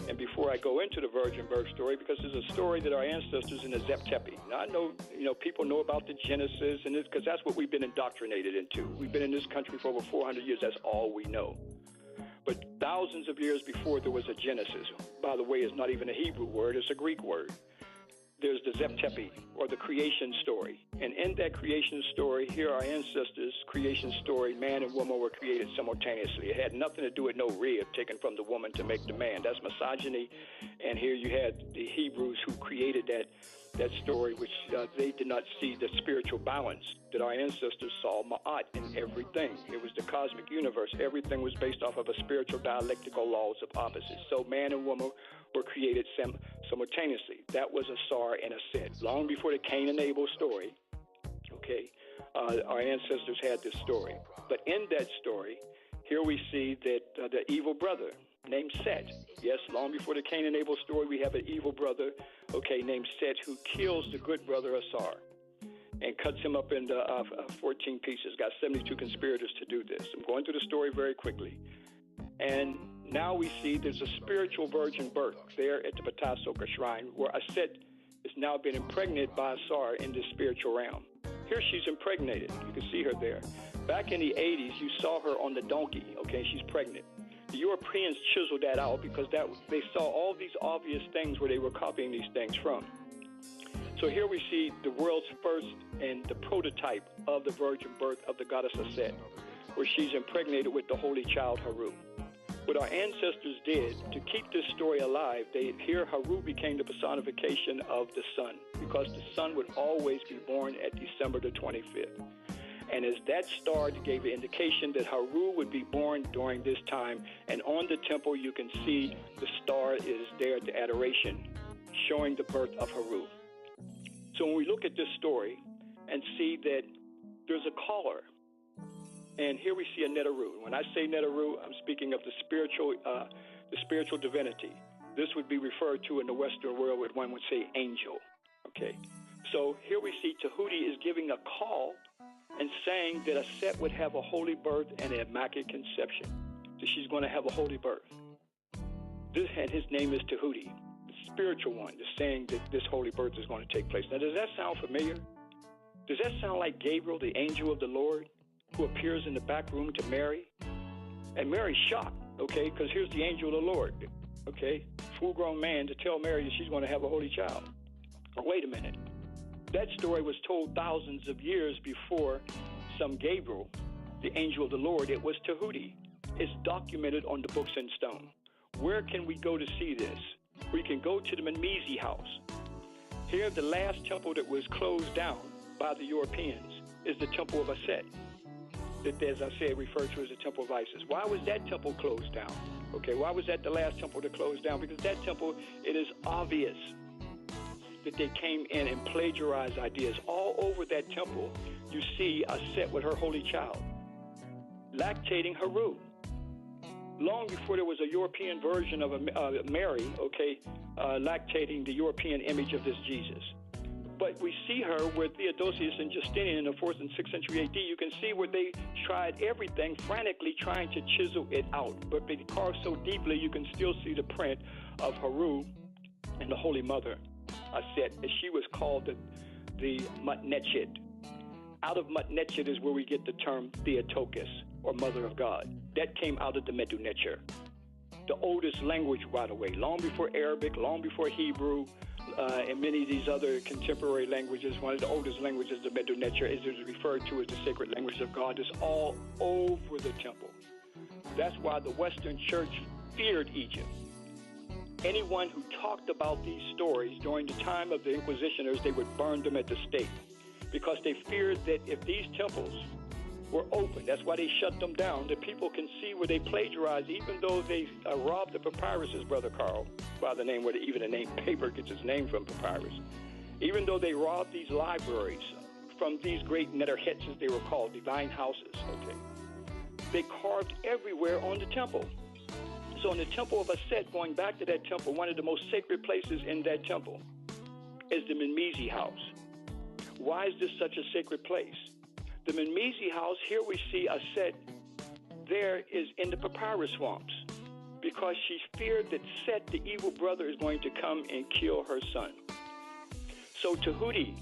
and before I go into the virgin birth story, because it's a story that our ancestors in the Zep-Tepi. Now, I know, people know about the Genesis, and because that's what we've been indoctrinated into. We've been in this country for over 400 years. That's all we know. But thousands of years before there was a Genesis, by the way, it's not even a Hebrew word, it's a Greek word. There's the Zep-Tepi, or the creation story. And in that creation story, here our ancestors' creation story, man and woman were created simultaneously. It had nothing to do with no rib taken from the woman to make the man. That's misogyny. And here you had the Hebrews who created that story, which they did not see the spiritual balance that our ancestors saw, ma'at, in everything. It was the cosmic universe. Everything was based off of a spiritual dialectical laws of opposites. So man and woman were created simultaneously. That was a Sar and a Set. Long before the Cain and Abel story, okay, our ancestors had this story. But in that story, here we see that the evil brother named Set, yes, long before the Cain and Abel story, we have an evil brother, okay, named Set, who kills the good brother Asar and cuts him up into 14 pieces. Got 72 conspirators to do this. I'm going through the story very quickly. And now we see there's a spiritual virgin birth there at the Ptah shrine, where Aset is now being impregnated by Asar in this spiritual realm. Here she's impregnated. You can see her there. Back in the 80s, you saw her on the donkey, okay? She's pregnant. The Europeans chiseled that out because they saw all these obvious things where they were copying these things from. So here we see the world's first and the prototype of the virgin birth of the goddess Aset, where she's impregnated with the holy child Haru. What our ancestors did to keep this story alive, here Haru became the personification of the sun, because the sun would always be born at December the 25th. And as that star gave an indication that Haru would be born during this time, and on the temple you can see the star is there, the adoration, showing the birth of Haru. So when we look at this story and see that there's a caller, and here we see a Neteru. When I say Neteru, I'm speaking of the spiritual divinity. This would be referred to in the Western world with one would say angel. Okay, so here we see Tahuti is giving a call and saying that Aset would have a holy birth and an immaculate conception, that she's going to have a holy birth. And his name is Tahuti, the spiritual one, that's saying that this holy birth is going to take place. Now, does that sound familiar? Does that sound like Gabriel, the angel of the Lord, who appears in the back room to Mary? And Mary's shocked, okay, because here's the angel of the Lord, okay, full-grown man to tell Mary that she's going to have a holy child. But wait a minute. That story was told thousands of years before some Gabriel, the angel of the Lord. It was Tahuti. It's documented on the books in stone. Where can we go to see this? We can go to the Menmizi house. Here, the last temple that was closed down by the Europeans is the temple of Aset, that, as I said, referred to as the temple of Isis. Why was that temple closed down? Okay, why was that the last temple to close down? Because that temple, it is obvious that they came in and plagiarized ideas. All over that temple, you see Aset with her holy child, lactating Haru. Long before there was a European version of Mary, okay, lactating the European image of this Jesus. But we see her with Theodosius and Justinian in the 4th and 6th century AD. You can see where they tried everything, frantically trying to chisel it out. But they carved so deeply, you can still see the print of Haru and the Holy Mother, Aset, as she was called the Mutnechid. Out of Mutnechid is where we get the term Theotokos, or Mother of God. That came out of the Medu Neter, the oldest language right away, long before Arabic, long before Hebrew, and many of these other contemporary languages. One of the oldest languages, the Medu Neter, is referred to as the sacred language of God. It's all over the temple. That's why the Western Church feared Egypt. Anyone who talked about these stories during the time of the Inquisitioners, they would burn them at the stake, because they feared that if these temples were open, that's why they shut them down, that people can see where they plagiarized, even though they robbed the papyruses, Brother Carl, by the name where even the name paper gets its name from papyrus. Even though they robbed these libraries from these great Neterhets, as they were called, divine houses, okay, they carved everywhere on the temple. So in the temple of Aset, going back to that temple, one of the most sacred places in that temple is the Menmizi house. Why is this such a sacred place? The Menmizi house, here we see Aset, there is in the papyrus swamps, because she feared that Set, the evil brother, is going to come and kill her son. So Tahuti,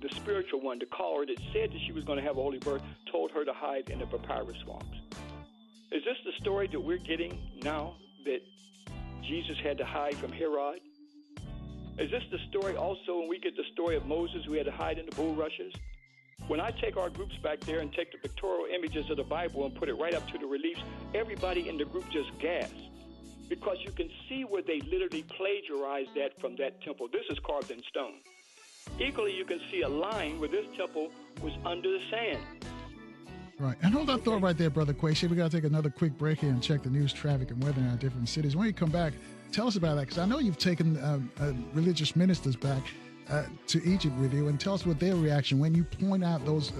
the spiritual one, the caller that said that she was going to have a holy birth, told her to hide in the papyrus swamps. Is this the story that we're getting now, that Jesus had to hide from Herod? Is this the story also when we get the story of Moses, who had to hide in the bulrushes? When I take our groups back there and take the pictorial images of the Bible and put it right up to the reliefs, everybody in the group just gasps, because you can see where they literally plagiarized that from that temple. This is carved in stone. Equally, you can see a line where this temple was under the sand. Right. And hold that thought right there, Brother Kwesi. We got to take another quick break here and check the news, traffic, and weather in our different cities. When you come back, tell us about that, because I know you've taken religious ministers back to Egypt with you, and tell us what their reaction when you point out those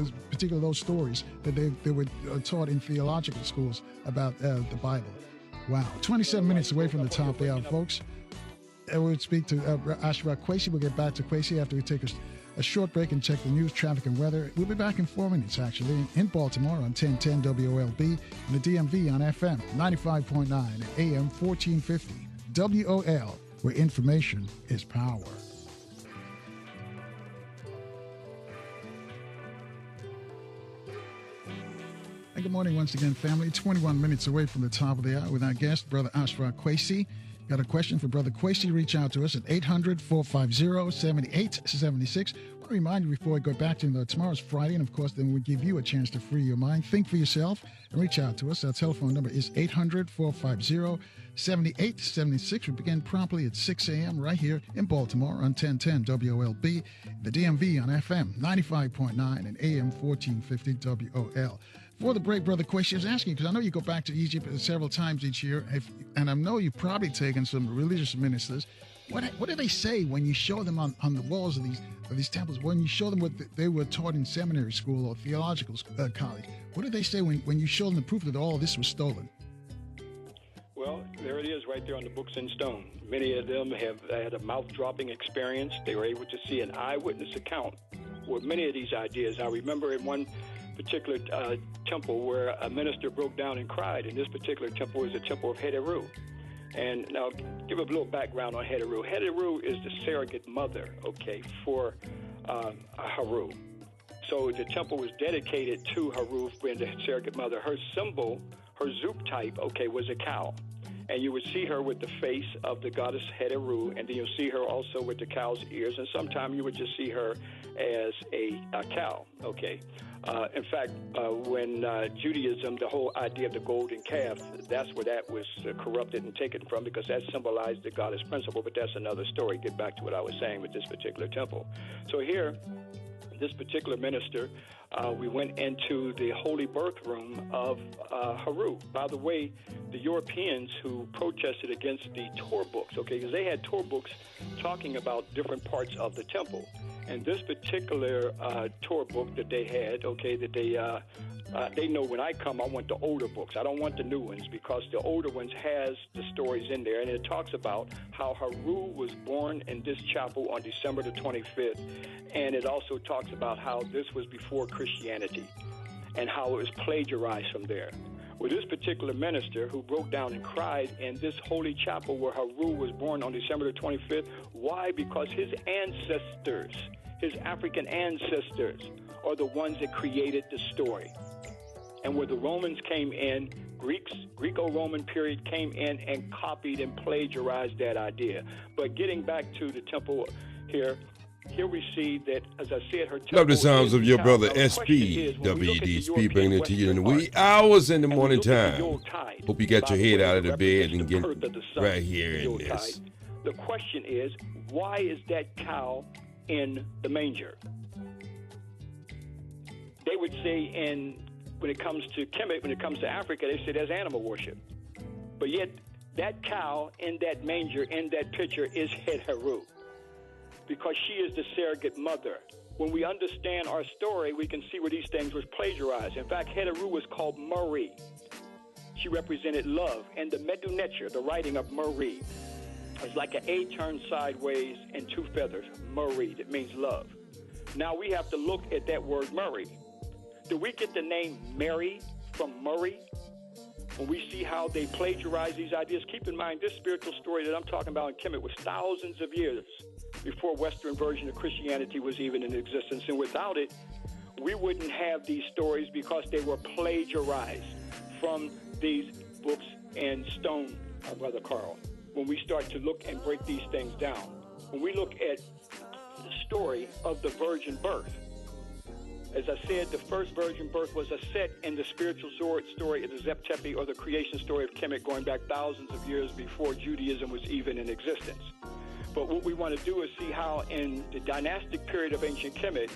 stories that they were taught in theological schools about the Bible. Wow. 27 minutes away from the top of the hour, folks. We'll speak to Ashra Kwesi. We'll get back to Kwesi after we take a short break and check the news, traffic, and weather. We'll be back in 4 minutes, actually, in Baltimore on 1010 WOLB, and the DMV on FM 95.9 and AM 1450. WOL, where information is power. And good morning once again, family. 21 minutes away from the top of the hour with our guest, Brother Ashra Kwesi. Got a question for Brother Kwesi? Reach out to us at 800-450-7876. to remind you before I go back to tomorrow's Friday, and of course, then we give you a chance to free your mind. Think for yourself and reach out to us. Our telephone number is 800-450-7876. We begin promptly at 6 a.m. right here in Baltimore on 1010 WOLB, the DMV on FM 95.9 and AM 1450 WOL. For the break, Brother Kwesi, I was asking, because I know you go back to Egypt several times each year, and I know you've probably taken some religious ministers. What do they say when you show them on the walls of these temples, when you show them what they were taught in seminary school or theological college? What do they say when you show them the proof that all of this was stolen? Well, there it is right there on the books in stone. Many of them have had a mouth-dropping experience. They were able to see an eyewitness account with many of these ideas. I remember in one particular temple where a minister broke down and cried, and this particular temple is the temple of Heteru. And now, give a little background on Heteru. Heteru is the surrogate mother, for Haru. So the temple was dedicated to Haru, being the surrogate mother. Her symbol, her zoop type, was a cow. And you would see her with the face of the goddess Heteru, and then you'll see her also with the cow's ears, and sometimes you would just see her as a cow, in fact, when Judaism, the whole idea of the golden calf, that's where that was corrupted and taken from, because that symbolized the goddess principle, but that's another story. Get back to what I was saying with this particular temple. So here, this particular minister, we went into the holy birth room of Haru. By the way, the Europeans who protested against the Torah books, because they had Torah books talking about different parts of the temple. And this particular Torah book that they had, that they know when I come, I want the older books. I don't want the new ones, because the older ones has the stories in there. And it talks about how Haru was born in this chapel on December the 25th. And it also talks about how this was before Christianity and how it was plagiarized from there. Well, this particular minister who broke down and cried in this holy chapel where Haru was born on December the 25th, why? Because his ancestors, his African ancestors, are the ones that created the story. And where the Romans came in, Greco-Roman period came in and copied and plagiarized that idea. But getting back to the temple here we see that, as I said, her temple. Love the sounds of your brother SP, WEDSP, bringing it to you in the wee hours in the morning time. Hope you got your head out of the bed and get right here in this. The question is, why is that cow in the manger? They would say when it comes to Kemet, when it comes to Africa, they say that's animal worship. But yet, that cow in that manger, in that picture, is Heteru, because she is the surrogate mother. When we understand our story, we can see where these things was plagiarized. In fact, Heteru was called Murray. She represented love. And the Medu-Neter, the writing of Murray, is like an A turned sideways and two feathers. Murray, that means love. Now we have to look at that word Murray. Do we get the name Mary from Murray? When we see how they plagiarize these ideas, keep in mind this spiritual story that I'm talking about in Kemet was thousands of years before Western version of Christianity was even in existence. And without it, we wouldn't have these stories, because they were plagiarized from these books in stone, Brother Carl. When we start to look and break these things down, when we look at the story of the virgin birth, as I said, the first virgin birth was a set in the spiritual story of the Zep Tepi, or the creation story of Kemet, going back thousands of years before Judaism was even in existence. But what we want to do is see how in the dynastic period of ancient Kemet,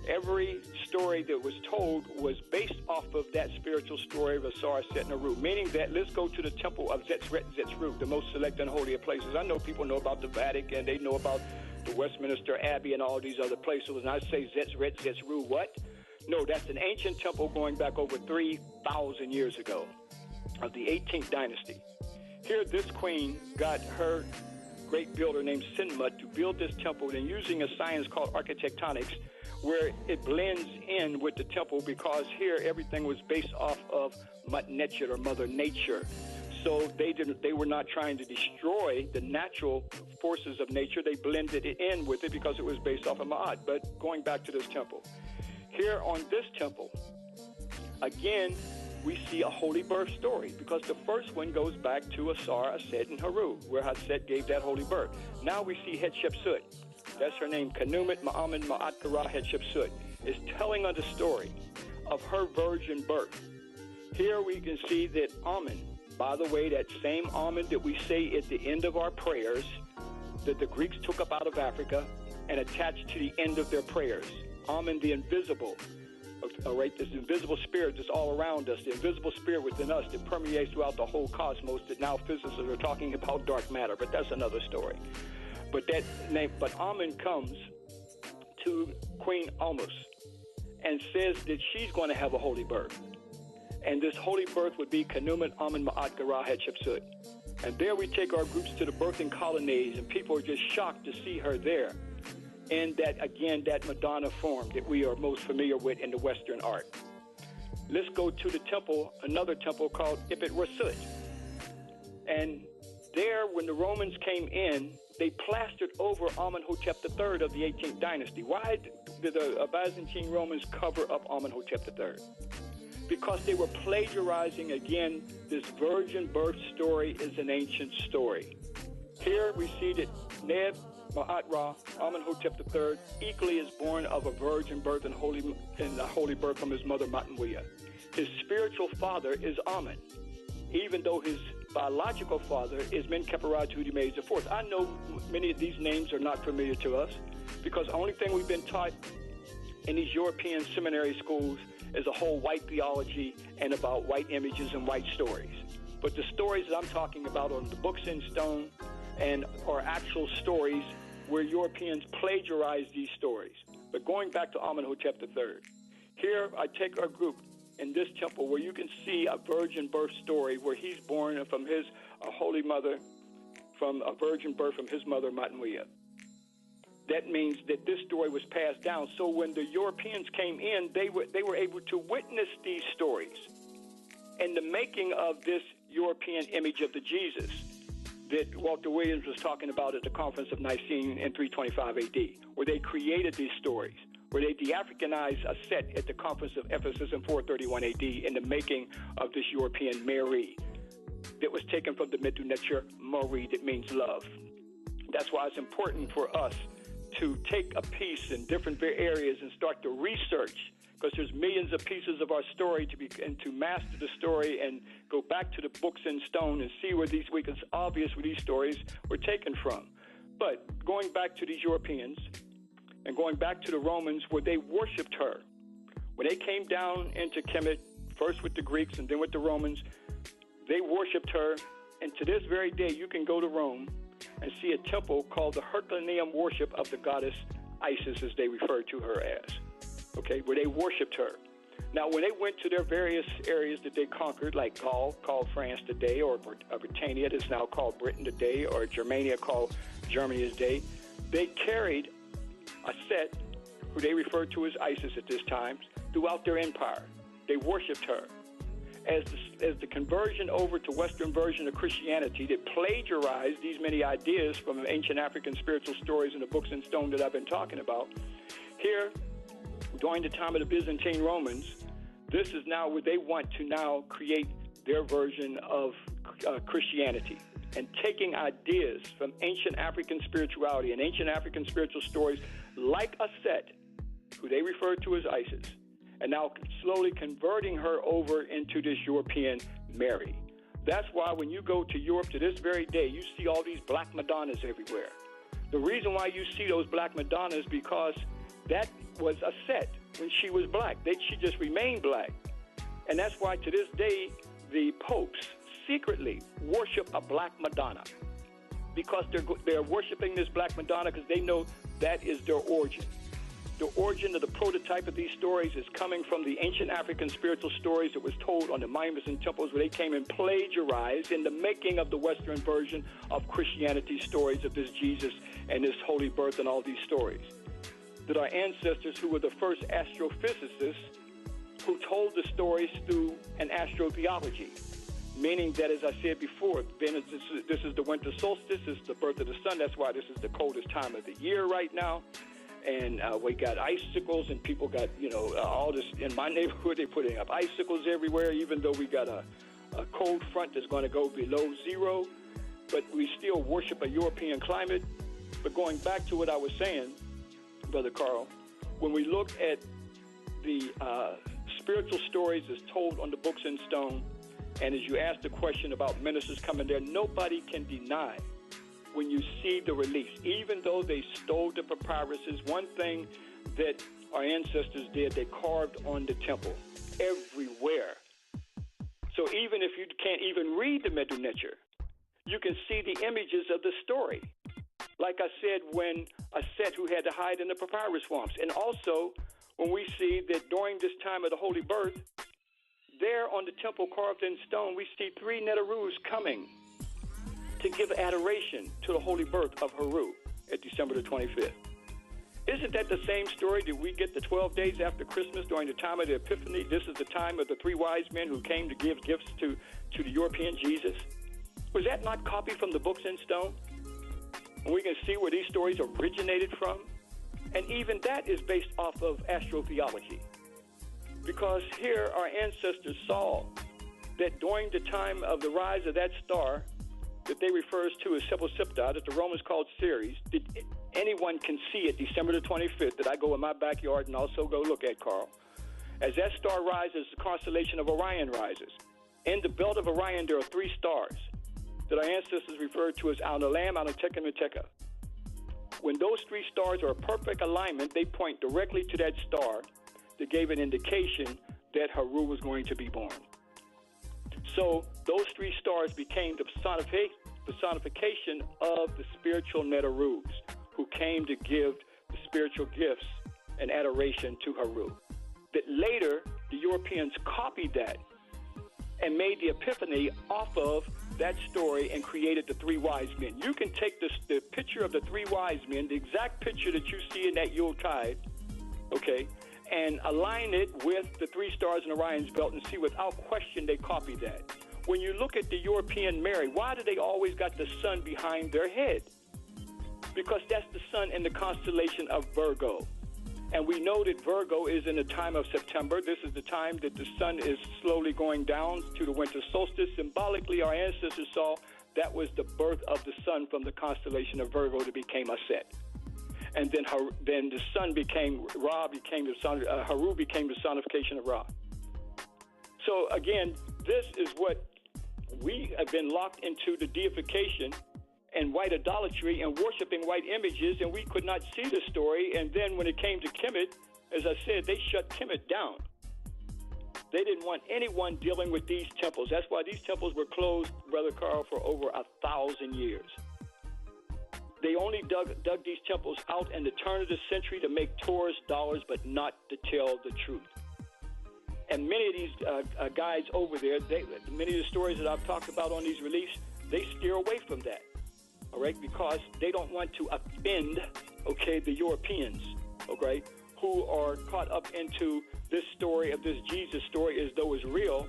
every story that was told was based off of that spiritual story of Asar, Set, and Aru, meaning that let's go to the temple of Zetzret, Zetzru, the most select and holy of places. I know people know about the Vatican, they know about the Westminster Abbey and all these other places, and I say Zetzret, Zetzru, what? No, that's an ancient temple going back over 3,000 years ago, of the 18th dynasty. Here, this queen got her great builder named Sinmut to build this temple, and using a science called architectonics, where it blends in with the temple, because here everything was based off of Mut-Neter, or Mother Nature. So they were not trying to destroy the natural forces of nature. They blended it in with it because it was based off of Ma'at. But going back to this temple, here on this temple, again, we see a holy birth story, because the first one goes back to Asar, Aset, and Haru, where Aset gave that holy birth. Now we see Hatshepsut. that's her name, Kanumet Ma'amen Ma'at Kara Hatshepsut, is telling us the story of her virgin birth. Here we can see that Amen, by the way, that same Amen that we say at the end of our prayers, that the Greeks took up out of Africa and attached to the end of their prayers. Amen, the invisible. All right, this invisible spirit that's all around us, the invisible spirit within us that permeates throughout the whole cosmos, that now physicists are talking about dark matter, but that's another story. But Amen comes to Queen Almos and says that she's going to have a holy birth. And this holy birth would be Kanumet Amen Ma'at Kara Hatshepsut. And there we take our groups to the birthing colonnades, and people are just shocked to see her there. And that, again, that Madonna form that we are most familiar with in the Western art. Let's go to the temple, another temple called Ipet Rasut. And there, when the Romans came in, they plastered over Amenhotep III of the 18th dynasty. Why did the Byzantine Romans cover up Amenhotep III? Because they were plagiarizing, again, this virgin birth story is an ancient story. Here we see that Neb Ma'at Ra, Amenhotep III, equally is born of a virgin birth and the holy birth from his mother Matanwiya. His spiritual father is Amen, even though his biological father is Menkaperatu Dimes IV. I know many of these names are not familiar to us because the only thing we've been taught in these European seminary schools is a whole white theology and about white images and white stories. But the stories that I'm talking about are the books in stone and are actual stories where Europeans plagiarize these stories. But going back to Amenhotep III, here I take our group in this temple where you can see a virgin birth story where he's born from his holy mother, from a virgin birth from his mother Matanwiya. That means that this story was passed down. So when the Europeans came in, they were able to witness these stories and the making of this European image of the Jesus that Walter Williams was talking about at the Conference of Nicene in 325 AD, where they created these stories, where they de-Africanized a set at the Conference of Ephesus in 431 AD in the making of this European Mary that was taken from the Mitu Nature Mari, that means love. That's why it's important for us to take a piece in different areas and start to research, because there's millions of pieces of our story and to master the story and go back to the books in stone and see where it's obvious where these stories were taken from. But going back to these Europeans and going back to the Romans where they worshipped her, when they came down into Kemet, first with the Greeks and then with the Romans, they worshipped her. And to this very day, you can go to Rome and see a temple called the Herculaneum worship of the goddess Isis, as they refer to her as, okay, where they worshipped her. Now, when they went to their various areas that they conquered, like Gaul, called France today, or Britannia, that's now called Britain today, or Germania, called Germany today, they carried a set, who they referred to as Isis at this time, throughout their empire. They worshipped her. As the conversion over to Western version of Christianity that plagiarized these many ideas from ancient African spiritual stories and the books in stone that I've been talking about, here, during the time of the Byzantine Romans, this is now where they want to now create their version of Christianity and taking ideas from ancient African spirituality and ancient African spiritual stories like a set, who they refer to as Isis, and now slowly converting her over into this European Mary. That's why when you go to Europe to this very day, you see all these black Madonnas everywhere. The reason why you see those black Madonnas is because that was a set when she was black. She just remained black. And that's why to this day, the popes secretly worship a black Madonna, because they're worshiping this black Madonna because they know that is their origin. The origin of the prototype of these stories is coming from the ancient African spiritual stories that was told on the monuments and temples, where they came and plagiarized in the making of the Western version of Christianity stories of this Jesus and this holy birth and all these stories. That our ancestors, who were the first astrophysicists, who told the stories through an astrotheology, meaning that, as I said before, this is the winter solstice, this is the birth of the sun. That's why this is the coldest time of the year right now. And we got icicles, and people got, all this. In my neighborhood, they're putting up icicles everywhere, even though we got a cold front that's going to go below zero. But we still worship a European climate. But going back to what I was saying, Brother Carl, when we look at the spiritual stories as told on the books in stone, and as you asked the question about ministers coming there, nobody can deny when you see the release. Even though they stole the papyruses, one thing that our ancestors did, they carved on the temple everywhere. So even if you can't even read the Medu Neter, you can see the images of the story. Like I said, when a Set who had to hide in the papyrus swamps. And also, when we see that during this time of the Holy Birth, there on the temple carved in stone, we see 3 Negroes coming to give adoration to the Holy Birth of Haru at December the 25th. Isn't that the same story that we get the 12 days after Christmas during the time of the Epiphany? This is the time of the 3 wise men who came to give gifts to the European Jesus. Was that not copied from the books in stone? And we can see where these stories originated from. And even that is based off of astrotheology. Because here our ancestors saw that during the time of the rise of that star that they refers to as Sepulsipta, that the Romans called Ceres, that anyone can see it December the 25th, that I go in my backyard and also go look at, Carl. As that star rises, the constellation of Orion rises. In the belt of Orion, there are 3 stars that our ancestors referred to as Alnilam, Alnitekka, and Meteka. When those 3 stars are in perfect alignment, they point directly to that star that gave an indication that Haru was going to be born. So those 3 stars became the personification of the spiritual Negroes who came to give the spiritual gifts and adoration to Haru. That later, the Europeans copied that and made the Epiphany off of that story and created the 3 wise men. You can take the picture of the 3 wise men, the exact picture that you see in that Yuletide, okay, and align it with the 3 stars in Orion's belt and see without question they copied that. When you look at the European Mary, why do they always got the sun behind their head? Because that's the sun in the constellation of Virgo. And we know that Virgo is in the time of September. This is the time that the sun is slowly going down to the winter solstice. Symbolically, our ancestors saw that was the birth of the sun from the constellation of Virgo that became a Set. And then the sun became, Haru became the sonification of Ra. So again, this is what we have been locked into, the deification and white idolatry and worshiping white images, and we could not see the story. And then when it came to Kemet, as I said, they shut Kemet down. They didn't want anyone dealing with these temples. That's why these temples were closed, Brother Carl, for over 1,000 years. They only dug these temples out in the turn of the century to make tourist dollars, but not to tell the truth. And many of these guys over there, many of the stories that I've talked about on these reliefs, they steer away from that. All right, because they don't want to offend, okay, the Europeans, okay, who are caught up into this story of this Jesus story as though it's real.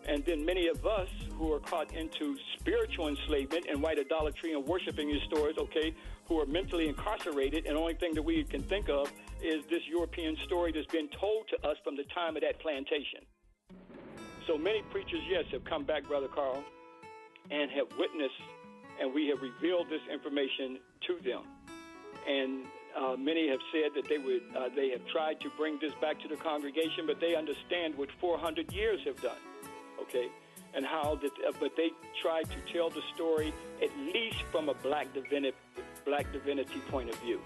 And then many of us who are caught into spiritual enslavement and white idolatry and worshiping these stories, okay, who are mentally incarcerated, and the only thing that we can think of is this European story that's been told to us from the time of that plantation. So many preachers, yes, have come back, Brother Carl, and have witnessed, and we have revealed this information to them. And many have said that they have tried to bring this back to the congregation, but they understand what 400 years have done, okay, and how that. But they tried to tell the story at least from a black divinity point of view,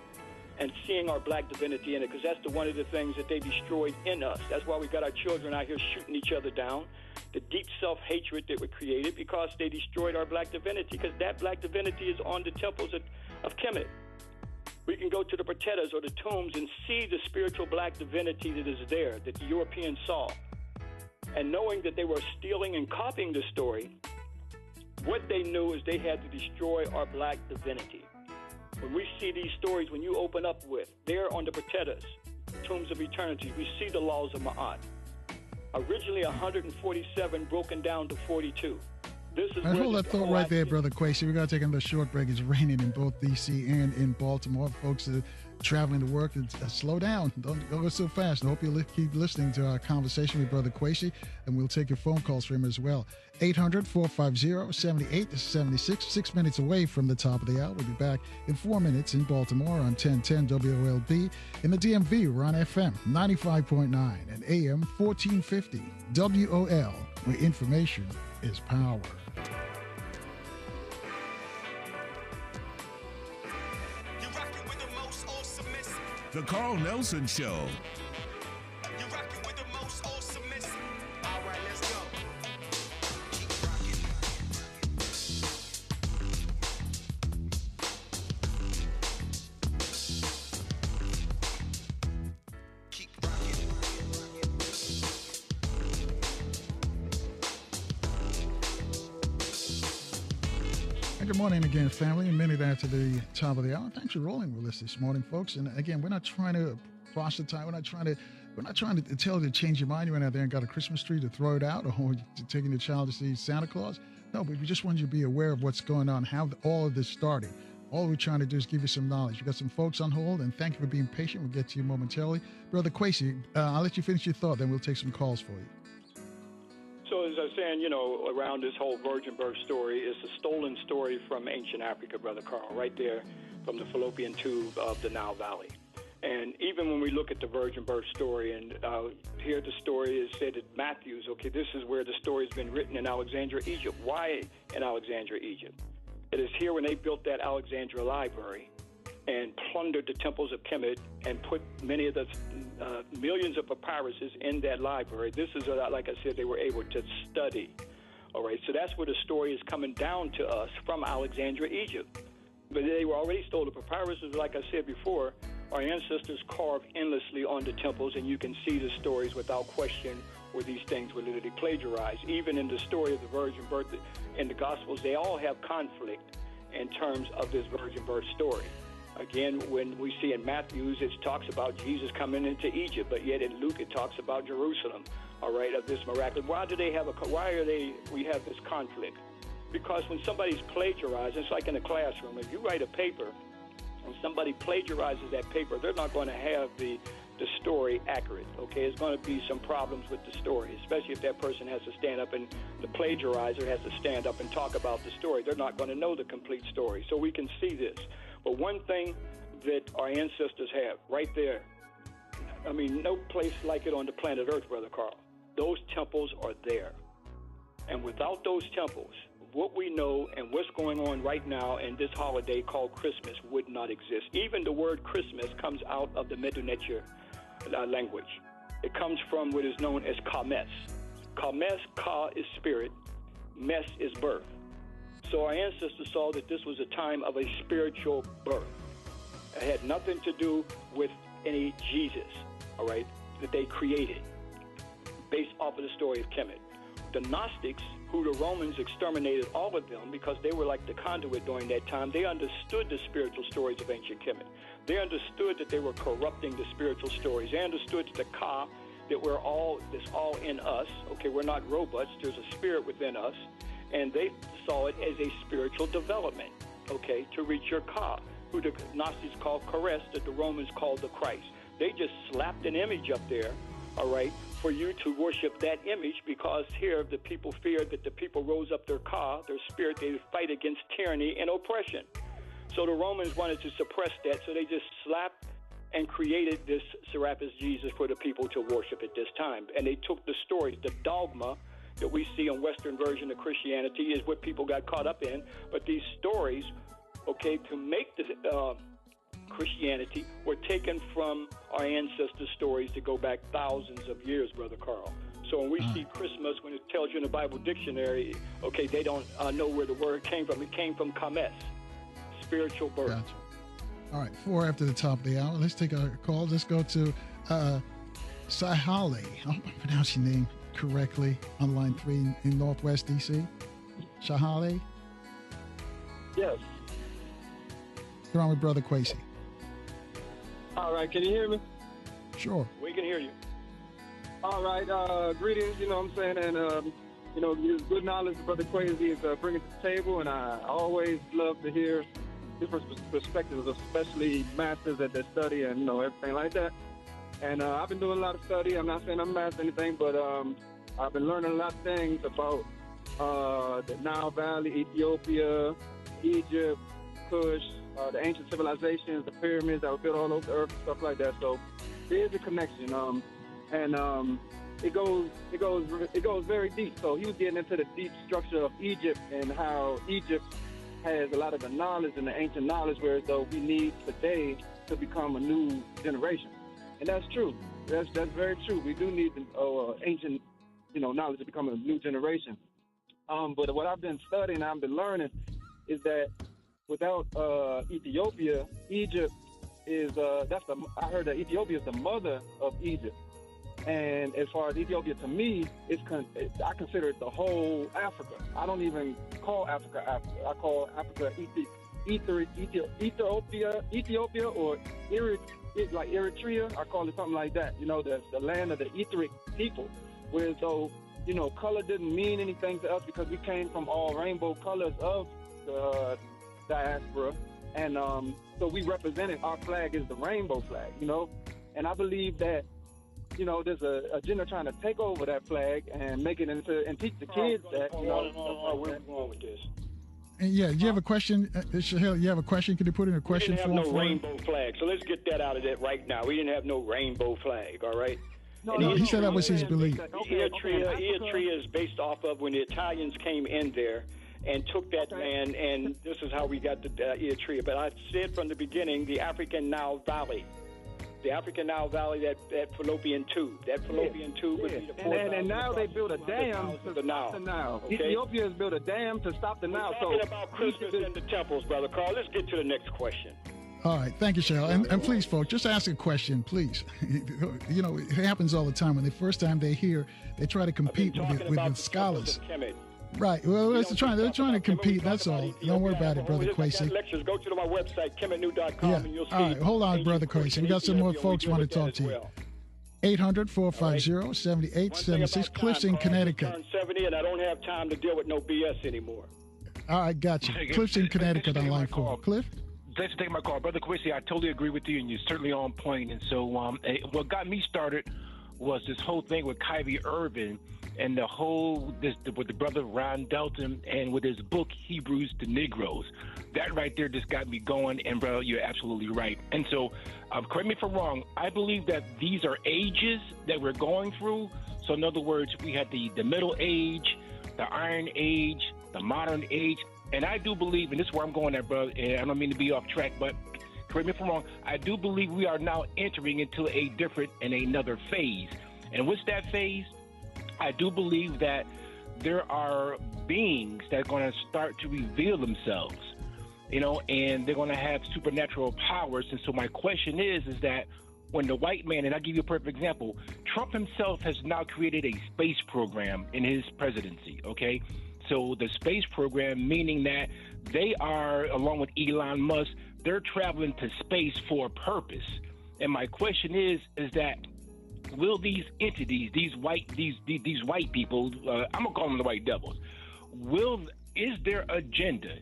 and seeing our black divinity in it, because that's one of the things that they destroyed in us. That's why we got our children out here shooting each other down. The deep self-hatred that we created because they destroyed our black divinity, because that black divinity is on the temples of Kemet. We can go to the Pratetas or the tombs and see the spiritual black divinity that is there, that the Europeans saw. And knowing that they were stealing and copying the story, what they knew is they had to destroy our black divinity. When we see these stories, when you open up with, there on the Pratetas, tombs of eternity, we see the laws of Ma'at. Originally 147 broken down to 42. This is hold that thought right there, Brother Kwesi. We're going to take another short break. It's raining in both D.C. and in Baltimore. Folks, traveling to work, slow down. Don't go so fast. I hope you keep listening to our conversation with Brother Kwesi, and we'll take your phone calls for him as well. 800-450-7876, 6 minutes away from the top of the hour. We'll be back in 4 minutes in Baltimore on 1010 WOLB. In the DMV, we're on FM 95.9 and AM 1450 WOL, where information is power. The Carl Nelson Show. You're rocking with the most awesomest. All right, let's go. Keep rocking. And good morning again, family. A minute after the top of the hour. Thanks for rolling with us this morning, folks. And again, we're not trying to proselytize. We're not trying to tell you to change your mind. You went out there and got a Christmas tree to throw it out, or taking your child to see Santa Claus. No, but we just want you to be aware of what's going on, how all of this started. All we're trying to do is give you some knowledge. We've got some folks on hold, and thank you for being patient. We'll get to you momentarily. Brother Kwesi, I'll let you finish your thought, then we'll take some calls for you. So as I was saying, around this whole virgin birth story, it's a stolen story from ancient Africa, Brother Carl, right there from the fallopian tube of the Nile Valley. And even when we look at the virgin birth story, and here the story is said at Matthew's, okay, this is where the story has been written in Alexandria, Egypt. Why in Alexandria, Egypt? It is here when they built that Alexandria library and plundered the temples of Kemet and put many of the millions of papyruses in that library. This is, like I said, they were able to study. All right, so that's where the story is coming down to us from Alexandria, Egypt. But they were already stole the papyruses, like I said before. Our ancestors carved endlessly on the temples, and you can see the stories without question where these things were literally plagiarized. Even in the story of the virgin birth in the Gospels, they all have conflict in terms of this virgin birth story. Again, when we see in Matthew's, it talks about Jesus coming into Egypt, but yet in Luke, it talks about Jerusalem, all right, of this miraculous. We have this conflict? Because when somebody's plagiarized, it's like in a classroom. If you write a paper and somebody plagiarizes that paper, they're not going to have the story accurate, okay? There's going to be some problems with the story, especially if that person has to stand up and the plagiarizer has to stand up and talk about the story. They're not going to know the complete story. So we can see this. But one thing that our ancestors have right there, I mean, no place like it on the planet Earth, Brother Carl. Those temples are there. And without those temples, what we know and what's going on right now in this holiday called Christmas would not exist. Even the word Christmas comes out of the Medu-Neter language. It comes from what is known as Ka-Mes. Ka-Mes, Ka is spirit, Mes is birth. So our ancestors saw that this was a time of a spiritual birth. It had nothing to do with any Jesus, all right, that they created based off of the story of Kemet. The Gnostics, who the Romans exterminated all of them because they were like the conduit during that time, they understood the spiritual stories of ancient Kemet. They understood that they were corrupting the spiritual stories. They understood the Ka, that that's all in us. Okay, we're not robots. There's a spirit within us. And they saw it as a spiritual development, okay, to reach your Ka, who the Gnostics called Charis, that the Romans called the Christ. They just slapped an image up there, all right, for you to worship that image, because here the people feared that the people rose up their Ka, their spirit, they would fight against tyranny and oppression. So the Romans wanted to suppress that, so they just slapped and created this Serapis Jesus for the people to worship at this time. And they took the stories, the dogma that we see in Western version of Christianity is what people got caught up in. But these stories, okay, to make this Christianity were taken from our ancestors' stories to go back thousands of years, Brother Carl. So when we see Christmas, when it tells you in the Bible dictionary, okay, they don't know where the word came from. It came from Ka-Mes, spiritual birth. Gotcha. All right, 4 after the top of the hour. Let's take a call. Let's go to Sahale. I hope I pronounced your name correctly on line 3 in Northwest D.C. Shahale? Yes. You're on with Brother Kwesi. All right, can you hear me? Sure. We can hear you. All right, greetings, you know what I'm saying, and, good knowledge Brother Kwesi is bringing to the table, and I always love to hear different perspectives, especially masters at their study and everything like that. And I've been doing a lot of study. I'm not saying I'm master anything, but I've been learning a lot of things about the Nile Valley, Ethiopia, Egypt, Kush, the ancient civilizations, the pyramids that were built all over the earth, and stuff like that. So there is a connection, and it goes very deep. So he was getting into the deep structure of Egypt and how Egypt has a lot of the knowledge and the ancient knowledge, whereas though we need today to become a new generation. And that's true. That's very true. We do need the ancient, knowledge to become a new generation. But what I've been studying, I've been learning, is that without Ethiopia, Egypt is I heard that Ethiopia is the mother of Egypt. And as far as Ethiopia, to me, I consider it the whole Africa. I don't even call Africa Africa. I call Africa Ethiopia, or like Eritrea. I call it something like that. The land of the Etheric people. Whereas though, color didn't mean anything to us because we came from all rainbow colors of the diaspora. And so we represented, our flag is the rainbow flag, And I believe that there's a agenda trying to take over that flag and make it into, and teach the kids that, where we're going with this. And yeah, do you have a question, Shahel? You have a question? Can you put in a question for? We didn't have no rainbow flag, so let's get that out of it right now. We didn't have no rainbow flag, all right? No, he said that was his belief. Eritrea is based off of when the Italians came in there and took that land, and this is how we got to Eritrea. But I said from the beginning, the African Nile Valley. The African Nile Valley, that fallopian tube. That fallopian tube would be the 4,000. And now they built a dam to stop the Nile. Okay? Ethiopia has built a dam to stop the Nile. We're talking about Christmas and the temples, Brother Carl. Let's get to the next question. All right. Thank you, Cheryl. And please, folks, just ask a question, please. It happens all the time. When the first time they hear, they try to compete with the scholars. Right. Well, they're trying to compete. That's all. Don't worry about it, Brother Kwesi. Lectures. Go to my website, kemetnew.com, and you'll see. All right. Hold on, Brother Kwesi. We got some more folks want to talk to you. 800-450-7876. Cliff's in Connecticut. I turned 70, and I don't have time to deal with no BS anymore. All right, got you. Cliff's in Connecticut on line 4. Cliff? Thanks for taking my call. Brother Kwesi, I totally agree with you, and you're certainly on point. And so what got me started was this whole thing with Kyrie Irving and with the brother Ron Dalton and with his book, Hebrews to Negroes. That right there just got me going, and bro, you're absolutely right. And so, correct me if I'm wrong, I believe that these are ages that we're going through. So in other words, we had the Middle Age, the Iron Age, the Modern Age, and I do believe, and this is where I'm going at, bro, and I don't mean to be off track, but correct me if I'm wrong, I do believe we are now entering into a different and another phase. And what's that phase? I do believe that there are beings that are going to start to reveal themselves, and they're going to have supernatural powers. And so my question is that when the white man, and I'll give you a perfect example, Trump himself has now created a space program in his presidency, okay? So the space program, meaning that they are, along with Elon Musk, they're traveling to space for a purpose. And my question is that will these entities, these white people, I'm gonna call them the white devils, is their agenda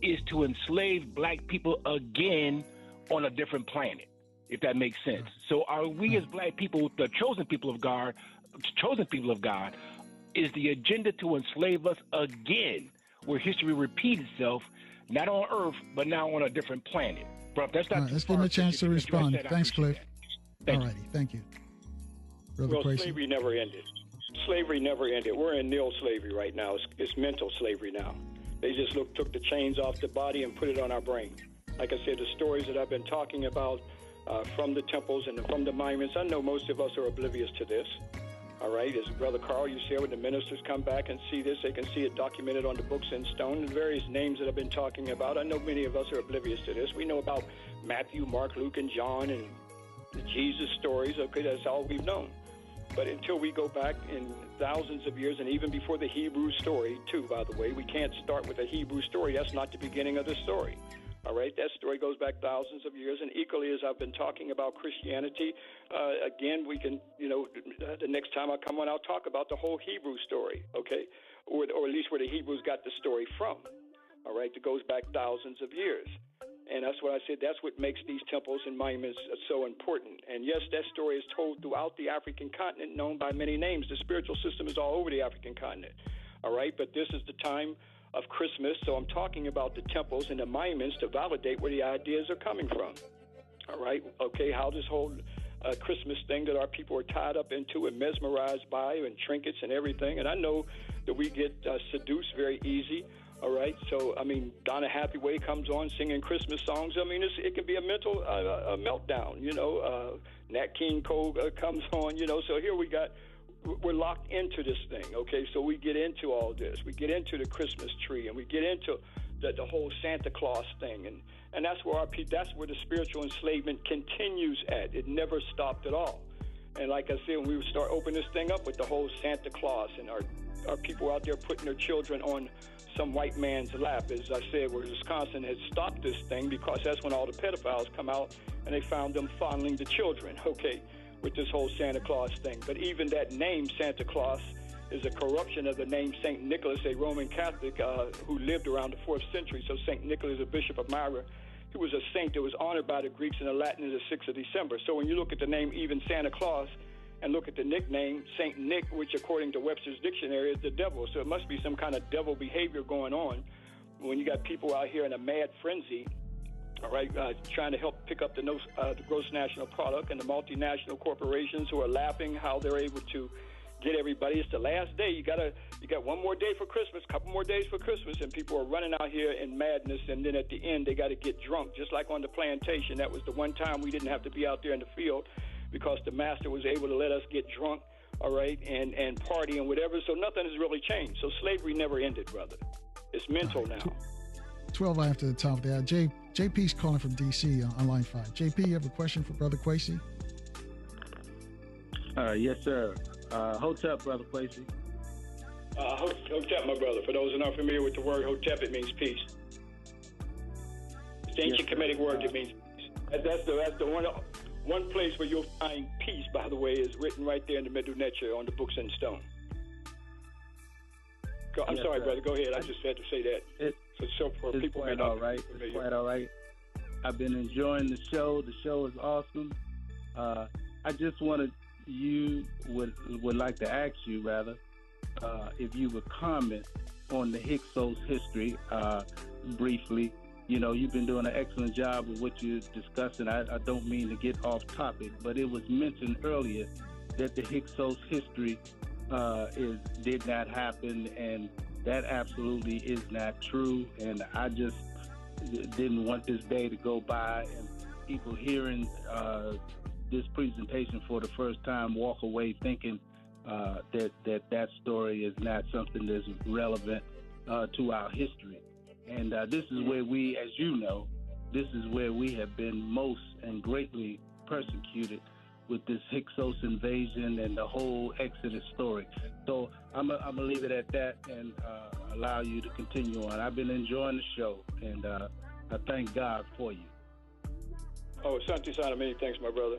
is to enslave black people again on a different planet, if that makes sense? So are we as black people, the chosen people of God, is the agenda to enslave us again, where history repeats itself, not on Earth, but now on a different planet? Bro, that's not. Let's give him a chance to respond. Thanks, Cliff. All righty, thank you. Well, slavery never ended. Slavery never ended. We're in neo-slavery right now. It's mental slavery now. They just took the chains off the body and put it on our brain. Like I said, the stories that I've been talking about from the temples and from the monuments, I know most of us are oblivious to this. All right, as Brother Carl, you share when the ministers come back and see this, they can see it documented on the books in stone and various names that I've been talking about. I know many of us are oblivious to this. We know about Matthew, Mark, Luke, and John and the Jesus stories. Okay, that's all we've known. But until we go back in thousands of years, and even before the Hebrew story, too, by the way, we can't start with a Hebrew story. That's not the beginning of the story. All right, that story goes back thousands of years, and equally as I've been talking about Christianity, again, we can, the next time I come on, I'll talk about the whole Hebrew story, okay, or at least where the Hebrews got the story from. All right, it goes back thousands of years. And that's what I said. That's what makes these temples and monuments so important. And yes, that story is told throughout the African continent, known by many names. The spiritual system is all over the African continent. All right, but this is the time of Christmas, so I'm talking about the temples and the monuments to validate where the ideas are coming from. All right, okay, how this whole Christmas thing that our people are tied up into and mesmerized by, and trinkets and everything. And I know that we get seduced very easy. All right, so I mean, Donna Hathaway comes on singing Christmas songs. I mean, it can be a mental a meltdown. You know, Nat King Cole comes on. You know, so here we're locked into this thing. Okay, so we get into all this. We get into the Christmas tree, and we get into the whole Santa Claus thing, and that's where that's where the spiritual enslavement continues at. It never stopped at all. And like I said, when we start opening this thing up with the whole Santa Claus and our people out there putting their children on some white man's lap, as I said, where Wisconsin has stopped this thing because that's when all the pedophiles come out and they found them fondling the children, okay, with this whole Santa Claus thing. But even that name, Santa Claus, is a corruption of the name St. Nicholas, a Roman Catholic who lived around the 4th century. So St. Nicholas, a bishop of Myra, he was a saint that was honored by the Greeks and the Latin as the 6th of December. So when you look at the name even Santa Claus and look at the nickname St. Nick, which according to Webster's dictionary is the devil. So it must be some kind of devil behavior going on when you got people out here in a mad frenzy, all right, trying to help pick up the gross national product, and the multinational corporations who are laughing how they're able to get everybody. It's the last day. You got one more day for Christmas, couple more days for Christmas, and people are running out here in madness. And then at the end, they got to get drunk, just like on the plantation. That was the one time we didn't have to be out there in the field because the master was able to let us get drunk, all right, and party and whatever. So nothing has really changed. So slavery never ended, brother. It's mental now. 12 after the top of the hour. JP's calling from D.C. on line 5. JP, you have a question for Brother Kwesi? Yes, sir. Hotep, Brother Kwesi. Hotep, my brother. For those who are not familiar with the word Hotep, it means peace. It's the ancient Kemetic word that means peace. That's the one place where you'll find peace, by the way, is written right there in the Medu Neter on the books in stone. I'm sorry, brother. Go ahead. I just had to say that. For people quite all right. It's quite all right. I've been enjoying the show. The show is awesome. I just would like to ask you, rather, if you would comment on the Hyksos history briefly. You know, you've been doing an excellent job with what you're discussing. I don't mean to get off topic, but it was mentioned earlier that the Hyksos history did not happen, and that absolutely is not true. And I just didn't want this day to go by and people hearing this presentation for the first time walk away thinking that story is not something that's relevant to our history. And this is where we, as you know, this is where we have been most and greatly persecuted with this Hyksos invasion and the whole Exodus story. So I'm going to leave it at that and allow you to continue on. I've been enjoying the show, and I thank God for you. Oh, Santi Sana, many thanks, my brother.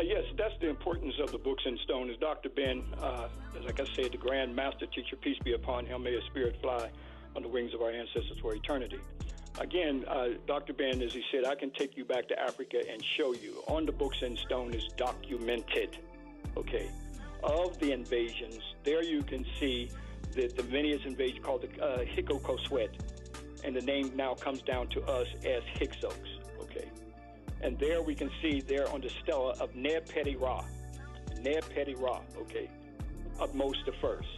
Yes, that's the importance of the books in stone. As Dr. Ben, like I said, the Grand Master Teacher, peace be upon him, may his spirit fly on the wings of our ancestors for eternity. Again, Dr. Ben, as he said, I can take you back to Africa and show you. On the books in stone is documented, okay, of the invasions. There you can see that the Venice invasion called the Hyksos, and the name now comes down to us as Hyksos, okay. And there we can see there on the stela of Neb-Peti Ra, okay, Utmost the First.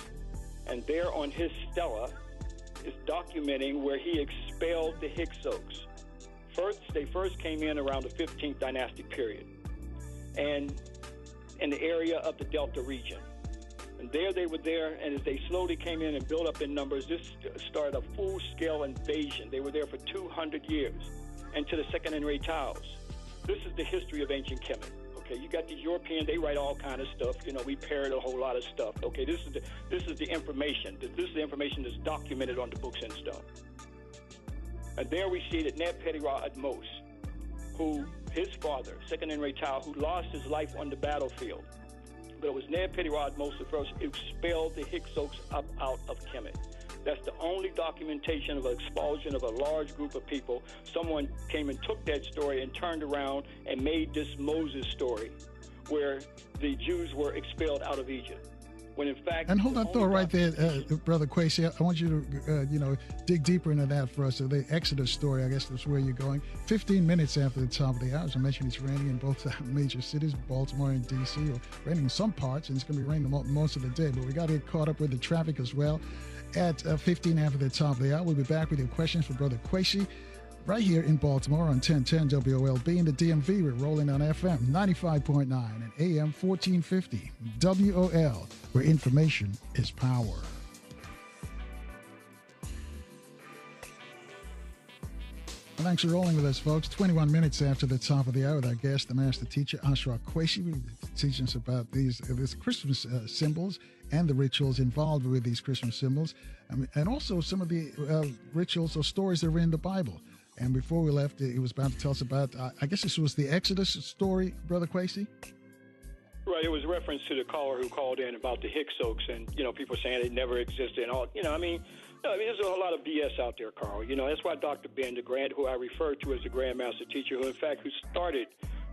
And there on his stela is documenting where he expelled the Hyksos. They first came in around the 15th dynastic period, and in the area of the Delta region. And there they were there, and as they slowly came in and built up in numbers, this started a full-scale invasion. They were there for 200 years, and to the Second Henry Tiles. This is the history of ancient Kemet. Okay, you got these Europeans, they write all kind of stuff. You know, we parrot a whole lot of stuff. Okay, this is the information. This is the information that's documented on the books in stone. And there we see that Neb-Peti Ra Utmost, who his father, Second Henry Tao, who lost his life on the battlefield. But it was Neb-Peti Ra Utmost the first who expelled the Hyksos up out of Kemet. That's the only documentation of an expulsion of a large group of people. Someone came and took that story and turned around and made this Moses story, where the Jews were expelled out of Egypt. When in fact, and hold that thought right there, Brother Kwesi. I want you to, dig deeper into that for us. So the Exodus story, I guess that's where you're going. 15 minutes after the top of the hour, as I mentioned, it's raining in both major cities, Baltimore and D.C., or raining in some parts, and it's going to be raining most of the day. But we got to get caught up with the traffic as well. At 15 after the top of the hour, we'll be back with your questions for Brother Kwesi. Right here in Baltimore on 1010 WOLB. In the DMV, we're rolling on FM 95.9 and AM 1450 WOL, where information is power. Well, thanks for rolling with us, folks. 21 minutes after the top of the hour, with our guest, the master teacher, Ashra Kwesi, will teach us about these Christmas symbols and the rituals involved with these Christmas symbols, and also some of the rituals or stories that are in the Bible. And before we left, he was about to tell us about, I guess this was the Exodus story, Brother Kwesi? Right, it was reference to the caller who called in about the Hyksos and, people saying it never existed and all. There's a lot of BS out there, Carl. That's why Dr. Ben, who I refer to as the Grandmaster Teacher, who started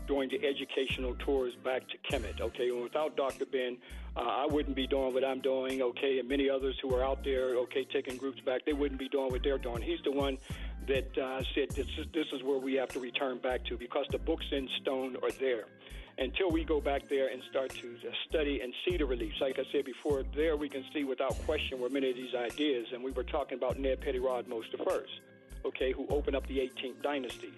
doing the educational tours back to Kemet, okay? And without Dr. Ben, I wouldn't be doing what I'm doing, okay? And many others who are out there, okay, taking groups back, they wouldn't be doing what they're doing. He's the one that said this is where we have to return back to, because the books in stone are there. Until we go back there and start to study and see the reliefs. Like I said before, there we can see without question where many of these ideas, and we were talking about Ned Petty-Rodmos I, okay, who opened up the 18th dynasty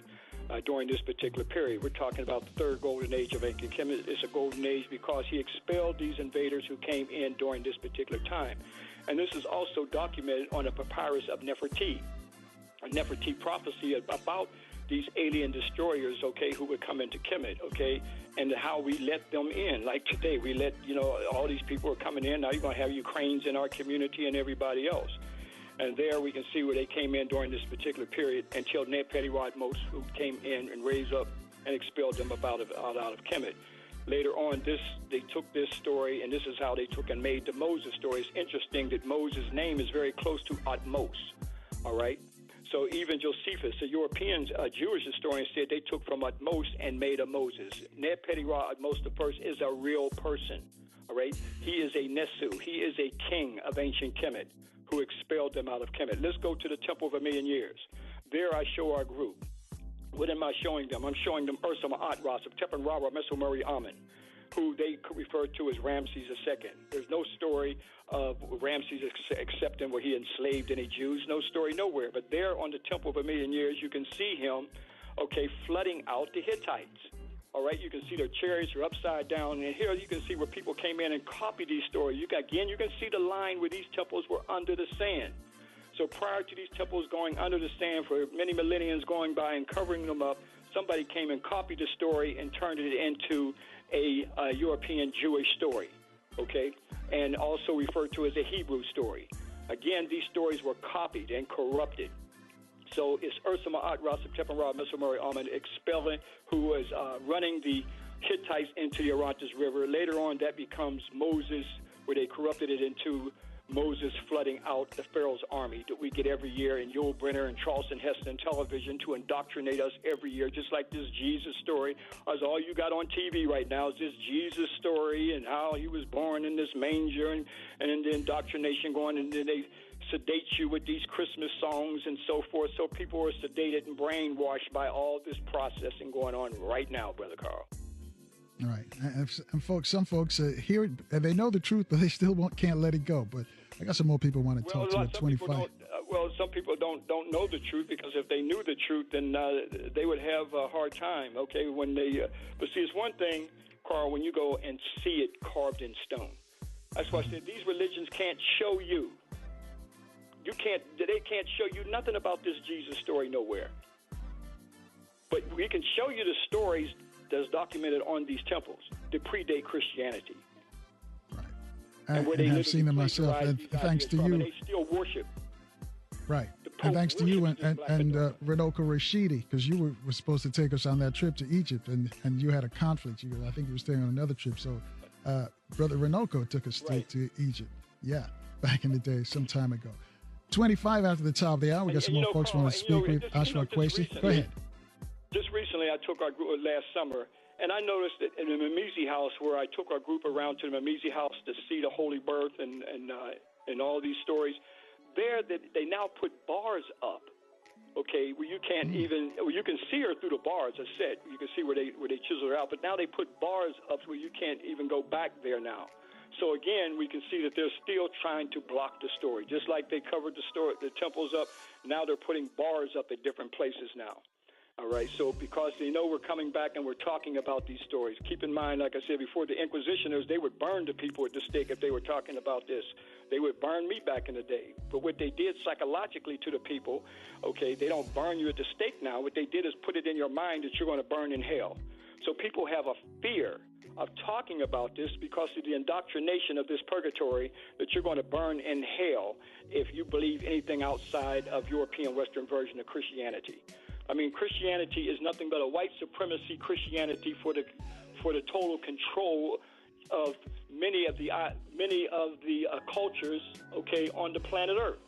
during this particular period. We're talking about the third golden age of ancient Kemet. It's a golden age because he expelled these invaders who came in during this particular time. And this is also documented on a papyrus of Nefertiti, a Nefertiti prophecy about these alien destroyers, okay, who would come into Kemet, okay, and how we let them in. Like today, we let, all these people are coming in. Now you're going to have Ukrainians in our community and everybody else. And there we can see where they came in during this particular period until Ned Petty-Rodmos, who came in and raised up and expelled them out of Kemet. Later on, they took this story, and this is how they took and made the Moses story. It's interesting that Moses' name is very close to Atmos, all right? So even Josephus, a European Jewish historian, said they took from Atmos and made a Moses. Ned Petty-Rodmos I is a real person, all right? He is a Nesu. He is a king of ancient Kemet who expelled them out of Kemet. Let's go to the Temple of a Million Years. There I show our group. What am I showing them? I'm showing them Ursa Ma'at Ras of Tepen Rara Mesomeri Amen, who they refer to as Ramses II. There's no story of Ramses accepting where he enslaved any Jews. No story nowhere. But there on the Temple of a Million Years, you can see him, okay, flooding out the Hittites. All right, you can see their chariots are upside down. And here you can see where people came in and copied these stories. You can see the line where these temples were under the sand. So prior to these temples going under the sand for many millenniums going by and covering them up, somebody came and copied the story and turned it into a European Jewish story, okay, and also referred to as a Hebrew story. Again, these stories were copied and corrupted. So it's Ursa Ma'at Ras of Tepen Rara Mesomeri Amen expelling, who was running the Hittites into the Orontes River. Later on, that becomes Moses, where they corrupted it into Moses flooding out the Pharaoh's army that we get every year in Yul Brynner and Charleston Heston television to indoctrinate us every year, just like this Jesus story. As all you got on TV right now is this Jesus story and how he was born in this manger and then the indoctrination going, and then they sedate you with these Christmas songs and so forth. So people are sedated and brainwashed by all this processing going on right now, Brother Carl. All right. And folks, some folks hear it, and they know the truth, but they still can't let it go. But I got some more people want to talk to at 25. Some people don't know the truth, because if they knew the truth, then they would have a hard time, okay, when they... but see, it's one thing, Carl, when you go and see it carved in stone. That's why I said these religions can't show you. They can't show you nothing about this Jesus story nowhere. But we can show you the stories that's documented on these temples that predate Christianity. Right. And where they have seen them myself, and thanks to you. And they still worship. Right. And thanks to you and Renoko Rashidi, because you were supposed to take us on that trip to Egypt, and you had a conflict. I think you were staying on another trip. So Brother Renoko took us to Egypt. Yeah, back in the day, some time ago. 25 after the top of the hour. We got some more folks want to speak with Ashra Kwesi. Go ahead. Just recently, I took our group last summer, and I noticed that in the Mimizi house, where I took our group around to the Mimizi house to see the Holy Birth and all these stories, there they now put bars up. Okay, where you can't you can see her through the bars. I said you can see where they chisel her out, but now they put bars up where you can't even go back there now. So again, we can see that they're still trying to block the story, just like they covered the temples up. Now they're putting bars up at different places now. All right, so because they know we're coming back and we're talking about these stories, keep in mind, like I said before, the Inquisitioners, they would burn the people at the stake if they were talking about this. They would burn me back in the day. But what they did psychologically to the people, okay, they don't burn you at the stake now. What they did is put it in your mind that you're going to burn in hell. So people have a fear of talking about this because of the indoctrination of this purgatory that you're going to burn in hell if you believe anything outside of European Western version of Christianity. I mean, Christianity is nothing but a white supremacy Christianity for the total control of many of the cultures, okay, on the planet Earth.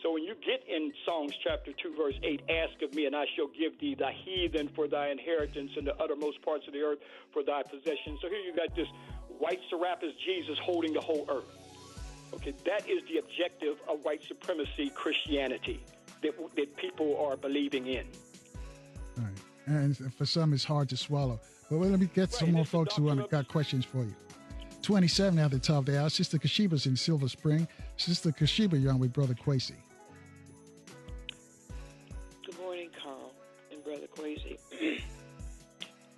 So when you get in Psalms chapter 2, verse 8, ask of me, and I shall give thee the heathen for thy inheritance and the uttermost parts of the earth for thy possession. So here you got this white Serapis Jesus holding the whole earth. Okay, that is the objective of white supremacy Christianity that people are believing in. All right. And for some, it's hard to swallow. But let me get some more folks who got questions for you. 27 at the top of the hour. Sister Kashiba's in Silver Spring. Sister Kashiba, you're on with Brother Kwesi. Good morning, Carl and Brother Kwesi.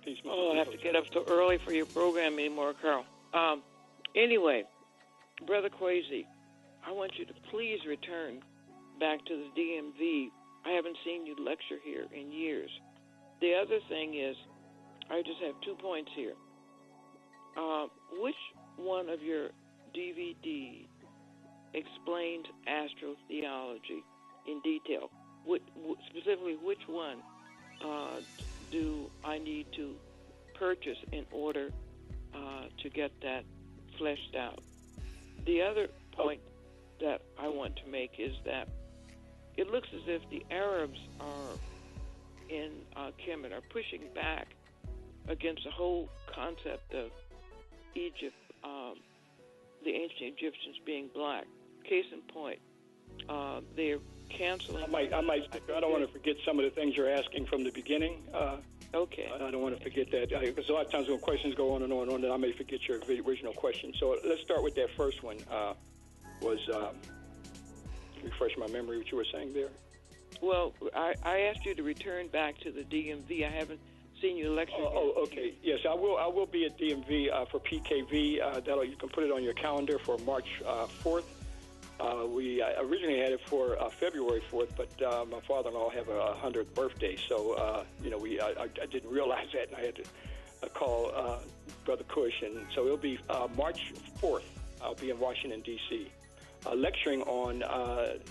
I have to get up so early for your program anymore, Carl. Anyway, Brother Kwesi, I want you to please return back to the DMV. I haven't seen you lecture here in years. The other thing is, I just have 2 points here. Which one of your DVD explains astrotheology in detail? Specifically, which one do I need to purchase in order to get that fleshed out? The other point that I want to make is that it looks as if the Arabs are in Kemet are pushing back against the whole concept of Egypt, the ancient Egyptians being black. Case in point, they're canceling. I don't want to forget some of the things you're asking from the beginning. Okay. I don't want to forget that because a lot of times when questions go on and on and on, then I may forget your original question. So let's start with that first one. Refresh my memory what you were saying there. Well, I asked you to return back to the DMV. I haven't seen you lecture. Okay. Yes, I will be at DMV for PKV. You can put it on your calendar for March 4th. We originally had it for February 4th, but my father-in-law have a 100th birthday, so I didn't realize that, and I had to call Brother Cush, and so it'll be March 4th. I'll be in Washington D.C. Lecturing on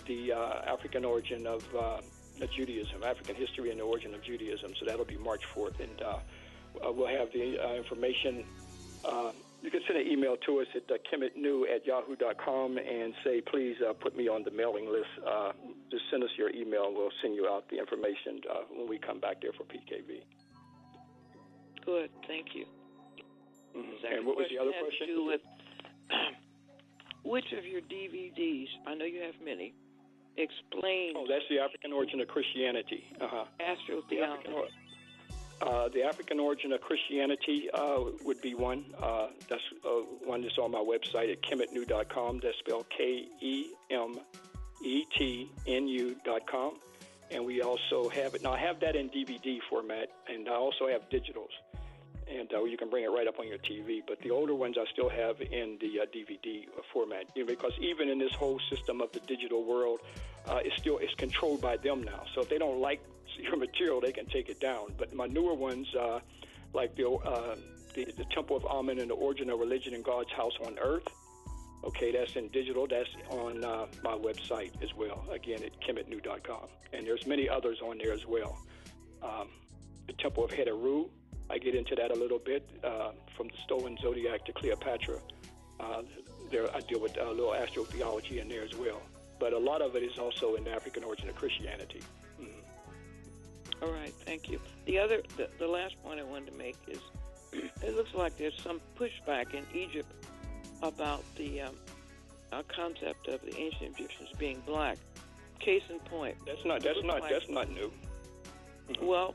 the African origin of Judaism, African history and the origin of Judaism. So that'll be March 4th, and we'll have the information. You can send an email to us at kemetnew@yahoo.com and say, please put me on the mailing list. Just send us your email, and we'll send you out the information when we come back there for PKV. Good, thank you. Mm-hmm. And what was the other question? To do with which of your DVDs, I know you have many, explain... Oh, that's the African origin of Christianity. Astrotheology. The African origin of Christianity would be one. That's one that's on my website at kemetnew.com. That's spelled KEMETNU.com. And we also have it. Now, I have that in DVD format, and I also have digitals. And you can bring it right up on your TV. But the older ones I still have in the DVD format, because even in this whole system of the digital world, it's controlled by them now. So if they don't like your material, they can take it down. But my newer ones, like the Temple of Amen and the Origin of Religion in God's House on Earth, okay, that's in digital. That's on my website as well, again, at kemetnew.com. And there's many others on there as well. The Temple of Heteru, I get into that a little bit, from the stolen zodiac to Cleopatra. There I deal with a little astrotheology in there as well. but a lot of it is also in the African origin of Christianity. All right, thank you. The last point I wanted to make is it looks like there's some pushback in Egypt about the concept of the ancient Egyptians being black. Case in point. That's not new. Well,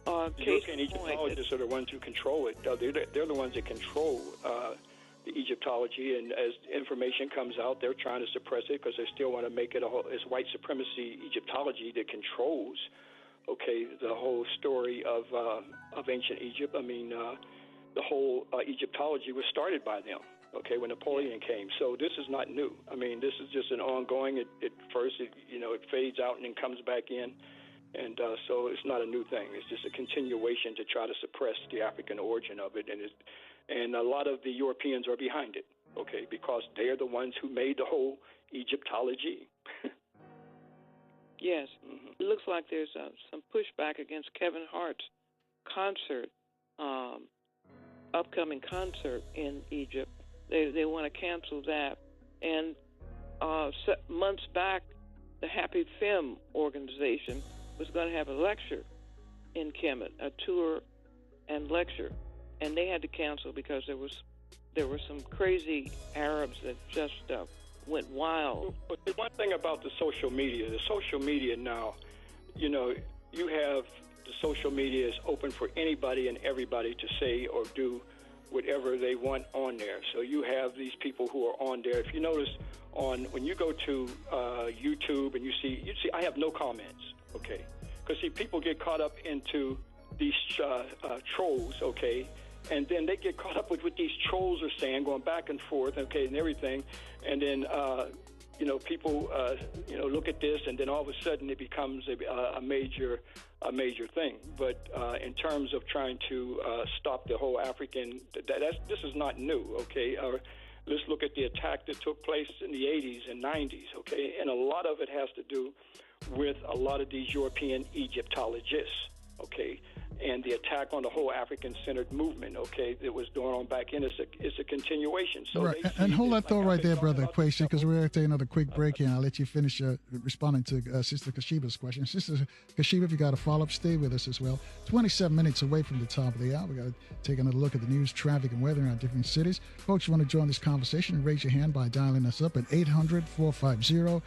European Egyptologists are the ones who control it. They're the ones that control the Egyptology, and as information comes out, they're trying to suppress it because they still want to make it it's white supremacy Egyptology that controls, the whole story of ancient Egypt. I mean, the whole Egyptology was started by them, when Napoleon came. So this is not new. I mean, this is just an ongoing. It fades out and then comes back in. And so it's not a new thing. It's just a continuation to try to suppress the African origin of it. And a lot of the Europeans are behind it, because they're the ones who made the whole Egyptology. Yes. It looks like there's some pushback against Kevin Hart's concert, upcoming concert in Egypt. They want to cancel that. And months back, the Happy Femme organization was going to have a lecture in Kemet, a tour and lecture, and they had to cancel because there were some crazy Arabs that just went wild. But the one thing about the social media now, you have the social media is open for anybody and everybody to say or do whatever they want on there. So you have these people who are on there. If you notice when you go to YouTube and you see, I have no comments. Because people get caught up into these trolls, and then they get caught up with what these trolls are saying, going back and forth, and everything, and then people look at this, and then all of a sudden it becomes a major thing. But in terms of trying to stop the whole African, this is not new, let's look at the attack that took place in the 80s and 90s, and a lot of it has to do with a lot of these European Egyptologists, and the attack on the whole African-centered movement, that was going on back in. It's a continuation. So right, and hold that thought right there, Brother Kwesi, because we're going to take another quick break here, and I'll let you finish responding to Sister Kashiba's question. Sister Kashiba, if you got a follow-up, stay with us as well. 27 minutes away from the top of the hour. We got to take another look at the news, traffic, and weather in our different cities. Folks, you want to join this conversation, raise your hand by dialing us up at 800-450-7876.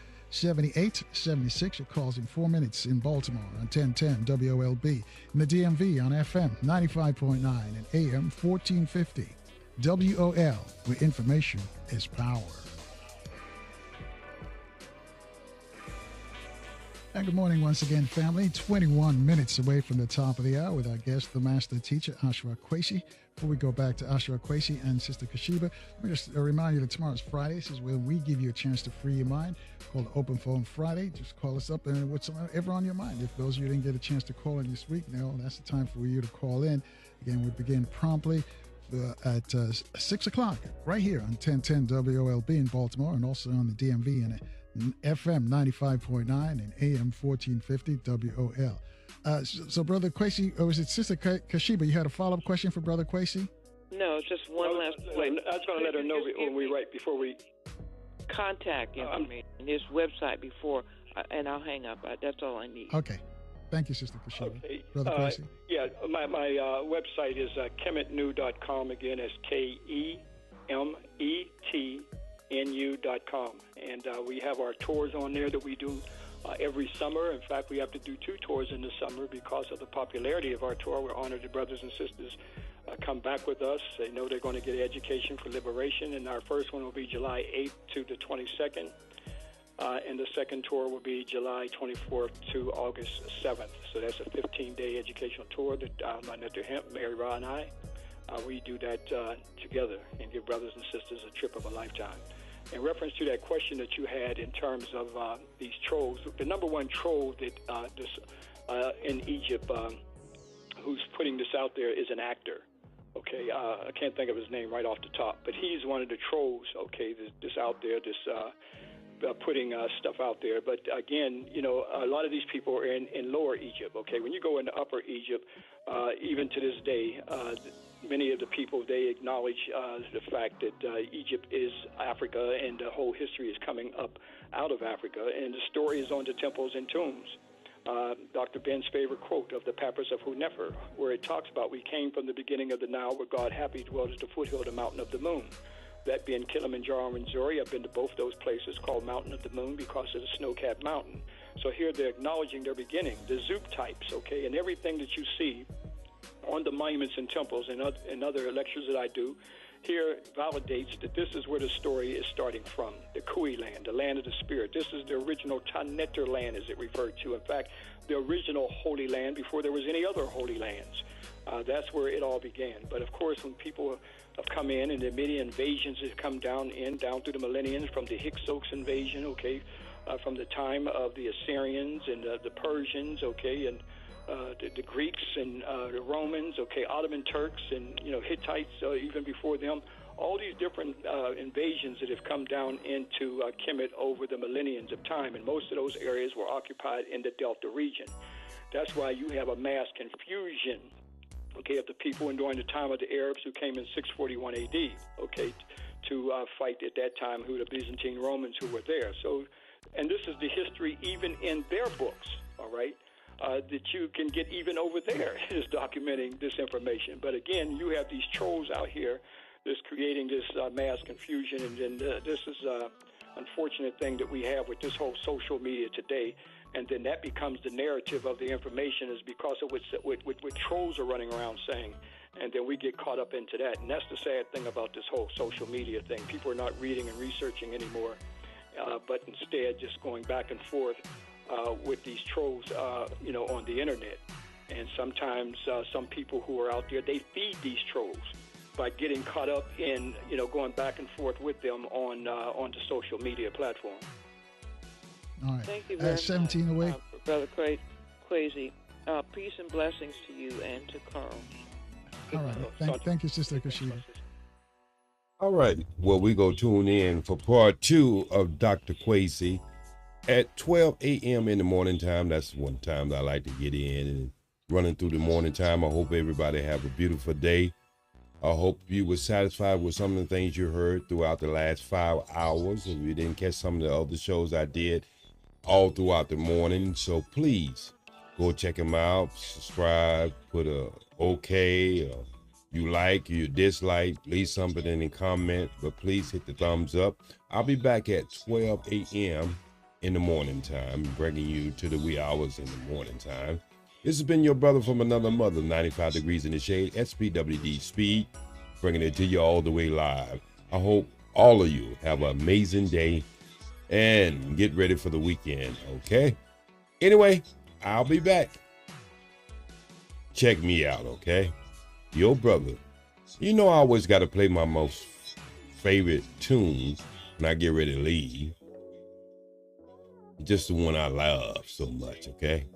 Your calls in 4 minutes in Baltimore on 1010 WOLB. In the DMV on FM 95.9 and AM 1450. WOL, where information is power. And good morning once again, family. 21 minutes away from the top of the hour with our guest, the master teacher, Ashra Kwesi. Before we go back to Ashra Kwesi and Sister Kashiba, let me just remind you that tomorrow's Friday. This is where we give you a chance to free your mind, called Open Phone Friday. Just call us up and what's ever on your mind. If those of you didn't get a chance to call in this week, that's the time for you to call in. Again, we begin promptly at 6 o'clock right here on 1010 WOLB in Baltimore, and also on the DMV and FM 95.9 and AM 1450 WOL. So Brother Kwesi, or was it Sister Kashiba? You had a follow-up question for Brother Kwesi? No, just one last point. I was going to let her know before we contact information, his website before, and I'll hang up. That's all I need. Okay. Thank you, Sister Kashiba. Okay. Brother Kwesi? Yeah, my website is kemetnu.com. Again, it's KEMETNU.com. And we have our tours on there that we do every summer. In fact, we have to do 2 tours in the summer because of the popularity of our tour. We're honored that brothers and sisters come back with us. They know they're going to get education for liberation. And our first one will be July 8th to the 22nd. And the second tour will be July 24th to August 7th. So that's a 15-day educational tour that my nephew Hemp, Mary Ra, and I, we do that together and give brothers and sisters a trip of a lifetime. In reference to that question that you had in terms of these trolls, the number one troll that in Egypt who's putting this out there is an actor. I can't think of his name right off the top, but he's one of the trolls, this out there, putting stuff out there. But again, a lot of these people are in Lower Egypt, When you go into Upper Egypt, even to this day, many of the people, they acknowledge the fact that Egypt is Africa and the whole history is coming up out of Africa. And the story is on the temples and tombs. Dr. Ben's favorite quote of the Papyrus of Hunefer, where it talks about, we came from the beginning of the Nile where God happy dwelt at the foothill of the mountain of the moon. That being Kilimanjaro and Missouri. I've been to both those places, called Mountain of the Moon because of the snow-capped mountain. So here they're acknowledging their beginning, the Zoop types, okay, and everything that you see on the monuments and temples and other lectures that I do here validates that this is where the story is starting from, the Kui land, the land of the spirit. This is the original Taneter land, as it referred to. In fact, the original Holy Land before there was any other Holy Lands. That's where it all began. But of course, when people have come in and the many invasions have come down through the millenniums, from the Hyksos invasion, okay, from the time of the Assyrians and the Persians, okay, and the Greeks and the Romans, okay, Ottoman Turks and, Hittites, even before them, all these different invasions that have come down into Kemet over the millenniums of time, and most of those areas were occupied in the Delta region. That's why you have a mass confusion, okay, of the people during the time of the Arabs who came in 641 A.D., okay, to fight at that time who the Byzantine Romans who were there. So, and this is the history even in their books, all right, that you can get even over there is documenting this information. But again, you have these trolls out here that's creating this mass confusion, and then this is an unfortunate thing that we have with this whole social media today. And then that becomes the narrative of the information is because of what trolls are running around saying. And then we get caught up into that. And that's the sad thing about this whole social media thing. People are not reading and researching anymore, but instead just going back and forth with these trolls, on the internet. And sometimes some people who are out there, they feed these trolls by getting caught up in, going back and forth with them on the social media platform. All right. Thank you very much, 17 away. Brother Kwesi. Peace and blessings to you and to Carl. All right. Thank you, Sister Kashida. All right. Well, we go tune in for part 2 of Dr. Kwesi at 12 a.m. in the morning time. That's one time that I like to get in and running through the morning time. I hope everybody have a beautiful day. I hope you were satisfied with some of the things you heard throughout the last 5 hours. If you didn't catch some of the other shows I did all throughout the morning, so please go check them out, subscribe, put a okay, or you like, you dislike, leave something in the comment, but please hit the thumbs up. I'll be back at 12 a.m. in the morning time, bringing you to the wee hours in the morning time. This has been your brother from another mother, 95 degrees in the shade, SPWD Speed, bringing it to you all the way live. I hope all of you have an amazing day and get ready for the weekend, okay? Anyway, I'll be back. Check me out, okay? Your brother. You know I always got to play my most favorite tunes when I get ready to leave. Just the one I love so much, okay?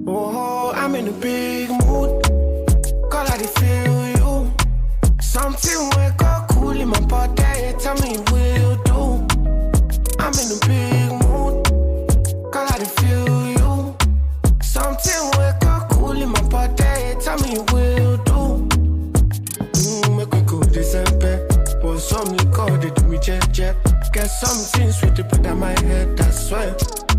Oh, I'm in a big mood. Call I feel you. Something wake up cool in my body. Tell me will do. I'm in a big mood. Call I feel you. Something wake up cool in my body. Tell me will do. Make we go December. But some liquor they do me jet. Get something sweet to put on my head. That's why.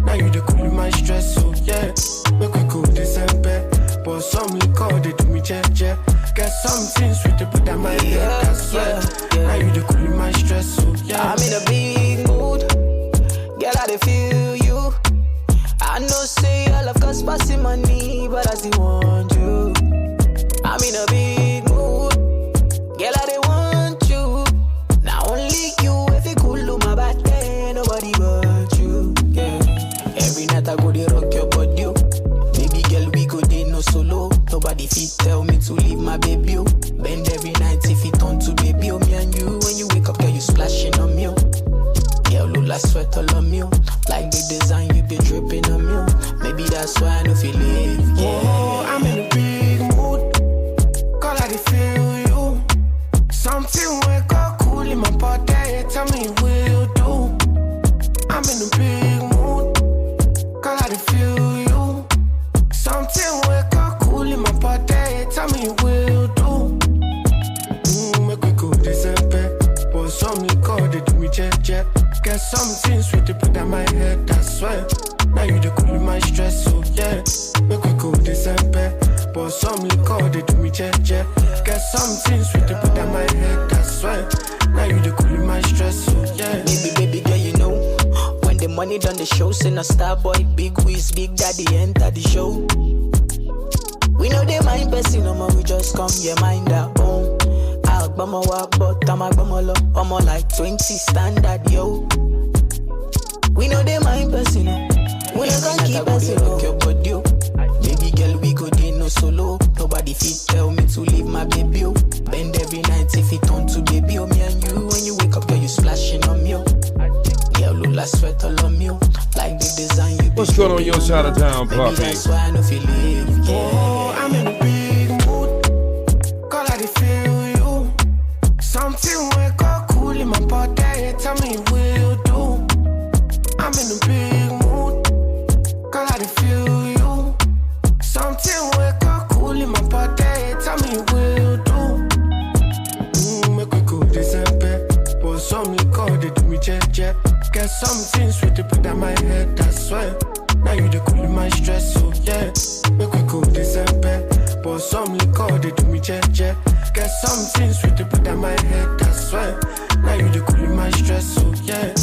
Now you the cool my stress, so yeah. Make we go December. But some liquor they do me jet. Get something sweet to put on my head. That's why. Now you the cool my stress, so yeah. I'm in a big mood. Girl, I dey feel you. I know say I love cause passing money, but I still want you. I'm in a big mood. Girl, I dey want you. Not only you, if it cool to my body, nobody but you. Yeah. Every night I go dey rock your body. Baby girl, we go dey no solo. Nobody fit tell me to leave my baby. Bend every night if it turn to baby. Me and you, when you wake up, girl, you splashing on me. Girl, look like sweat all on me. Like the design you be dripping on me. Maybe that's why I don't feel it. Yeah. Oh, I'm in a big mood. Call I feel you. Something wake up cool in my but some liquor they do me check. Get something sweet to put on my head, that's why. Now you the cool in my stress, so yeah. Baby girl, you know, when the money done the show, send a star boy, big whiz, big daddy enter the show. We know they mind person, no more, we just come, yeah, mind our own. I'll bummer walk, but I'm a bummer low, I'm more like 20 standard, yo. We know they mind person, no. We not gonna keep us rock your body, yo. Baby girl, we go day no solo. Nobody fit tell me to leave my baby, yo. Bend every night if it turn to baby, yo. Me and you, when you wake up, girl, you splashing on me, yo. Girl, Lula sweat all on me, yo. Like the design you. What's going on your side of town, Baby, Puppy? that's why I know feel it, yeah. Oh, I'm in a big mood. Girl, I feel you. Something wake up cool in my body. Tell me will you do? I'm in a big mood. Girl, I feel you. Something wake up cool in my body. Tell me will you do? Make we go December. But some liquor they do me jet. Get something sweet to put on my head, that's why. Now you the cool in my stress, so yeah. Make we go December. But some liquor they do me jet. Get something sweet to put on my head, that's why. Now you the cool in my stress, so yeah.